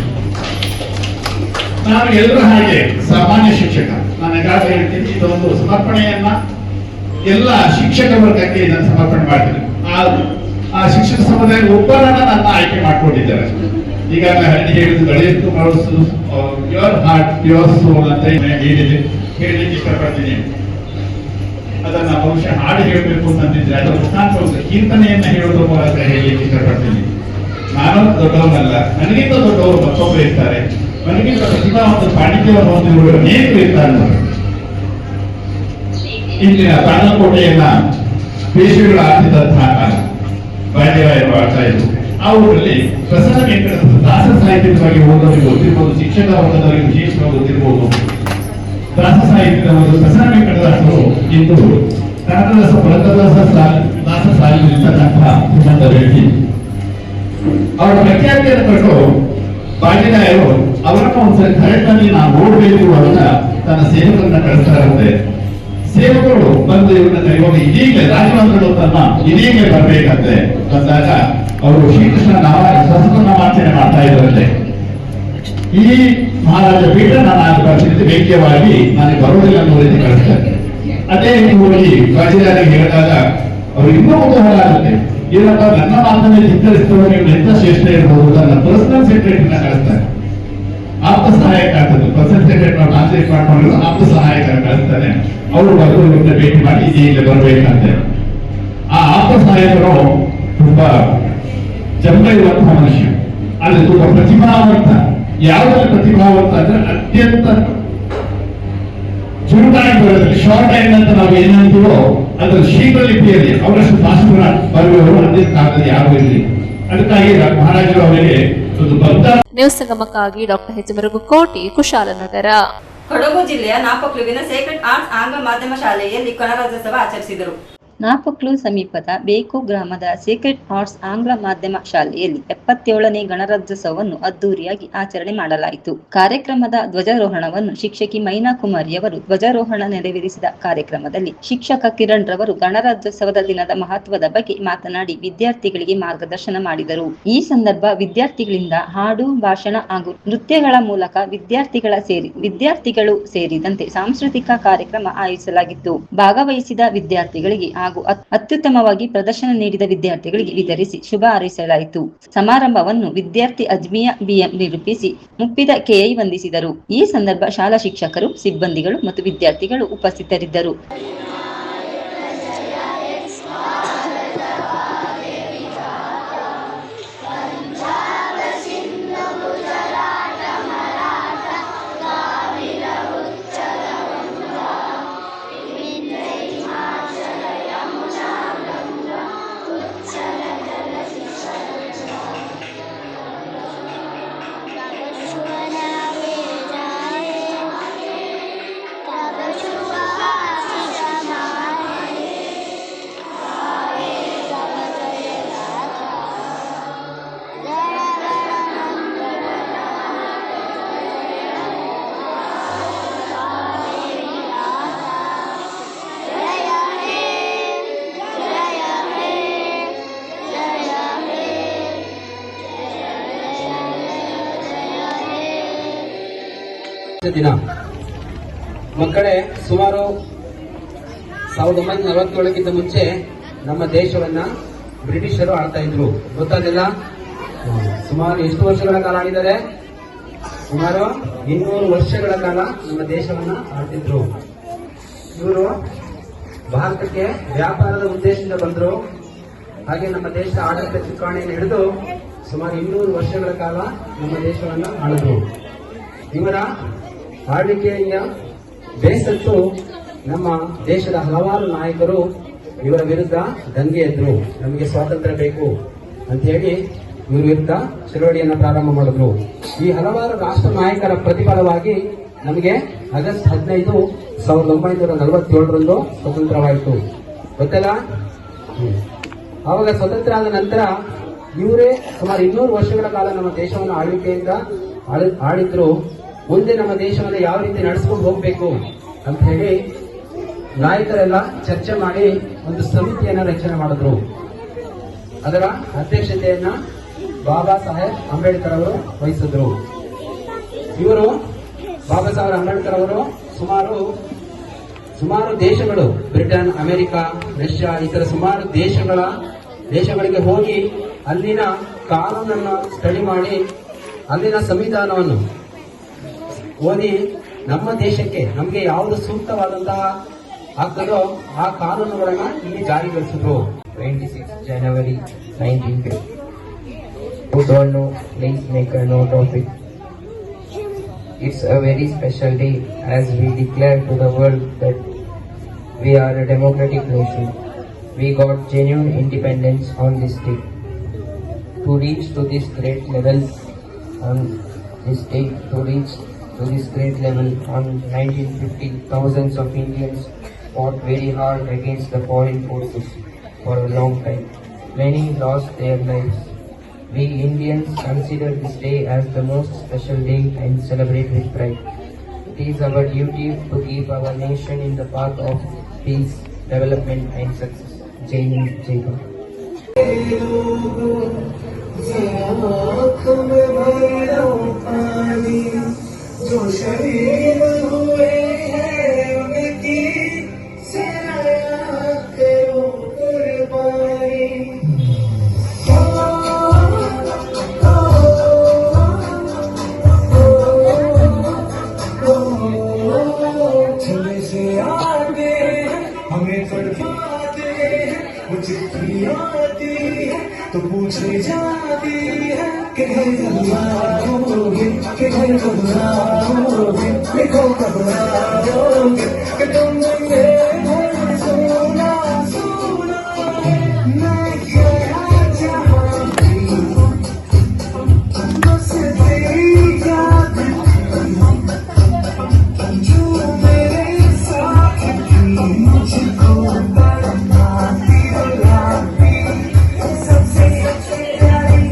ನಾನು ಎಲ್ಲರ ಹಾಗೆ ಸಾಮಾನ್ಯ ಶಿಕ್ಷಕ. ನಾನು ಈಗಾಗಲೇ ಹೇಳ್ತೀನಿ, ಇದೊಂದು ಸಮರ್ಪಣೆಯನ್ನ ಎಲ್ಲ ಶಿಕ್ಷಕ ವರ್ಗಕ್ಕೆ ಇದನ್ನು ಸಮರ್ಪಣೆ ಮಾಡ್ತೀನಿ. ಆ ಶಿಕ್ಷಕ ಸಮುದಾಯ ಒಬ್ಬರನ್ನ ನನ್ನ ಆಯ್ಕೆ ಮಾಡ್ಕೊಂಡಿದ್ದಾರೆ. ಈಗಾಗಲೇ ಹಳ್ಳಿ ಹೇಳಿದ್ದು Ganesh your heart your soul ಅಂತ ಹೇಳಲಿಕ್ಕೆ ಇಷ್ಟಪಡ್ತೀನಿ. ಅದನ್ನ ಬಹುಶಃ ಹಾಡು ಹೇಳಬೇಕು ಅಂತಂದಿದ್ರೆ ಅದರ ಮುಖಾಂತರ ಒಂದು ಕೀರ್ತನೆಯನ್ನ ಹೇಳೋದ್ರ ಮೂಲಕ ಹೇಳಲಿಕ್ಕೆ ಇಷ್ಟಪಡ್ತೀನಿ. ನಾನು ದೊಡ್ಡವನಲ್ಲ, ನನಗಿಂತ ದೊಡ್ಡವರು ಮತ್ತೊಬ್ಬರು ಇರ್ತಾರೆ. ನನಗಿಂತ ಪ್ರತಿಭಾವಂತ ಪಾಂಡಿತ್ಯವನ್ನು ಹೊಂದಿರುವ ಅನೇಕರು ಇರ್ತಾರೆ. ಇಂದಿನ ತಾಳಕೋಟೆಯನ್ನ ಪೇಶಿಗಳು ಆಡ್ತಿದ್ದಂತಹ ಕಾಲ ಬಾಲ್ಯರಾಯರು ಆಡ್ತಾ ಇದ್ರು. ಆ ಊರಲ್ಲಿ ಪ್ರಸನ್ನ ವೆಂಕಟೇಶ್ವರ ದಾಸ ಸಾಹಿತ್ಯದ ಬಗ್ಗೆ ಓದೋರಿಗೆ ಗೊತ್ತಿರ್ಬೋದು, ಶಿಕ್ಷಕ ವರ್ಗದವರಿಗೆ ವಿಶೇಷವಾಗಿ ಗೊತ್ತಿರ್ಬೋದು. ದಾಸ ಸಾಹಿತ್ಯದ ಒಂದು ಪ್ರಸನ್ನ ವೆಂಕಟದಾಸರು ಇಂದು ಕನಕದಾಸ ಪುರಂದರದಾಸ ದಾಸ ಸಾಹಿತ್ಯದಂತಹ ಶ್ರೀಮಂತ ವ್ಯಕ್ತಿ. ಅವರ ಪ್ರಖ್ಯಾತಿಯನ್ನು ಕಂಡು ಬಾಲ್ಯರಾಯರು ಅವರನ್ನ ಒಂದ್ಸರಿ ಕರೆಕ್ಟಾಗಿ ನಾವು ನೋಡಬೇಕು ಅಂತ ತನ್ನ ಸೇವಕರನ್ನ ಕಳಿಸ್ತಾರಂತೆ. ಸೇವಕರು ಬಂದು ಇವ್ರನ್ನ ಕರೆಯುವಾಗ ಇದೀಗಲೇ ರಾಜವಂತರು ತನ್ನ ಇದೀಗಲೇ ಬರ್ಬೇಕಂತೆ. ಬಂದಾಗ ಅವರು ಶ್ರೀಕೃಷ್ಣ ಸಹಸ್ರನಾಮಾರ್ಚನೆ ಮಾಡ್ತಾ ಇದ್ರಂತೆ. ಈ ಮಹಾರಾಜ ಪೀಠ ನಾನು ಪರಿಸ್ಥಿತಿ ವೇಗ್ಯವಾಗಿ ನನಗೆ ಬರೋದಿಲ್ಲ ಅನ್ನೋ ರೀತಿ ಕಳಿಸ್ತಾರೆ. ಅದೇ ಊರಲ್ಲಿ ಬಾಜಿರಾರಿಗೆ ಹೇಳಿದಾಗ ಅವ್ರು ಇನ್ನೂ ಕುತೂಹಲ ಆಗುತ್ತೆ. ಏನಪ್ಪ ನನ್ನ ಮಾತನ್ನೇ ಧಿಕ್ಕರಿಸಿದವರು ನೀವು ಎಂತ ಶ್ರೇಷ್ಠ ಇರಬಹುದು ಅಂತ ಪರ್ಸನಲ್ ಸೆಕ್ರೆಟರಿನ ಕಳಿಸ್ತಾರೆ. ಆಪ್ತ ಸಹಾಯಕ ಆಗ್ತದೆ. ಪರ್ಸನಲ್ ಸೆಕ್ರೆಟರಿ ಕಾನ್ಸಂಟ್ರೇಟ್ ಮಾಡ್ಕೊಂಡು ಆಪ್ತ ಸಹಾಯಕ ಕಳಿಸ್ತಾನೆ. ಅವರು ಬಂದು ಇವ್ರನ್ನ ಭೇಟಿ ಮಾಡಿ ಈಗಲೇ ಬರ್ಬೇಕಂತೆ. ಆ ಆಪ್ತ ಸಹಾಯಕರು ತುಂಬಾ ಜಂಬ ಇರುವಂತಹ ಮನುಷ್ಯ, ಅಲ್ಲಿ ತುಂಬಾ ಪ್ರತಿಭಾವಂತ. ಯಾವುದ್ರಲ್ಲಿ ಪ್ರತಿಭಾವಂತ ಅಂದ್ರೆ ಅತ್ಯಂತ ಚುರುಕಾಗಿ ಬರೋದ್ರಲ್ಲಿ ಶಾರ್ಟ್ ಹ್ಯಾಂಡ್ ಅಂತ ನಾವು ಏನಂತೀವೋ ಅದ್ರಲ್ಲಿ ಶೀಘ್ರ ಲಿಪಿಯಲ್ಲಿ ಅವರಷ್ಟು ಶಾಸ್ತ್ರ ಬರುವವರು ಅಂದಿನ ಕಾಲದಲ್ಲಿ ಯಾರು ಇರಲಿ. ಅದಕ್ಕಾಗಿ ಮಹಾರಾಜರು ಅವರಿಗೆ ಒಂದು ಬದ್ಧ. ನ್ಯೂಸ್ ಸಂಗಮಕ್ಕಾಗಿ ಡಾಕ್ಟರ್ ಎಚ್ ಮರುಗುಕೋಟಿ, ಕುಶಾಲನಗರ. ಕೊಡಗು ಜಿಲ್ಲೆಯ ನಾಪಕ್ಲುವಿನ ಸೇಕ್ರೆಡ್ ಆರ್ಟ್ಸ್ ಆಂಗ್ಲ ಮಾಧ್ಯಮ ಶಾಲೆಯಲ್ಲಿ ಗಣರಾಜ್ಯೋತ್ಸವ ಆಚರಿಸಿದರು. ನಾಪಕ್ಲು ಸಮೀಪದ ಬೇಕು ಗ್ರಾಮದ ಸೇಕ್ರೆಡ್ ಆರ್ಟ್ಸ್ ಆಂಗ್ಲ ಮಾಧ್ಯಮ ಶಾಲೆಯಲ್ಲಿ 77ನೇ ಗಣರಾಜ್ಯೋತ್ಸವವನ್ನು ಅದ್ದೂರಿಯಾಗಿ ಆಚರಣೆ ಮಾಡಲಾಯಿತು. ಕಾರ್ಯಕ್ರಮದ ಧ್ವಜಾರೋಹಣವನ್ನು ಶಿಕ್ಷಕಿ ಮೈನಾ ಕುಮಾರಿಯವರು ಧ್ವಜಾರೋಹಣ ನೆರವೇರಿಸಿದ ಕಾರ್ಯಕ್ರಮದಲ್ಲಿ ಶಿಕ್ಷಕ ಕಿರಣ್ ರವರು ಗಣರಾಜ್ಯೋತ್ಸವದ ದಿನದ ಮಹತ್ವದ ಬಗ್ಗೆ ಮಾತನಾಡಿ ವಿದ್ಯಾರ್ಥಿಗಳಿಗೆ ಮಾರ್ಗದರ್ಶನ ಮಾಡಿದರು. ಈ ಸಂದರ್ಭ ವಿದ್ಯಾರ್ಥಿಗಳಿಂದ ಹಾಡು, ಭಾಷಣ ಹಾಗೂ ನೃತ್ಯಗಳ ಮೂಲಕ ವಿದ್ಯಾರ್ಥಿಗಳು ಸೇರಿದಂತೆ ಸಾಂಸ್ಕೃತಿಕ ಕಾರ್ಯಕ್ರಮ ಆಯೋಜಿಸಲಾಗಿತ್ತು. ಭಾಗವಹಿಸಿದ ವಿದ್ಯಾರ್ಥಿಗಳಿಗೆ ಹಾಗೂ ಅತ್ಯುತ್ತಮವಾಗಿ ಪ್ರದರ್ಶನ ನೀಡಿದ ವಿದ್ಯಾರ್ಥಿಗಳಿಗೆ ವಿತರಿಸಿ ಶುಭ ಹಾರೈಸಲಾಯಿತು. ಸಮಾರಂಭವನ್ನು ವಿದ್ಯಾರ್ಥಿ ಅಜ್ಮಿಯಾ ಬಿಎಂ ನಿರೂಪಿಸಿ ಮುಪ್ಪಿದ ಕೆಐ ವಂದಿಸಿದರು. ಈ ಸಂದರ್ಭ ಶಾಲಾ ಶಿಕ್ಷಕರು, ಸಿಬ್ಬಂದಿಗಳು ಮತ್ತು ವಿದ್ಯಾರ್ಥಿಗಳು ಉಪಸ್ಥಿತರಿದ್ದರು. ದಿನ ಮಕ್ಕಳೇ, ಸುಮಾರು 1947ಕ್ಕಿಂತ ಮುಂಚೆ ನಮ್ಮ ದೇಶವನ್ನ ಬ್ರಿಟಿಷರು ಆಳ್ತಾ ಇದ್ರು. ಗೊತ್ತಾಗಿಲ್ಲ? ಸುಮಾರು ಎಷ್ಟು ವರ್ಷಗಳ ಕಾಲ ಆಳಿದ್ದಾರೆ? ಸುಮಾರು 200 ವರ್ಷಗಳ ಕಾಲ ನಮ್ಮ ದೇಶವನ್ನ ಆಳ್ತಿದ್ರು. ಇವರು ಭಾರತಕ್ಕೆ ವ್ಯಾಪಾರದ ಉದ್ದೇಶದಿಂದ ಬಂದ್ರು. ಹಾಗೆ ನಮ್ಮ ದೇಶದ ಆಡಳಿತ ಚುಕ್ಕಾಣಿಯನ್ನು ಹಿಡಿದು ಸುಮಾರು 200 ವರ್ಷಗಳ ಕಾಲ ನಮ್ಮ ದೇಶವನ್ನ ಆಳಿದ್ರು. ಇವರ ಆಳ್ವಿಕೆಯ ಬೇಸತ್ತು ನಮ್ಮ ದೇಶದ ಹಲವಾರು ನಾಯಕರು ಇವರ ವಿರುದ್ಧ ದಂಗೆ ಎದ್ರು. ನಮಗೆ ಸ್ವಾತಂತ್ರ್ಯ ಬೇಕು ಅಂತ ಹೇಳಿ ಇವರ ವಿರುದ್ಧ ಚಳವಳಿಯನ್ನ ಪ್ರಾರಂಭ ಮಾಡಿದ್ರು. ಈ ಹಲವಾರು ರಾಷ್ಟ್ರ ನಾಯಕರ ಪ್ರತಿಫಲವಾಗಿ ನಮಗೆ ಆಗಸ್ಟ್ 15, 1947ರಂದು ಸ್ವತಂತ್ರವಾಯಿತು. ಗೊತ್ತಲ್ಲ? ಆವಾಗ ಸ್ವತಂತ್ರ ಆದ ನಂತರ ಇವರೇ ಸುಮಾರು 200 ವರ್ಷಗಳ ಕಾಲ ನಮ್ಮ ದೇಶವನ್ನು ಆಳ್ವಿಕೆಯಿಂದ ಆಳಿದ್ರು. ಮುಂದೆ ನಮ್ಮ ದೇಶವನ್ನು ಯಾವ ರೀತಿ ನಡೆಸ್ಕೊಂಡು ಹೋಗ್ಬೇಕು ಅಂತ ಹೇಳಿ ನಾಯಕರೆಲ್ಲ ಚರ್ಚೆ ಮಾಡಿ ಒಂದು ಸಮಿತಿಯನ್ನ ರಚನೆ ಮಾಡಿದ್ರು. ಅದರ ಅಧ್ಯಕ್ಷತೆಯನ್ನ ಬಾಬಾ ಸಾಹೇಬ್ ಅಂಬೇಡ್ಕರ್ ಅವರು ವಹಿಸಿದ್ರು. ಇವರು ಬಾಬಾ ಸಾಹೇಬ್ ಅಂಬೇಡ್ಕರ್ ಅವರು ಸುಮಾರು ದೇಶಗಳು, ಬ್ರಿಟನ್, ಅಮೆರಿಕ, ರಷ್ಯಾ, ಇತರ ಸುಮಾರು ದೇಶಗಳಿಗೆ ಹೋಗಿ ಅಲ್ಲಿನ ಕಾನೂನನ್ನು ಸ್ಟಡಿ ಮಾಡಿ ಅಲ್ಲಿನ ಸಂವಿಧಾನವನ್ನು ಓದಿ ನಮ್ಮ ದೇಶಕ್ಕೆ ನಮಗೆ ಯಾವುದು ಸೂಕ್ತವಾದಂತಹ ಆಗ್ತದೋ ಆ ಕಾನೂನುಗಳನ್ನ ಇಲ್ಲಿ ಜಾರಿಗೊಳಿಸಿದ್ರು. 26 January 1950. Who don't know, please make a note of it. It's a very special day as we declare to the world that we are a democratic nation. We got genuine independence on this day. To reach to this great level on 1950, thousands of Indians fought very hard against the foreign forces for a long time. Many lost their lives. We Indians consider this day as the most special day and celebrate with pride. It is our duty to keep our nation in the path of peace, development and success. Jai Hind, Jai Bharat. जो शहीद हुए हैं उनकी सराहना करो कुर्बानी। से आते हैं हमें तड़पाते हैं, वो चिट्ठी आती है तो पूछे जाती है कि घर कब आओगे, कि घर कब आओगे, लिखो कब आओगे, कि तुमने घर सोना सोना मैं गया जहाँ भी बस तेरी याद जो मेरे साथ थी, मुझको तड़पाती रुलाती सबसे प्यारी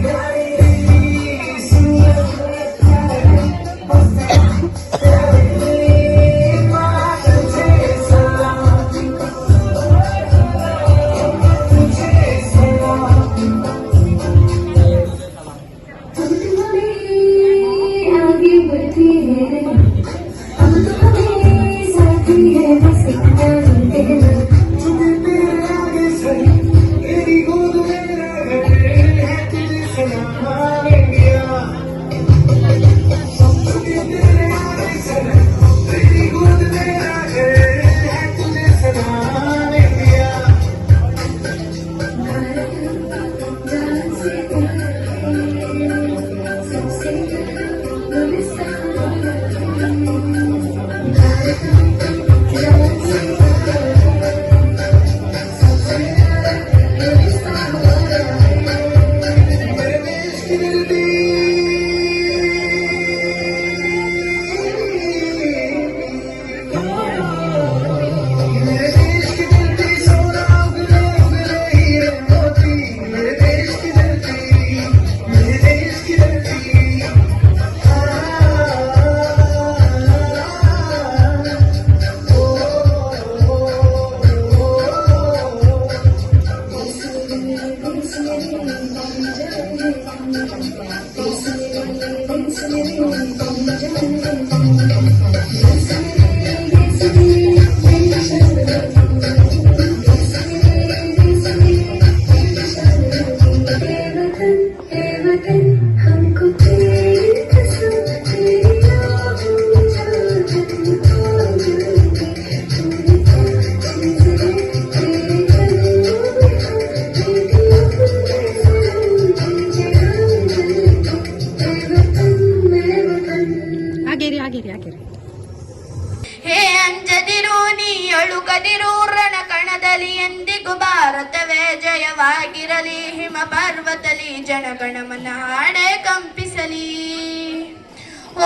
ಹೇ ಅಂಜದಿರು ನೀ ಅಳುಕದಿರು ರಣಕಣದಲ್ಲಿ ಎಂದಿಗೂ ಭಾರತವೇ ಜಯವಾಗಿರಲಿ, ಹಿಮ ಪರ್ವತಲಿ ಜನಗಣಮನ ಹಾಡೆ ಕಂಪಿಸಲಿ.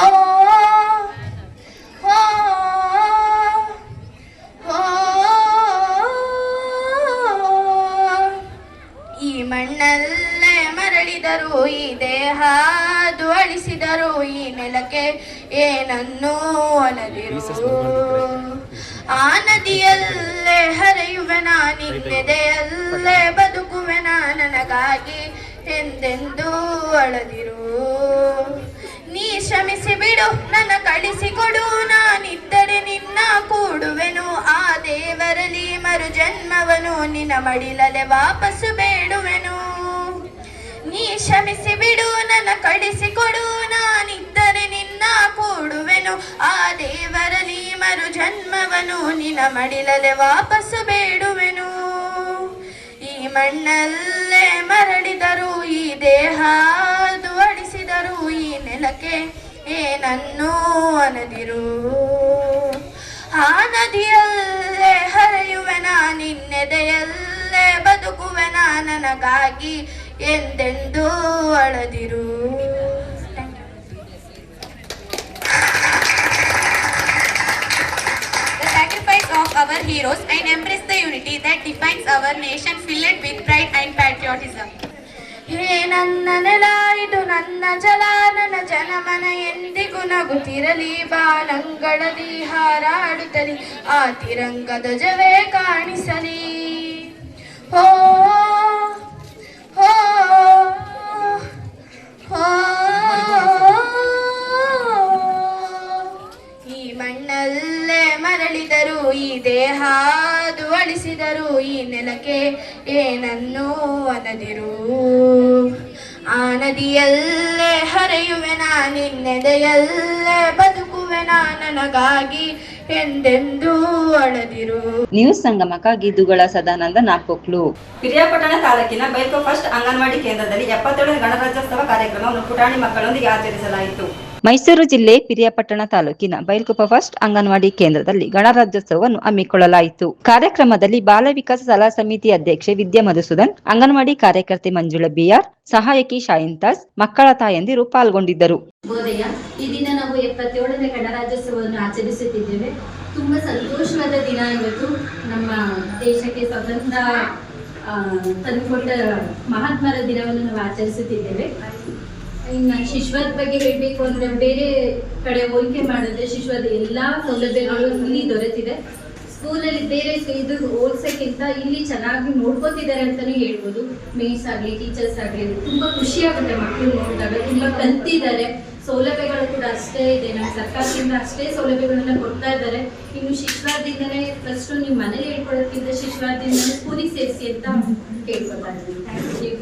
ಓ ಓ ಓ ಈ ಮಣ್ಣಲ್ಲೇ ಮರಳಿದರು ಈ ದೇಹ ಅಳಿಸಿದರು ಈ ನೆಲಕ್ಕೆ ಏನನ್ನೂ ಒಲದಿರು. ಆ ನದಿಯಲ್ಲೇ ಹರಿಯುವೆನ ನಿನ್ನೆದೆಯಲ್ಲೇ ಬದುಕುವೆನ ನನಗಾಗಿ ಎಂದೆಂದೂ ಅಳದಿರು. ನೀ ಶ್ರಮಿಸಿ ಬಿಡು ನನ್ನ ಕಳಿಸಿಕೊಡು ನಾನಿದ್ದರೆ ನಿನ್ನ ಕೂಡುವೆನು. ಆ ದೇವರಲ್ಲಿ ಮರು ಜನ್ಮವನು ನಿನ್ನ ಮಡಿಲಲೆ ವಾಪಸ್ಸು ಬೇಡುವೆನು. ನೀ ಶ್ರಮಿಸಿ ಬಿಡು ನನ್ನ ಕಳಿಸಿಕೊಡು ನಾನಿದ್ದರೆ ನಿನ್ನ ಕೂಡುವೆನು. ಆ ದೇವರಲ್ಲಿ ಮರು ಜನ್ಮವನು ನಿನ್ನ ಮಡಿಲಲೆ ವಾಪಸ್ಸು ಬೇಡುವೆನು. ಈ ಮಣ್ಣಲ್ಲೇ ಮರಳಿದರು ಈ ದೇಹ ಅಳಿಸಿದರು ಈ ನೆಲಕ್ಕೆ ಏನನ್ನೂ ಅನದಿರು. ಆ ನದಿಯಲ್ಲೇ ಹರಿಯುವೆನ ನಿನ್ನೆದೆಯಲ್ಲೇ ಬದುಕುವೆನ ನನಗಾಗಿ ಎಂದೆಂದೂ ಅಳದಿರು. Of our heroes and embrace the unity that defines our nation filled with pride and patriotism. ಹೇ ನನ್ನ ನೆಲ ಇದು ನನ್ನ ಜಲ ನನ್ನ ಜನಮನ ಎಂದಿಗೂ ನಗುತ್ತಿರಲಿ. ಬಾನಂಗಳದಿ ಹಾರಾಡುತ್ತಲಿ ಆ ತಿರಂಗ ಧ್ವಜವೇ ಕಾಣಿಸಲಿ. ಹೋ ಹೋ ಹೋ ಈ ಮಣ್ಣಲ್ಲೇ ಮರಳಿದರು ಈ ದೇಹ ಅಳಿಸಿದರು ಈ ನೆಲಕ್ಕೆ ಏನನ್ನೂ ಅನದಿರು. ಆ ನದಿಯಲ್ಲೇ ಹರಿಯುವೆನ ನಿನ್ನೆದೆಯಲ್ಲೇ ಬದುಕುವೆನ ನನಗಾಗಿ ಎಂದೆಂದೂ ಅಳದಿರು. ನ್ಯೂಸ್ ಸಂಗಮಕ್ಕಾಗಿ ದುಗಳ ಸದಾನಂದ ನಾಪೋಕ್ಲು. ಪಿರಿಯಾಪಟ್ಟಣ ತಾಲೂಕಿನ ಬೈಲ್ಕೋ ಫಸ್ಟ್ ಅಂಗನವಾಡಿ ಕೇಂದ್ರದಲ್ಲಿ 77ನೇ ಗಣರಾಜ್ಯೋತ್ಸವ ಕಾರ್ಯಕ್ರಮವನ್ನು ಪುಟಾಣಿ ಮಕ್ಕಳೊಂದಿಗೆ ಆಚರಿಸಲಾಯಿತು. ಮೈಸೂರು ಜಿಲ್ಲೆ ಪಿರಿಯಾಪಟ್ಟಣ ತಾಲೂಕಿನ ಬೈಲ್ಕೊಪ್ಪ ಫಸ್ಟ್ ಅಂಗನವಾಡಿ ಕೇಂದ್ರದಲ್ಲಿ ಗಣರಾಜ್ಯೋತ್ಸವವನ್ನು ಹಮ್ಮಿಕೊಳ್ಳಲಾಯಿತು. ಕಾರ್ಯಕ್ರಮದಲ್ಲಿ ಬಾಲ ವಿಕಾಸ ಸಲಹಾ ಸಮಿತಿ ಅಧ್ಯಕ್ಷೆ ವಿದ್ಯಾ ಮಧುಸೂದನ್, ಅಂಗನವಾಡಿ ಕಾರ್ಯಕರ್ತೆ ಮಂಜುಳಾ ಬಿಆರ್, ಸಹಾಯಕಿ ಶಾಯಿಂತಾಸ್, ಮಕ್ಕಳ ತಾಯಂದಿರು ಪಾಲ್ಗೊಂಡಿದ್ದರು. ಬೋಧೆಯ ಈ ದಿನ ನಾವು 77ನೇ ಗಣರಾಜ್ಯೋತ್ಸವವನ್ನು ಆಚರಿಸುತ್ತಿದ್ದೇವೆ. ತುಂಬಾ ಸಂತೋಷವಾದ ದಿನ ಇವತ್ತು. ನಮ್ಮ ದೇಶಕ್ಕೆ ಸ್ವತಂತ್ರ ತಂದುಕೊಟ್ಟ ಮಹಾತ್ಮರ ದಿನವನ್ನು ನಾವು ಆಚರಿಸುತ್ತಿದ್ದೇವೆ. ಇನ್ನು ಶಿಶ್ವದ ಬಗ್ಗೆ ಹೇಳಬೇಕು ಅಂದರೆ ಬೇರೆ ಕಡೆ ಹೋಲಿಕೆ ಮಾಡಿದ್ರೆ ಶಿಶ್ವದ ಎಲ್ಲ ಸೌಲಭ್ಯಗಳು ಇಲ್ಲಿ ದೊರೆತಿದೆ. ಸ್ಕೂಲಲ್ಲಿ ಬೇರೆ ಇದು ಓದಿಸೋಕ್ಕಿಂತ ಇಲ್ಲಿ ಚೆನ್ನಾಗಿ ನೋಡ್ಕೋತಿದ್ದಾರೆ ಅಂತಲೇ ಹೇಳ್ಬೋದು. ಮೇಟ್ಸ್ ಆಗಲಿ ಟೀಚರ್ಸ್ ಆಗಲಿ ತುಂಬ ಖುಷಿಯಾಗುತ್ತೆ ಮಕ್ಕಳು ನೋಡಿದಾಗ. ತುಂಬ ಕಲ್ತಿದ್ದಾರೆ. ಸೌಲಭ್ಯಗಳು ಕೂಡ ಅಷ್ಟೇ ಇದೆ. ನಮ್ಮ ಸರ್ಕಾರದಿಂದ ಅಷ್ಟೇ ಸೌಲಭ್ಯಗಳನ್ನ ಕೊಡ್ತಾ ಇದ್ದಾರೆ. ಇನ್ನು ಶಿಶ್ವಾರದಿಂದನೇ ಫಸ್ಟು ನೀವು ಮನೇಲಿ ಹೇಳ್ಕೊಡೋಕ್ಕಿಂತ ಶಿಶ್ವಾರದಿಂದನೇ ಸ್ಕೂಲಿಗೆ ಸೇರಿಸಿ ಅಂತ ಕೇಳ್ಕೊತಾ ಇದ್ದೀನಿ. Thank you.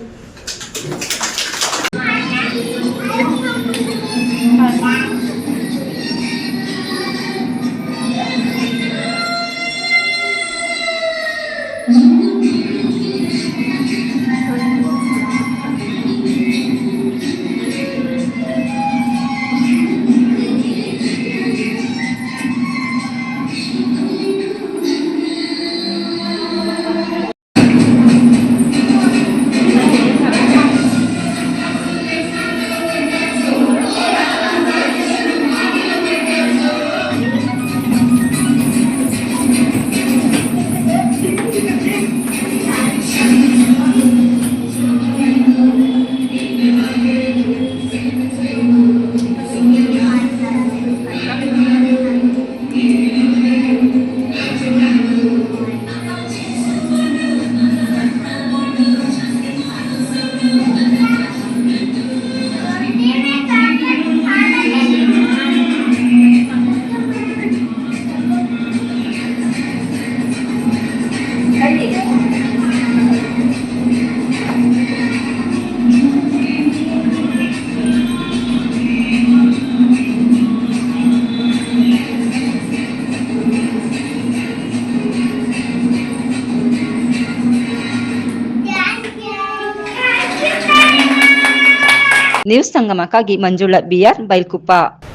ನ್ಯೂಸ್ ಸಂಗಮಕ್ಕಾಗಿ ಮಂಜುಳಾ ಬಿಆರ್, ಬೈಲ್ಕುಪ್ಪ.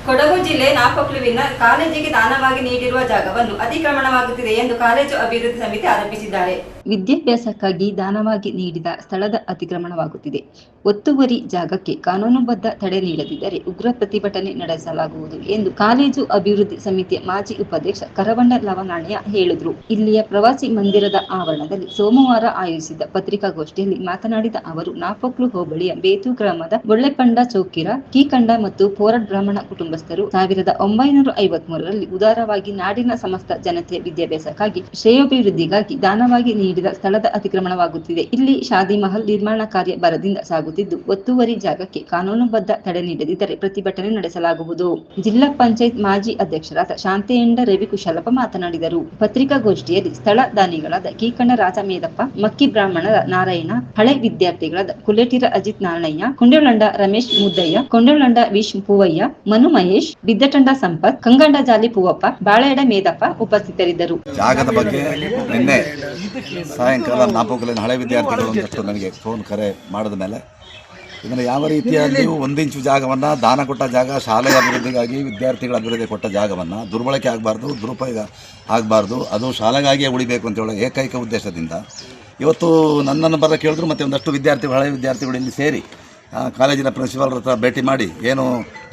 ಕೊಡಗು ಜಿಲ್ಲೆ ನಾಪಕ್ಲುವಿನ ಕಾಲೇಜಿಗೆ ದಾನವಾಗಿ ನೀಡಿರುವ ಜಾಗವನ್ನು ಅತಿಕ್ರಮಣವಾಗುತ್ತಿದೆ ಎಂದು ಕಾಲೇಜು ಅಭಿವೃದ್ಧಿ ಸಮಿತಿ ಆರೋಪಿಸಿದ್ದಾರೆ. ವಿದ್ಯಾಭ್ಯಾಸಕ್ಕಾಗಿ ದಾನವಾಗಿ ನೀಡಿದ ಸ್ಥಳದ ಅತಿಕ್ರಮಣವಾಗುತ್ತಿದೆ. ಒತ್ತುವರಿ ಜಾಗಕ್ಕೆ ಕಾನೂನುಬದ್ಧ ತಡೆ ನೀಡದಿದ್ದರೆ ಉಗ್ರ ಪ್ರತಿಭಟನೆ ನಡೆಸಲಾಗುವುದು ಎಂದು ಕಾಲೇಜು ಅಭಿವೃದ್ಧಿ ಸಮಿತಿಯ ಮಾಜಿ ಉಪಾಧ್ಯಕ್ಷ ಕರವಂಡ ಲವನಾಣಯ್ಯ ಹೇಳಿದರು. ಇಲ್ಲಿಯ ಪ್ರವಾಸಿ ಮಂದಿರದ ಆವರಣದಲ್ಲಿ ಸೋಮವಾರ ಆಯೋಜಿಸಿದ್ದ ಪತ್ರಿಕಾಗೋಷ್ಠಿಯಲ್ಲಿ ಮಾತನಾಡಿದ ಅವರು, ನಾಪೋಕ್ಲು ಹೋಬಳಿಯ ಬೇತು ಗ್ರಾಮದ ಬೊಳ್ಳೆಪಂಡ ಚೌಕಿರ, ಕೀಕಂಡ ಮತ್ತು ಪೋರಡ್ ಬ್ರಾಹ್ಮಣ ಕುಟುಂಬಸ್ಥರು 1953ರಲ್ಲಿ ಉದಾರವಾಗಿ ನಾಡಿನ ಸಮಸ್ತ ಜನತೆಯ ವಿದ್ಯಾಭ್ಯಾಸಕ್ಕಾಗಿ ಶ್ರೇಯೋಭಿವೃದ್ಧಿಗಾಗಿ ದಾನವಾಗಿ ನೀಡಿದ ಸ್ಥಳದ ಅತಿಕ್ರಮಣವಾಗುತ್ತಿದೆ. ಇಲ್ಲಿ ಶಾದಿ ಮಹಲ್ ನಿರ್ಮಾಣ ಕಾರ್ಯ ಭರದಿಂದ ಸಾಗುತ್ತಿದ್ದು, ಒತ್ತುವರಿ ಜಾಗಕ್ಕೆ ಕಾನೂನುಬದ್ಧ ತಡೆ ನೀಡದಿದ್ದರೆ ಪ್ರತಿಭಟನೆ ನಡೆಸಲಾಗುವುದು. ಜಿಲ್ಲಾ ಪಂಚಾಯತ್ ಮಾಜಿ ಅಧ್ಯಕ್ಷರಾದ ಶಾಂತೆಯಂಡ ರವಿ ಕುಶಲಪ್ಪ ಮಾತನಾಡಿದರು. ಪತ್ರಿಕಾಗೋಷ್ಠಿಯಲ್ಲಿ ಸ್ಥಳ ದಾನಿಗಳಾದ ಕೀಕಂಡ ರಾಜ ಮೇದಪ್ಪ, ಮಕ್ಕಿ ಬ್ರಾಹ್ಮಣರ ನಾರಾಯಣ, ಹಳೆ ವಿದ್ಯಾರ್ಥಿಗಳಾದ ಕುಲೆಟಿರ ಅಜಿತ್ ನಾರಾಯಣ, ಕೊಂಡೋಳಂಡ ರಮೇಶ್ ಮುದ್ದಯ್ಯ, ಕೊಂಡೋಳಂಡ ವಿಶ್ ಪೂವಯ್ಯ, ಮನು ಮಹೇಶ್, ಬಿದ್ದಟಂಡ ಸಂಪತ್, ಕಂಗಂಡ ಜಾಲಿ ಪೂವಪ್ಪ, ಬಾಳೆಡ ಮೇದಪ್ಪ ಉಪಸ್ಥಿತರಿದ್ದರು. ಜಾಗದ ಬಗ್ಗೆ ನಿನ್ನೆ ಸಾಯಂಕಾಲ ನಾಪೋಕಲಿನ ಹಳೆ ವಿದ್ಯಾರ್ಥಿಗಳು ಒಂದಷ್ಟು ನನಗೆ ಫೋನ್ ಕರೆ ಮಾಡಿದ ಮೇಲೆ ಇದನ್ನು ಯಾವ ರೀತಿಯಾಗಿ 1 ಇಂಚು ಜಾಗವನ್ನು ದಾನ ಕೊಟ್ಟ ಜಾಗ, ಶಾಲೆಯ ಅಭಿವೃದ್ಧಿಗಾಗಿ ವಿದ್ಯಾರ್ಥಿಗಳ ಅಭಿವೃದ್ಧಿ ಕೊಟ್ಟ ಜಾಗವನ್ನು ದುರ್ಬಳಕೆ ಆಗಬಾರ್ದು, ದುರುಪಯೋಗ ಆಗಬಾರ್ದು, ಅದು ಶಾಲೆಗಾಗಿಯೇ ಉಳಿಬೇಕು ಅಂತೇಳಿ ಏಕೈಕ ಉದ್ದೇಶದಿಂದ ಇವತ್ತು ನನ್ನನ್ನು ಬರ ಕೇಳಿದ್ರು. ಮತ್ತು ಒಂದಷ್ಟು ವಿದ್ಯಾರ್ಥಿಗಳು, ಹಳೆ ವಿದ್ಯಾರ್ಥಿಗಳು ಇಲ್ಲಿ ಸೇರಿ ಕಾಲೇಜಿನ ಪ್ರಿನ್ಸಿಪಾಲ್ರ ಹತ್ರ ಭೇಟಿ ಮಾಡಿ ಏನು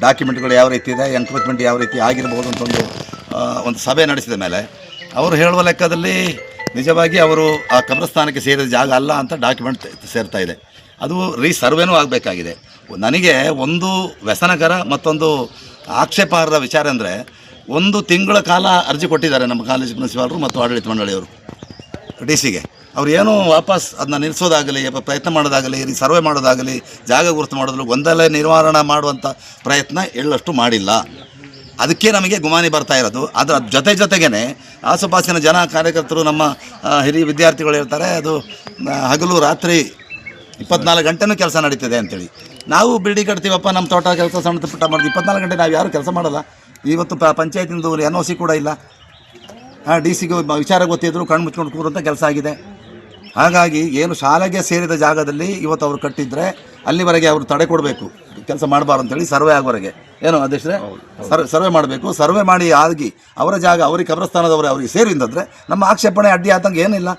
ಡಾಕ್ಯುಮೆಂಟ್ಗಳು ಯಾವ ರೀತಿ ಇದೆ, ಎನ್ಕ್ರೋಚ್ಮೆಂಟ್ ಯಾವ ರೀತಿ ಆಗಿರ್ಬೋದು ಅಂತ ಒಂದು ಸಭೆ ನಡೆಸಿದ ಮೇಲೆ ಅವರು ಹೇಳುವ ಲೆಕ್ಕದಲ್ಲಿ ನಿಜವಾಗಿ ಅವರು ಆ ಕಬ್ರಸ್ಥಾನಕ್ಕೆ ಸೇರಿದ ಜಾಗ ಅಲ್ಲ ಅಂತ ಡಾಕ್ಯುಮೆಂಟ್ ಸೇರ್ತಾ ಇದೆ. ಅದು ಸರ್ವೇನೂ ಆಗಬೇಕಾಗಿದೆ. ನನಗೆ ಒಂದು ವ್ಯಸನಕರ ಮತ್ತೊಂದು ಆಕ್ಷೇಪಾರ್ಹ ವಿಚಾರ ಅಂದರೆ, 1 ತಿಂಗಳ ಕಾಲ ಅರ್ಜಿ ಕೊಟ್ಟಿದ್ದಾರೆ ನಮ್ಮ ಕಾಲೇಜ್ ಪ್ರಿನ್ಸಿಪಾಲರು ಮತ್ತು ಆಡಳಿತ ಮಂಡಳಿಯವರು DC-ಗೆ. ಅವ್ರು ಏನೂ ವಾಪಸ್ ಅದನ್ನ ನಿಲ್ಲಿಸೋದಾಗಲಿ, ಪ್ರಯತ್ನ ಮಾಡೋದಾಗಲಿ, ಸರ್ವೆ ಮಾಡೋದಾಗಲಿ, ಜಾಗ ಗುರುತು ಮಾಡೋದಾಗಲಿ, ಗೊಂದಲ ನಿವಾರಣೆ ಮಾಡುವಂಥ ಪ್ರಯತ್ನ ಎಳ್ಳಷ್ಟು ಮಾಡಿಲ್ಲ. ಅದಕ್ಕೆ ನಮಗೆ ಗುಮಾನಿ ಬರ್ತಾ ಇರೋದು. ಅದರ ಜೊತೆಗೇ ಆಸುಪಾಸಿನ ಜನ, ಕಾರ್ಯಕರ್ತರು, ನಮ್ಮ ಹಿರಿಯ ವಿದ್ಯಾರ್ಥಿಗಳು ಹೇಳ್ತಾರೆ ಅದು ಹಗಲು ರಾತ್ರಿ 24 ಗಂಟೆನೂ ಕೆಲಸ ನಡೀತಿದೆ ಅಂತೇಳಿ. ನಾವು ಬಿಲ್ಡಿಂಗ್ ಕಟ್ತೀವಪ್ಪ, ನಮ್ಮ ತೋಟ ಕೆಲಸ ಸಣ್ಣ ಪುಟ್ಟ ಮಾಡೋದು 24 ಗಂಟೆ ನಾವು ಯಾರು ಕೆಲಸ ಮಾಡಲ್ಲ. ಇವತ್ತು ಪಂಚಾಯತಿಂದು NOC ಕೂಡ ಇಲ್ಲ. DC-ಗೆ ವಿಚಾರ ಗೊತ್ತಿದ್ರು ಕಣ್ಣು ಮುಚ್ಕೊಂಡು ಕೂರಂಥ ಕೆಲಸ ಆಗಿದೆ. ಹಾಗಾಗಿ ಏನು ಶಾಲೆಗೆ ಸೇರಿದ ಜಾಗದಲ್ಲಿ ಇವತ್ತು ಅವರು ಕಟ್ಟಿದ್ರೆ ಅಲ್ಲಿವರೆಗೆ ಅವರು ತಡೆ ಕೊಡಬೇಕು, ಕೆಲಸ ಮಾಡಬಾರ್ದು ಅಂತೇಳಿ ಸರ್ವೆ ಆಗೋವರೆಗೆ. ಏನು ಅಧ್ಯಕ್ಷರೇ, ಸರ್ವೆ ಮಾಡಬೇಕು. ಸರ್ವೆ ಮಾಡಿ ಆಗಿ ಅವರ ಜಾಗ ಅವರಿಗೆ ಕಬ್ರಸ್ಥಾನದವರೇ ಅವರಿಗೆ ಸೇರಿದಂದರೆ ನಮ್ಮ ಆಕ್ಷೇಪಣೆ ಅಡ್ಡಿ ಆತಂಗೆ ಏನಿಲ್ಲ.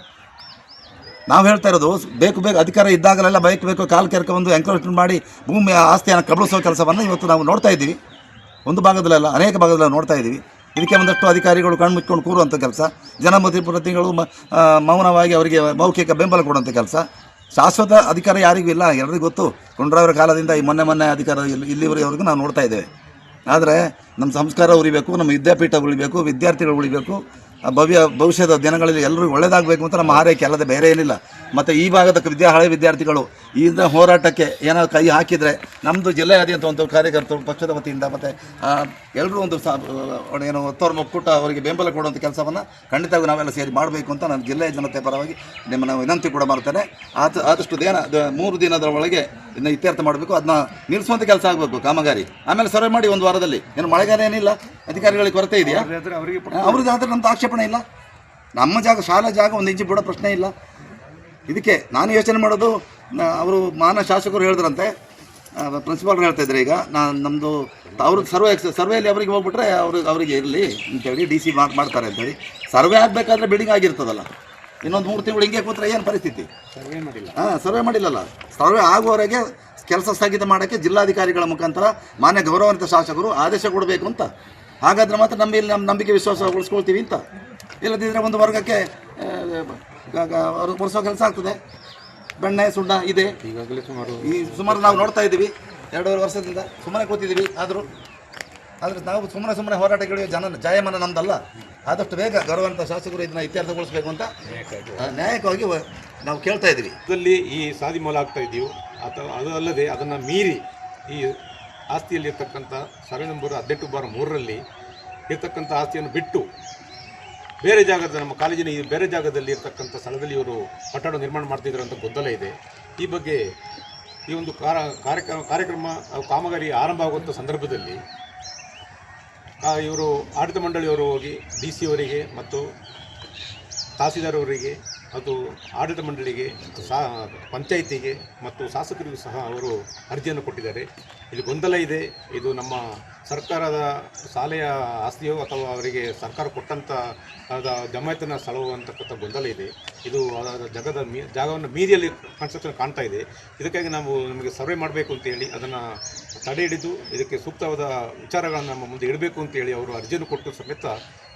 ನಾವು ಹೇಳ್ತಾ ಇರೋದು ಬೇಕು ಅಧಿಕಾರ ಇದ್ದಾಗಲೆಲ್ಲ ಬೇಕು ಕಾಲು ಕೆರ್ಕೊಂಡು ಎಂಕ್ರೋಚ್ಮೆಂಟ್ ಮಾಡಿ ಭೂಮಿ ಆಸ್ತಿಯನ್ನು ಕಬಳಿಸೋ ಕೆಲಸವನ್ನು ಇವತ್ತು ನಾವು ನೋಡ್ತಾ ಇದ್ದೀವಿ. ಒಂದು ಭಾಗದಲ್ಲೆಲ್ಲ ಅನೇಕ ಭಾಗದಲ್ಲೆಲ್ಲ ನೋಡ್ತಾ ಇದ್ದೀವಿ. ಇದಕ್ಕೆ ಒಂದಷ್ಟು ಅಧಿಕಾರಿಗಳು ಕಣ್ಣು ಮುಚ್ಕೊಂಡು ಕೂರುವಂಥ ಕೆಲಸ, ಜನಪ್ರತಿನಿಧಿಗಳು ಮೌನವಾಗಿ ಅವರಿಗೆ ಮೌಖಿಕ ಬೆಂಬಲ ಕೊಡುವಂಥ ಕೆಲಸ. ಶಾಶ್ವತ ಅಧಿಕಾರ ಯಾರಿಗೂ ಇಲ್ಲ, ಎಲ್ಲರಿಗೂ ಗೊತ್ತು. ಕೊಂಡ್ರವರ ಕಾಲದಿಂದ ಈ ಮೊನ್ನೆ ಅಧಿಕಾರ ಇಲ್ಲಿವರೆಗೂ ನಾವು ನೋಡ್ತಾ ಇದ್ದೇವೆ. ಆದರೆ ನಮ್ಮ ಸಂಸ್ಕಾರ ಉಳಿಬೇಕು, ನಮ್ಮ ವಿದ್ಯಾಪೀಠ ಉಳಿಬೇಕು, ವಿದ್ಯಾರ್ಥಿಗಳು ಉಳಿಬೇಕು, ಭವಿಷ್ಯದ ದಿನಗಳಲ್ಲಿ ಎಲ್ಲರಿಗೂ ಒಳ್ಳೆಯದಾಗಬೇಕು ಅಂತ ನಮ್ಮ ಹಾರೈಕೆ, ಅಲ್ಲದೆ ಬೇರೆ ಏನಿಲ್ಲ. ಮತ್ತು ಈ ಭಾಗದ ಹಳೆ ವಿದ್ಯಾರ್ಥಿಗಳು ಈ ಹೋರಾಟಕ್ಕೆ ಏನಾದ್ರು ಕೈ ಹಾಕಿದರೆ ನಮ್ಮದು ಜಿಲ್ಲೆಯಾದ್ಯಂತ ಒಂದು ಕಾರ್ಯಕರ್ತರು ಪಕ್ಷದ ವತಿಯಿಂದ ಮತ್ತು ಎಲ್ಲರೂ ಒಂದು ಏನು ಒತ್ತೋರ್ ಒಕ್ಕೂಟ ಅವರಿಗೆ ಬೆಂಬಲ ಕೊಡುವಂಥ ಕೆಲಸವನ್ನು ಖಂಡಿತವಾಗಿ ನಾವೆಲ್ಲ ಸೇರಿ ಮಾಡಬೇಕು ಅಂತ ನಾನು ಜಿಲ್ಲೆಯ ಜನತೆ ಪರವಾಗಿ ನಿಮ್ಮನ್ನು ವಿನಂತಿ ಕೂಡ ಮಾಡ್ತೇನೆ. ಆದಷ್ಟು 3 ದಿನದ ಒಳಗೆ ಇದನ್ನು ಇತ್ಯರ್ಥ ಮಾಡಬೇಕು, ಅದನ್ನ ನಿಲ್ಲಿಸುವಂಥ ಕೆಲಸ ಆಗಬೇಕು ಕಾಮಗಾರಿ. ಆಮೇಲೆ ಸರ್ವೆ ಮಾಡಿ 1 ವಾರದಲ್ಲಿ. ಏನು ಮಳೆಗಾಲ ಏನಿಲ್ಲ, ಅಧಿಕಾರಿಗಳಿಗೆ ಕೊರತೆ ಇದೆಯಾ? ಅವ್ರಿಗೆ ಆದರೆ ನಮ್ಮದು ಆಕ್ಷೇಪಣೆ ಇಲ್ಲ. ನಮ್ಮ ಜಾಗ, ಶಾಲಾ ಜಾಗ 1 ಇಂಚು ಬಿಡೋ ಪ್ರಶ್ನೆ ಇಲ್ಲ. ಇದಕ್ಕೆ ನಾನು ಯೋಚನೆ ಮಾಡೋದು, ಅವರು ಮಾನ್ಯ ಶಾಸಕರು ಹೇಳಿದ್ರಂತೆ, ಪ್ರಿನ್ಸಿಪಾಲ್ರು ಹೇಳ್ತಾ ಇದ್ದಾರೆ ಈಗ ನಮ್ಮದು ಅವ್ರಿಗೆ ಸರ್ವೆಯಲ್ಲಿ ಅವರಿಗೆ ಹೋಗ್ಬಿಟ್ರೆ ಅವರಿಗೆ ಇರಲಿ ಅಂತೇಳಿ DC ಮಾಡ್ತಾರೆ ಅಂತೇಳಿ. ಸರ್ವೆ ಆಗಬೇಕಾದ್ರೆ ಬಿಲ್ಡಿಂಗ್ ಆಗಿರ್ತದಲ್ಲ, ಇನ್ನೊಂದು 3 ತಿಂಗಳು ಹಿಂಗೆ ಕೂತ್ರೆ ಏನು ಪರಿಸ್ಥಿತಿ? ಸರ್ವೆ ಮಾಡಿಲ್ಲಲ್ಲ. ಸರ್ವೆ ಆಗುವವರೆಗೆ ಕೆಲಸ ಸ್ಥಗಿತ ಮಾಡೋಕ್ಕೆ ಜಿಲ್ಲಾಧಿಕಾರಿಗಳ ಮುಖಾಂತರ ಮಾನ್ಯ ಗೌರವಾನ್ವಿತ ಶಾಸಕರು ಆದೇಶ ಕೊಡಬೇಕು ಅಂತ. ಹಾಗಾದರೆ ಮಾತ್ರ ನಮ್ಮ ನಂಬಿಕೆ ವಿಶ್ವಾಸ ಉಳಿಸ್ಕೊಳ್ತೀವಿ ಅಂತ. ಇಲ್ಲದಿದ್ದರೆ ಒಂದು ವರ್ಗಕ್ಕೆ ಅವರು ಕೊಡಿಸೋ ಕೆಲಸ ಆಗ್ತದೆ. ಬೆಣ್ಣೆ ಸುಣ್ಣ ಇದೆ ಈಗಾಗಲೇ ಸುಮಾರು ನಾವು ನೋಡ್ತಾ ಇದ್ದೀವಿ. 2.5 ವರ್ಷದಿಂದ ಸುಮ್ಮನೆ ಕೂತಿದ್ದೀವಿ. ಆದರೆ ನಾವು ಸುಮ್ಮನೆ ಹೋರಾಟಗಳು ಜಾಯಮಾನ ನಮ್ಮದಲ್ಲ. ಆದಷ್ಟು ಬೇಗ ಗೌರವಾನ್ವಿತ ಶಾಸಕರು ಇದನ್ನು ಇತ್ಯರ್ಥಗೊಳಿಸಬೇಕು ಅಂತ ನ್ಯಾಯಕವಾಗಿ ನಾವು ಕೇಳ್ತಾ ಇದ್ದೀವಿ. ಇದರಲ್ಲಿ ಈ ಸಾದಿ ಮೂಲ ಆಗ್ತಾ ಇದ್ದೀವಿ. ಅಥವಾ ಅದು ಅಲ್ಲದೆ ಅದನ್ನು ಮೀರಿ ಈ ಆಸ್ತಿಯಲ್ಲಿರ್ತಕ್ಕಂಥ ಸರ್ವೆ ನಂಬರ್ 18/3ರಲ್ಲಿ ಇರ್ತಕ್ಕಂಥ ಆಸ್ತಿಯನ್ನು ಬಿಟ್ಟು ಬೇರೆ ಜಾಗದ ನಮ್ಮ ಕಾಲೇಜಿನ ಈ ಬೇರೆ ಜಾಗದಲ್ಲಿ ಇರ್ತಕ್ಕಂಥ ಸ್ಥಳದಲ್ಲಿ ಇವರು ಕಟ್ಟಡ ನಿರ್ಮಾಣ ಮಾಡ್ತಿದ್ರು ಅಂತ ಗೊಂದಲ ಇದೆ. ಈ ಬಗ್ಗೆ ಈ ಒಂದು ಕಾರ್ಯಕ್ರಮ ಕಾಮಗಾರಿ ಆರಂಭ ಆಗುವಂಥ ಸಂದರ್ಭದಲ್ಲಿ ಇವರು ಆಡಳಿತ ಮಂಡಳಿಯವರು ಹೋಗಿ DC ಅವರಿಗೆ ಮತ್ತು ತಹಸೀಲ್ದಾರ್ ಅವರಿಗೆ ಅದು ಆಡಳಿತ ಮಂಡಳಿಗೆ, ಪಂಚಾಯಿತಿಗೆ ಮತ್ತು ಶಾಸಕರಿಗೂ ಸಹ ಅವರು ಅರ್ಜಿಯನ್ನು ಕೊಟ್ಟಿದ್ದಾರೆ. ಇಲ್ಲಿ ಗೊಂದಲ ಇದೆ. ಇದು ನಮ್ಮ ಸರ್ಕಾರದ ಶಾಲೆಯ ಆಸ್ತಿಯೋ ಅಥವಾ ಅವರಿಗೆ ಸರ್ಕಾರ ಕೊಟ್ಟಂಥ ಜಮಾಯತಿನ ಸ್ಥಳವೋ ಅಂತಕ್ಕಂಥ ಗೊಂದಲ ಇದೆ. ಇದು ಜಾಗವನ್ನು ಮೀರಿಯಲ್ಲಿ ಕನ್ಸ್ಟ್ರಕ್ಷನ್ ಕಾಣ್ತಾ ಇದೆ. ಇದಕ್ಕಾಗಿ ನಮಗೆ ಸರ್ವೆ ಮಾಡಬೇಕು ಅಂತೇಳಿ ಅದನ್ನು ತಡೆ ಹಿಡಿದು ಇದಕ್ಕೆ ಸೂಕ್ತವಾದ ವಿಚಾರಗಳನ್ನು ನಮ್ಮ ಮುಂದೆ ಇಡಬೇಕು ಅಂತೇಳಿ ಅವರು ಅರ್ಜಿಯನ್ನು ಕೊಟ್ಟು ಸಮೇತ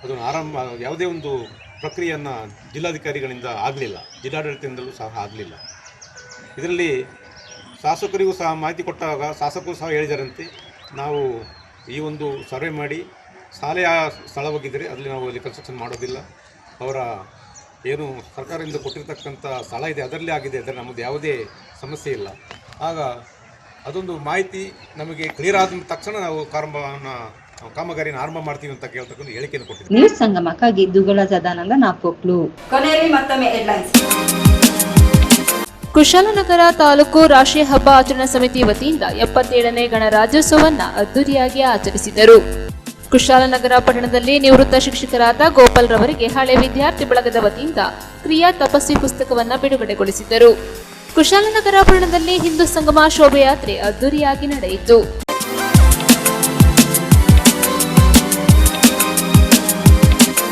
ಅದನ್ನು ಯಾವುದೇ ಒಂದು ಪ್ರಕ್ರಿಯೆಯನ್ನು ಜಿಲ್ಲಾಧಿಕಾರಿಗಳಿಂದ ಆಗಲಿಲ್ಲ, ಜಿಲ್ಲಾಡಳಿತದಿಂದಲೂ ಸಹ ಆಗಲಿಲ್ಲ. ಇದರಲ್ಲಿ ಶಾಸಕರಿಗೂ ಸಹ ಮಾಹಿತಿ ಕೊಟ್ಟಾಗ ಶಾಸಕರು ಸಹ ಹೇಳಿದರಂತೆ, ನಾವು ಈ ಒಂದು ಸರ್ವೆ ಮಾಡಿ ಶಾಲೆಯ ಸ್ಥಳವಾಗಿದ್ದರೆ ಅಲ್ಲಿ ನಾವು ಅಲ್ಲಿ ಕನ್ಸ್ಟ್ರಕ್ಷನ್ ಮಾಡೋದಿಲ್ಲ, ಅವರ ಏನು ಸರ್ಕಾರದಿಂದ ಕೊಟ್ಟಿರ್ತಕ್ಕಂಥ ಸ್ಥಳ ಇದೆ ಅದರಲ್ಲೇ ಆಗಿದೆ, ಅದರ ನಮ್ಮದು ಯಾವುದೇ ಸಮಸ್ಯೆ ಇಲ್ಲ. ಆಗ ಅದೊಂದು ಮಾಹಿತಿ ನಮಗೆ ಕ್ಲಿಯರ್ ಆದ ತಕ್ಷಣ ನಾವು ಕಾಮಗಾರಿನ ಆರಂಭ ಮಾಡ್ತೀವಿ ಅಂತ ಕೇಳ್ತಕ್ಕಂಥ ಹೇಳಿಕೆಯನ್ನು ಕೊಟ್ಟಿದ್ದಾರೆ. ನ್ಯೂಸ್ ಸಂಗಮಕ್ಕಾಗಿ ದುಗಳ ಸದಾನಂದ ನಾಪೋಕ್ಲು. ಕೊನೆಯಲ್ಲಿ ಮತ್ತೊಮ್ಮೆ ಹೆಡ್ಲೈನ್ಸ್. ಕುಶಾಲನಗರ ತಾಲೂಕು ರಾಷ್ಟ್ರೀಯ ಹಬ್ಬ ಆಚರಣಾ ಸಮಿತಿ ವತಿಯಿಂದ 77ನೇ ಗಣರಾಜ್ಯೋತ್ಸವವನ್ನು ಅದ್ದೂರಿಯಾಗಿ ಆಚರಿಸಿದರು. ಕುಶಾಲನಗರ ಪಟ್ಟಣದಲ್ಲಿ ನಿವೃತ್ತ ಶಿಕ್ಷಕರಾದ ಗೋಪಾಲ್ ರವರಿಗೆ ಹಳೆ ವಿದ್ಯಾರ್ಥಿ ಬಳಗದ ವತಿಯಿಂದ ಕ್ರಿಯಾ ತಪಸ್ವಿ ಪುಸ್ತಕವನ್ನು ಬಿಡುಗಡೆಗೊಳಿಸಿದರು. ಕುಶಾಲನಗರ ಪಟ್ಟಣದಲ್ಲಿ ಹಿಂದೂ ಸಂಗಮ ಶೋಭಾಯಾತ್ರೆ ಅದ್ದೂರಿಯಾಗಿ ನಡೆಯಿತು.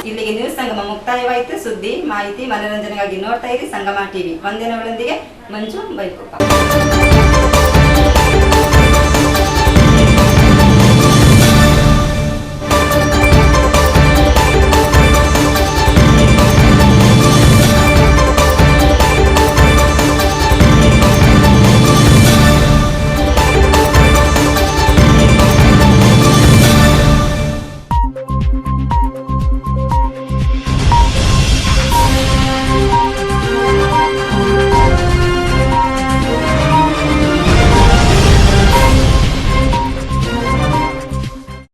ಇಲ್ಲಿಗೆ ನ್ಯೂಸ್ ಸಂಗಮ ಮುಕ್ತಾಯವಾಯಿತು. ಸುದ್ದಿ, ಮಾಹಿತಿ, ಮನೋರಂಜನೆಗಾಗಿ ನೋಡ್ತಾ ಇರಿ ಸಂಗಮ ಟಿವಿ. ವಂದನೆಗಳೊಂದಿಗೆ ಮಂಜು ಬೈಕುಪ್ಪ.